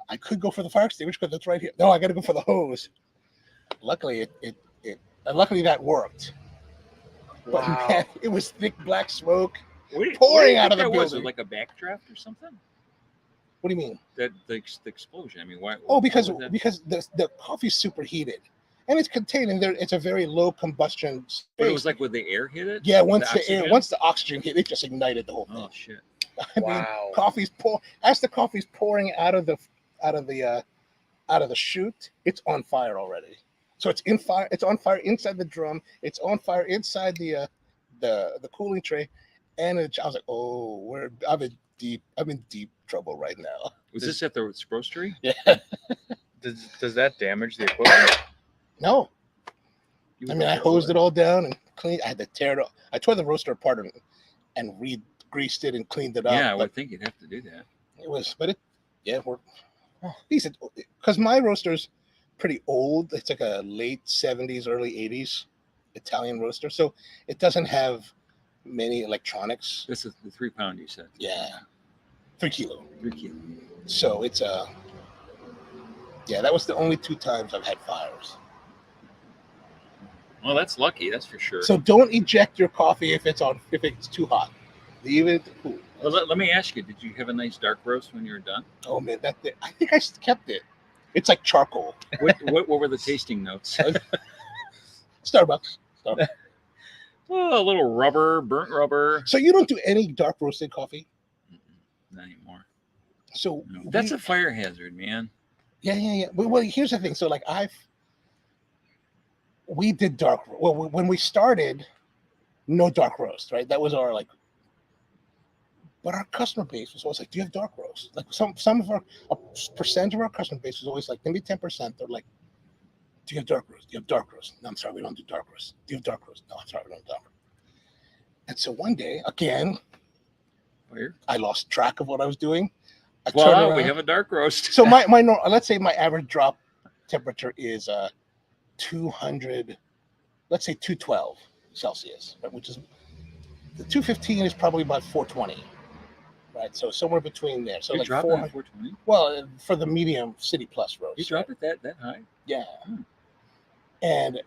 I could go for the fire extinguisher because it's right here. No, I got to go for the hose. Luckily, luckily that worked. But Wow. man, it was thick black smoke pouring out of the building. Was it like a backdraft or something? What do you mean? The explosion. I mean, why? Oh, because the coffee's superheated, and it's contained in there. It's a very low combustion space. But it was like when the air hit it. Yeah, once the oxygen hit, it just ignited the whole thing. Oh shit! I mean, as the coffee's pouring out of the chute, it's on fire already. So it's on fire inside the drum. It's on fire inside the cooling tray, and I was like, oh, I'm in deep trouble right now. Was this at the roastery? Yeah. Does that damage the equipment? No. I mean, I hosed it all down and cleaned. I had to tear it up. I tore the roaster apart and re-greased it and cleaned it up. Yeah, I would think you'd have to do that. It was, Decent, because my roaster's pretty old. It's like a late 70s, early 80s Italian roaster, so it doesn't have many electronics. This is the 3 pound you said. Yeah, 3 kilo. 3 kilo. So it's that was the only 2 times I've had fires. Well, that's lucky, that's for sure. So don't eject your coffee if it's too hot. Leave it cool. Well, let me ask you, did you have a nice dark roast when you were done? Oh man, I think I kept it. It's like charcoal. What were the tasting notes? Starbucks. Oh, a little rubber, burnt rubber. So you don't do any dark roasted coffee? Not anymore. So no. That's a fire hazard, man. Yeah. Well, here's the thing. So like we did dark. Well, when we started, no dark roast, right? That was our like. But our customer base was always like, "Do you have dark roast?" Like some of a percent of our customer base was always like, maybe 10%. They're like, "Do you have dark roast? Do you have dark roast?" No, I'm sorry, we don't do dark roast. Do you have dark roast? No, I'm sorry, we don't do dark roast. And so one day, again, I lost track of what I was doing. Wow, we have a dark roast. So my let's say my average drop temperature is 200, let's say 212 Celsius, right? Which is the 215 is probably about 420. Right, so somewhere between there. So you like drop it at 420. Well, for the medium City Plus roast. You drop it that high? Yeah. And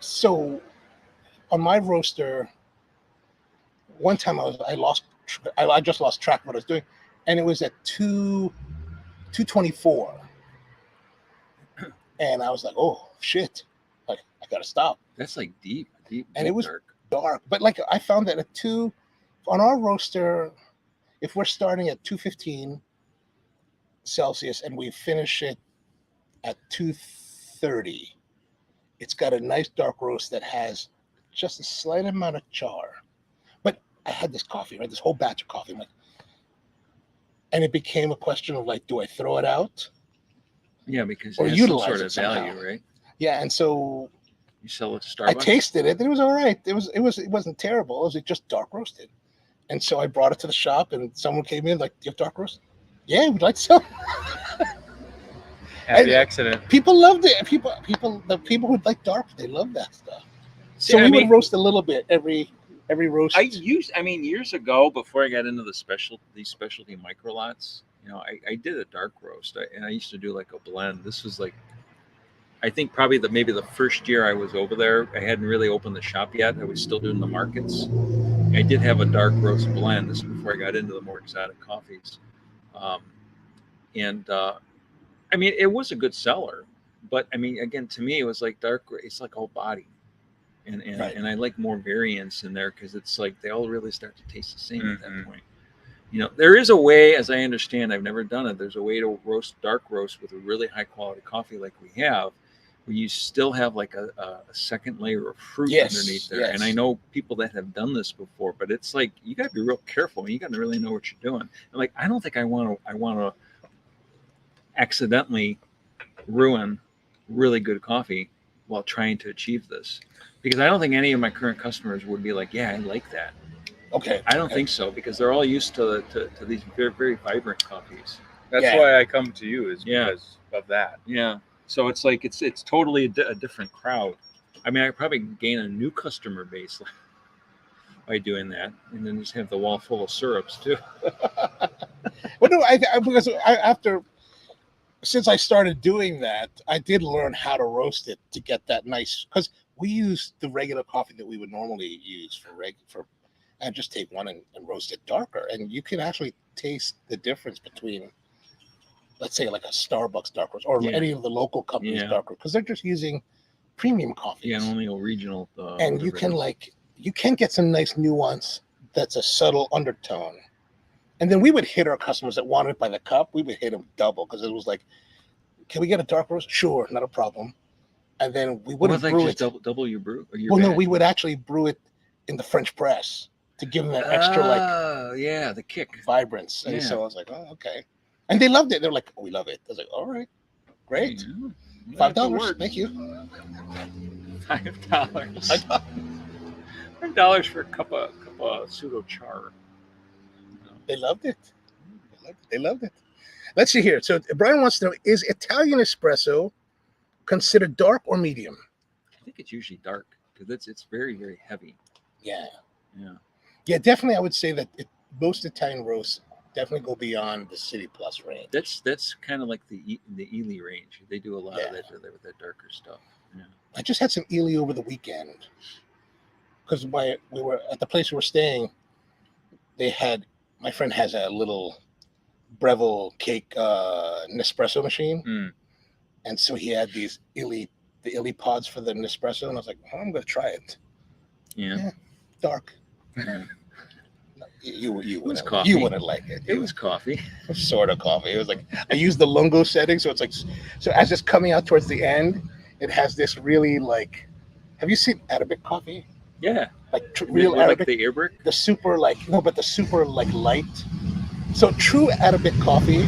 so on my roaster, one time I just lost track of what I was doing, and it was at 224, and I was like, oh shit, like I gotta stop. That's like deep, and it was dark. But like I found that on our roaster, if we're starting at 215 Celsius and we finish it at 230, it's got a nice dark roast that has just a slight amount of char. But I had this coffee, right? This whole batch of coffee. And it became a question of like, do I throw it out? Yeah, because or it has utilize some sort it of somehow. Value, right? Yeah, and so you sell it to Starbucks. I tasted it, and it was all right. It wasn't terrible. It was just dark roasted. And so I brought it to the shop, and someone came in like, "Do you have dark roast?" Yeah, we'd like some. Happy accident. People loved it. The people who like dark, they love that stuff. So we would roast a little bit every roast. Years ago, before I got into these specialty micro lots, I did a dark roast, and I used to do like a blend. This was like, I think probably maybe the first year I was over there. I hadn't really opened the shop yet. I was still doing the markets. I did have a dark roast blend. This is before I got into the more exotic coffees. It was a good seller. But, again, to me, it was like dark. It's like all body. And I like more variance in there because it's like they all really start to taste the same at that point. There is a way, as I understand, I've never done it. There's a way to dark roast with a really high quality coffee like we have, where you still have like a second layer of fruit underneath there. Yes. And I know people that have done this before, but it's like you got to be real careful. You got to really know what you're doing. And like I don't think I want to accidentally ruin really good coffee while trying to achieve this, because I don't think any of my current customers would be like, yeah, I like that. Okay. I don't think so, because they're all used to these very, very vibrant coffees. That's why I come to you, is because of that. Yeah. So it's like it's totally a different crowd. I probably gain a new customer base by doing that, and then just have the wall full of syrups too. Well, no, since I started doing that, I did learn how to roast it to get that nice. Because we use the regular coffee that we would normally use and just take one and roast it darker, and you can actually taste the difference between, let's say, like a Starbucks dark roast or any of the local companies darker, because they're just using premium coffees. Yeah, only original. And you can get some nice nuance that's a subtle undertone. And then we would hit our customers that wanted it by the cup. We would hit them double, because it was like, can we get a dark roast? Sure, not a problem. And then we wouldn't brew it. Double your brew? No, we would actually brew it in the French press to give them that extra the kick, vibrance. And so I was like, oh, okay. And they loved it. They're like, oh, we love it. I was like, all right, great. $5. Thank you. $5. $5 for a cup of pseudo char. They loved it. They loved it. Let's see here. So Brian wants to know, is Italian espresso considered dark or medium? I think it's usually dark because it's very, very heavy. Yeah. Yeah. Yeah, definitely. I would say that most Italian roasts definitely go beyond the City Plus range. That's kind of like the Ely range. They do a lot of that with that darker stuff. Yeah. I just had some Ely over the weekend because we were at the place we were staying. My friend has a little Breville cake Nespresso machine, and so he had these the Ely pods for the Nespresso, and I was like, I'm going to try it. Yeah. Dark. Yeah. You wouldn't like it. It was coffee. Sort of coffee. It was like I used the lungo setting, so it's like as it's coming out towards the end, it has this really like. Have you seen Arabic coffee? Yeah. Like real Arabic. Like the air brick. The super but the super light. So true Arabic coffee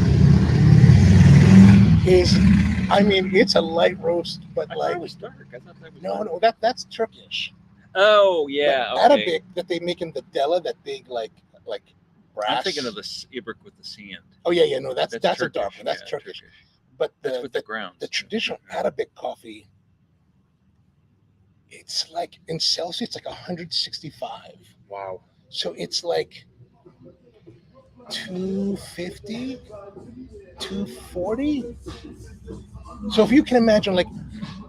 is, it's a light roast, but I thought it was dark. I thought that was no, that's Turkish. Oh yeah, okay. Arabic that they make in the Della, that big like brass. I'm thinking of the Ibrick with the sand. Oh yeah, no, that's Turkish. a dark one. That's Turkish. But that's with the ground. The traditional Arabic coffee, it's like in Celsius, it's like 165. Wow. So it's like 250, 240. So if you can imagine, like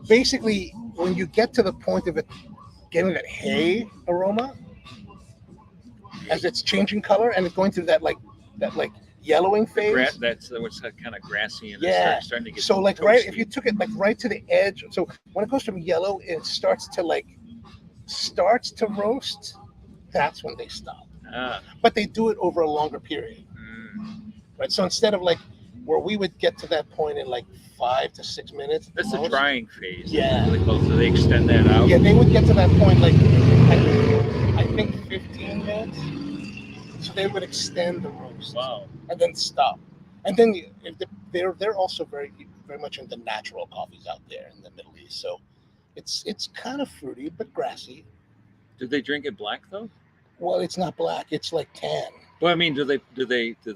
basically when you get to the point of it getting that hay aroma as it's changing color and it's going through that yellowing phase. That's what's kind of grassy and it's starting to get so like toasty. Right, if you took it like right to the edge. So when it goes from yellow, it starts to roast. That's when they stop. But they do it over a longer period. Right. So instead of like where we would get to that point in like 5 to 6 minutes. That's the drying phase. Yeah. So they extend that out. Yeah, they would get to that point like I think 15 minutes. So they would extend the roast. Wow. And then stop. And then they're also very very much into natural coffees out there in the Middle East. So it's kind of fruity but grassy. Do they drink it black though? Well, it's not black. It's like tan. Well, I mean, do they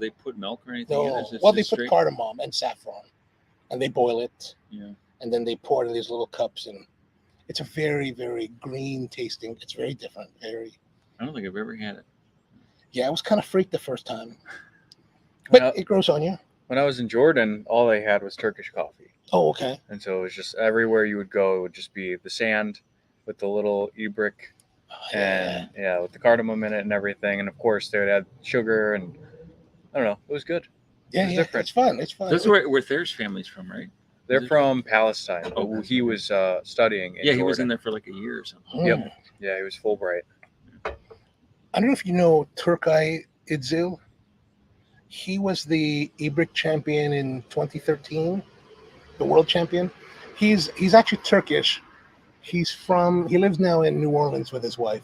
put milk or anything? No. Well, they put cardamom and saffron, and they boil it. Yeah. And then they pour it in these little cups, and it's a very, very green tasting. It's very different. Very. I don't think I've ever had it. Yeah, I was kind of freaked the first time, but it grows on you. When I was in Jordan, all they had was Turkish coffee. Oh, okay. And so it was just everywhere you would go, it would just be the sand with the little e-brick. And with the cardamom in it and everything, and of course they would add sugar, and I don't know, it was good. Yeah, different. It's fun. This is where Thayer's famime's from, right? They're from Palestine. Oh, he was studying in Jordan. He was in there for like a year or something. Yep. Yeah, he was Fulbright. I don't know if you know Turkay Idzil. He was the e-brick champion in 2013, the world champion. He's actually Turkish. He lives now in New Orleans with his wife,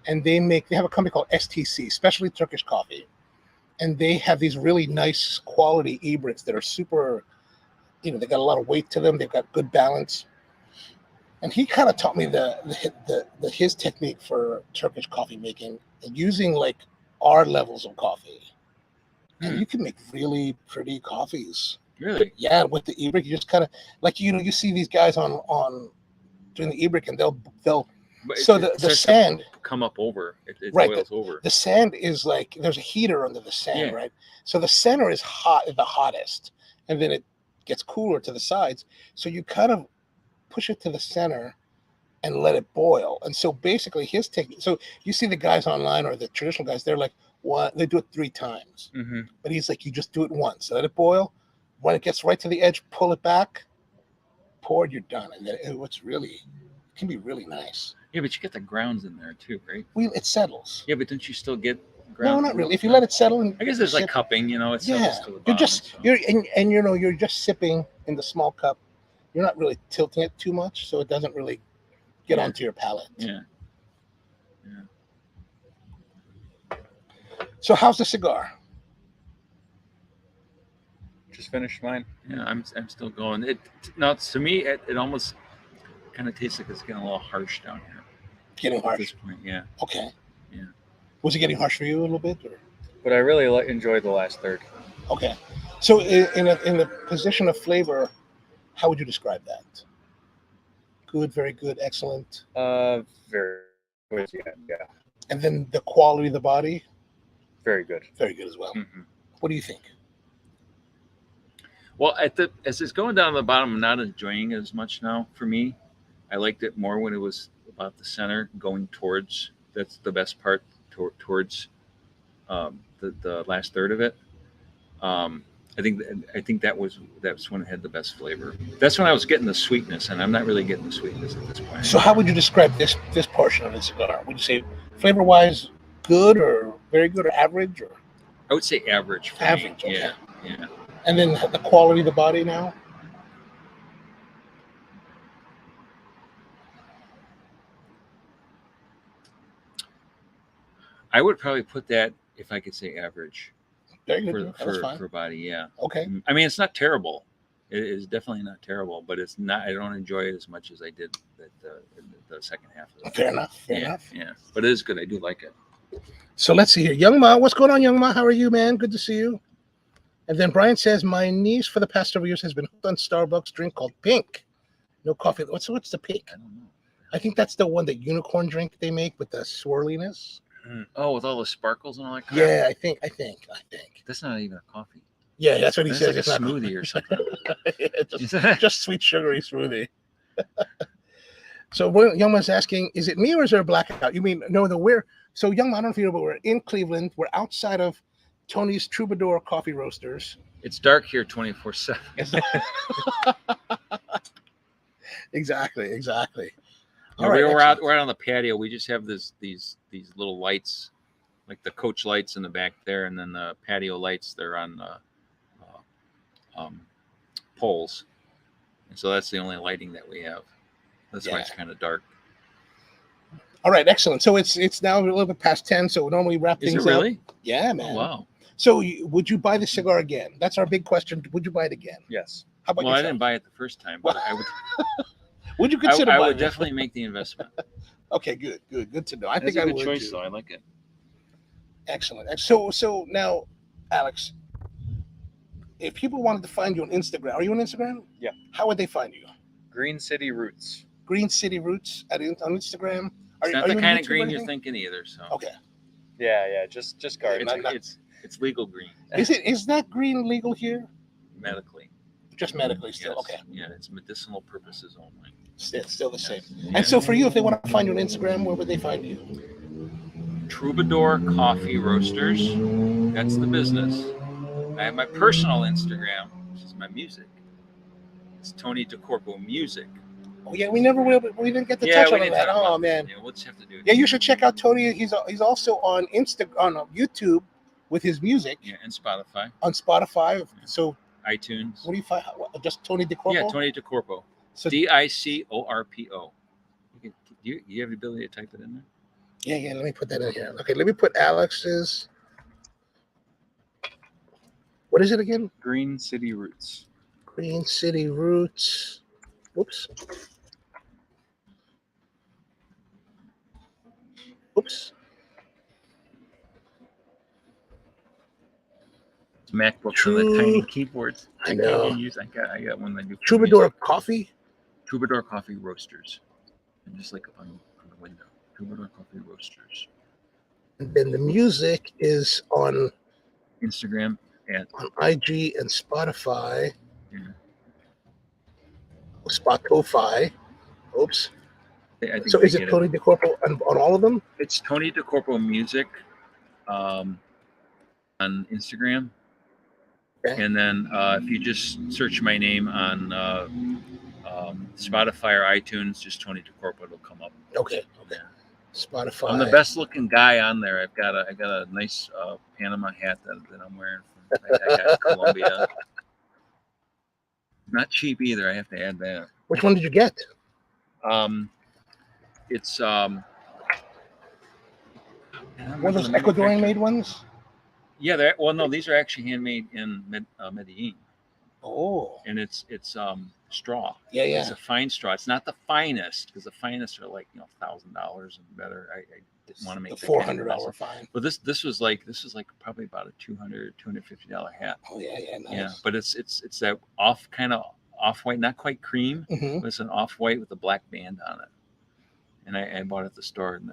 and they have a company called STC, Specialty Turkish Coffee, and they have these really nice quality e-bricks that are super, they got a lot of weight to them. They've got good balance, and he kind of taught me his technique for Turkish coffee making and using like our levels of coffee, and you can make really pretty coffees. Really? Yeah, with the e-brick, you just kind of like you see these guys on doing the e-brick, and they'll so the sand come up over it right, boils over. The sand is like there's a heater under the sand, right? So the center is the hottest, and then it gets cooler to the sides. So you kind of push it to the center and let it boil. And so basically his technique. So you see the guys online or the traditional guys, they're like, what? They do it 3 times. Mm-hmm. But he's like, you just do it once, let it boil. When it gets right to the edge, pull it back. Poured, you're done, and then it can be really nice. Yeah, but you get the grounds in there too, right? Well, it settles. Yeah, but don't you still get grounds? No, not really. If you let it settle, I guess there's like cupping, it settles to the bottom. You're just sipping in the small cup. You're not really tilting it too much, so it doesn't really get onto your palate. Yeah. So how's the cigar? Just finished mine. Yeah, I'm still going. To me, it almost kind of tastes like it's getting a little harsh down here. Getting harsh. At this point, yeah. Okay. Yeah. Was it getting harsh for you a little bit? Or? But I really enjoyed the last third. Okay. So in the position of flavor, how would you describe that? Good, very good, excellent. Very good. Yeah. And then the quality of the body? Very good. Very good as well. Mm-hmm. What do you think? Well, as it's going down to the bottom, I'm not enjoying it as much now. For me, I liked it more when it was about the center, going towards. That's the best part, towards the last third of it. I think that's when it had the best flavor. That's when I was getting the sweetness, and I'm not really getting the sweetness at this point. So, how would you describe this portion of the cigar? Would you say flavor-wise, good or very good or average? Or I would say average. For average, me. okay. Yeah. And then the quality of the body now? I would probably put that, if I could say, average. Very good. For body, yeah. Okay. I mean, it's not terrible. It is definitely not terrible, but it's not. I don't enjoy it as much as I did the second half of it. Fair enough. Yeah, but it is good. I do like it. So let's see here. Young Ma, what's going on, Young Ma? How are you, man? Good to see you. And then Brian says, my niece for the past several years has been hooked on Starbucks drink called Pink. No coffee. What's the Pink? I don't know. I think that's the one, that unicorn drink they make with the swirliness. Oh, with all the sparkles and all that crap? Yeah, I think. That's not even a coffee. Yeah, that's what he says. Like a smoothie or something. just sweet sugary smoothie. So Young Man's asking, is it me or is there a blackout? You mean so Young Man, I don't know if you know, but we're in Cleveland. We're outside of Tony's Troubadour Coffee Roasters. It's dark here 24/7. Exactly. All right, we're out on the patio. We just have these little lights, like the coach lights in the back there, and then the patio lights. They're on poles, and so that's the only lighting that we have. That's why it's kind of dark. All right, excellent. So it's now a little bit past 10. So we normally wrap things up. Is it really? Yeah, man. Oh, wow. So would you buy the cigar again? That's our big question. Would you buy it again? Yes. How about Well, yourself? I didn't buy it the first time, but I would. Would you consider? I would definitely make the investment. Okay, good to know. I That's think a I good would choice, too. though. I like it. Excellent. So now, Alex, if people wanted to find you on Instagram, are you on Instagram? Yeah. How would they find you? Green City Roots. Green City Roots on Instagram. It's not the kind of green you're thinking either. So. Okay. Yeah. Just garden. It's legal green. Is that green legal here? Medically. Just medically still. Yes. Okay. Yeah, it's medicinal purposes only. Still the same. Yes. And so for you, if they want to find you on Instagram, where would they find you? Troubadour Coffee Roasters. That's the business. I have my personal Instagram, which is my music. It's Tony DiCorpo Music. Oh yeah, we didn't get to touch on that. Oh man. Yeah, we'll just have to do it. Yeah, you should check out Tony. He's also on YouTube with his music. Yeah, and Spotify. On Spotify. So iTunes. What do you find? Just Tony DiCorpo? Yeah, Tony DiCorpo. So DiCorpo. You have the ability to type it in there? Yeah. Let me put that in here. Okay, let me put Alex's. What is it again? Green City Roots. Green City Roots. Whoops. MacBooks and the tiny keyboards. I know. I got one that you. Troubadour Coffee. Troubadour Coffee Roasters, and just like up on the window, Troubadour Coffee Roasters. And then the music is on Instagram and on IG and Spotify. Yeah. Spotify. Oops. I think so is it Tony DiCorpo on all of them? It's Tony DiCorpo Music on Instagram. Okay. And then if you just search my name on Spotify or iTunes, just Tony DiCorpo, it'll come up. Okay. Spotify. I'm the best looking guy on there. I got a nice Panama hat that I'm wearing from I got Colombia. Not cheap either. I have to add that. Which one did you get? It's one of those Ecuadorian made ones. Yeah, no, these are actually handmade in Medellin. Oh. And it's straw. Yeah, yeah. It's a fine straw. It's not the finest, because the finest are like $1,000 and better. I didn't want to make the that kind of $400 fine. But this was like probably about a $250 hat. Oh yeah, nice. Yeah, but it's that kind of off white, not quite cream, Mm-hmm. but it's an off white with a black band on it. And I bought it at the store, and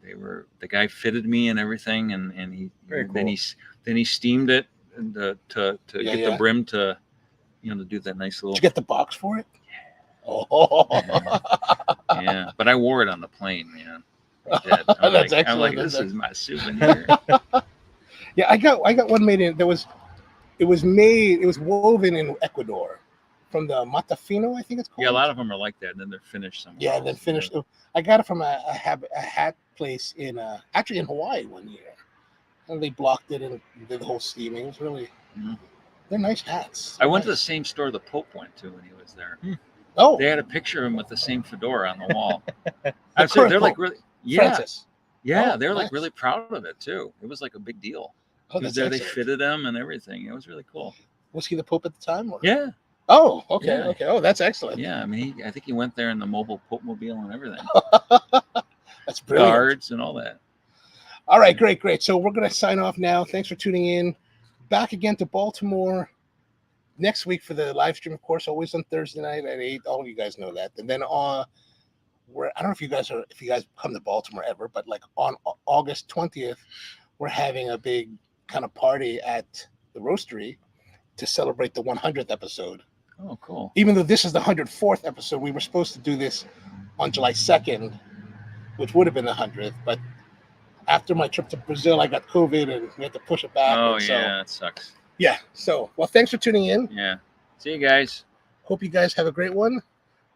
the guy fitted me and everything, and he Very cool. then he steamed it and to get the brim to to do that nice little. Did you get the box for it? Yeah. Oh. Yeah, but I wore it on the plane, man. That's excellent. I'm like, this is my souvenir. Yeah, I got one made in. It was woven in Ecuador, from the Matafino, I think it's called. Yeah, a lot of them are like that, and then they're finished somewhere. Yeah, then finished. I got it from a hat place actually in Hawaii one year, and they blocked it and did the whole steaming. It was really, they're nice hats. I went to the same store the Pope went to when he was there. Oh, they had a picture of him with the same fedora on the wall. They're like really, Francis. Yeah, they're like really proud of it too. It was like a big deal. Oh, that's there. Excellent. They fitted him and everything. It was really cool. Was he the Pope at the time? Or? Yeah. Oh, okay, yeah. Okay. Oh, that's excellent. Yeah, I mean, I think he went there in the mobile Pope mobile and everything. That's brilliant. Guards and all that. All right, great. So we're going to sign off now. Thanks for tuning in. Back again to Baltimore next week for the live stream, of course, always on Thursday night at 8. All of you guys know that. And then I don't know if you guys come to Baltimore ever, but like on August 20th, we're having a big kind of party at the roastery to celebrate the 100th episode. Oh, cool. Even though this is the 104th episode, we were supposed to do this on July 2nd, which would have been the 100th, but after my trip to Brazil, I got COVID and we had to push it back. Oh, yeah, it sucks. Yeah. So, well, thanks for tuning in. Yeah. See you guys. Hope you guys have a great one.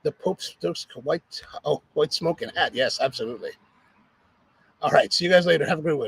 The Pope's white smoking hat. Yes, absolutely. All right. See you guys later. Have a great one.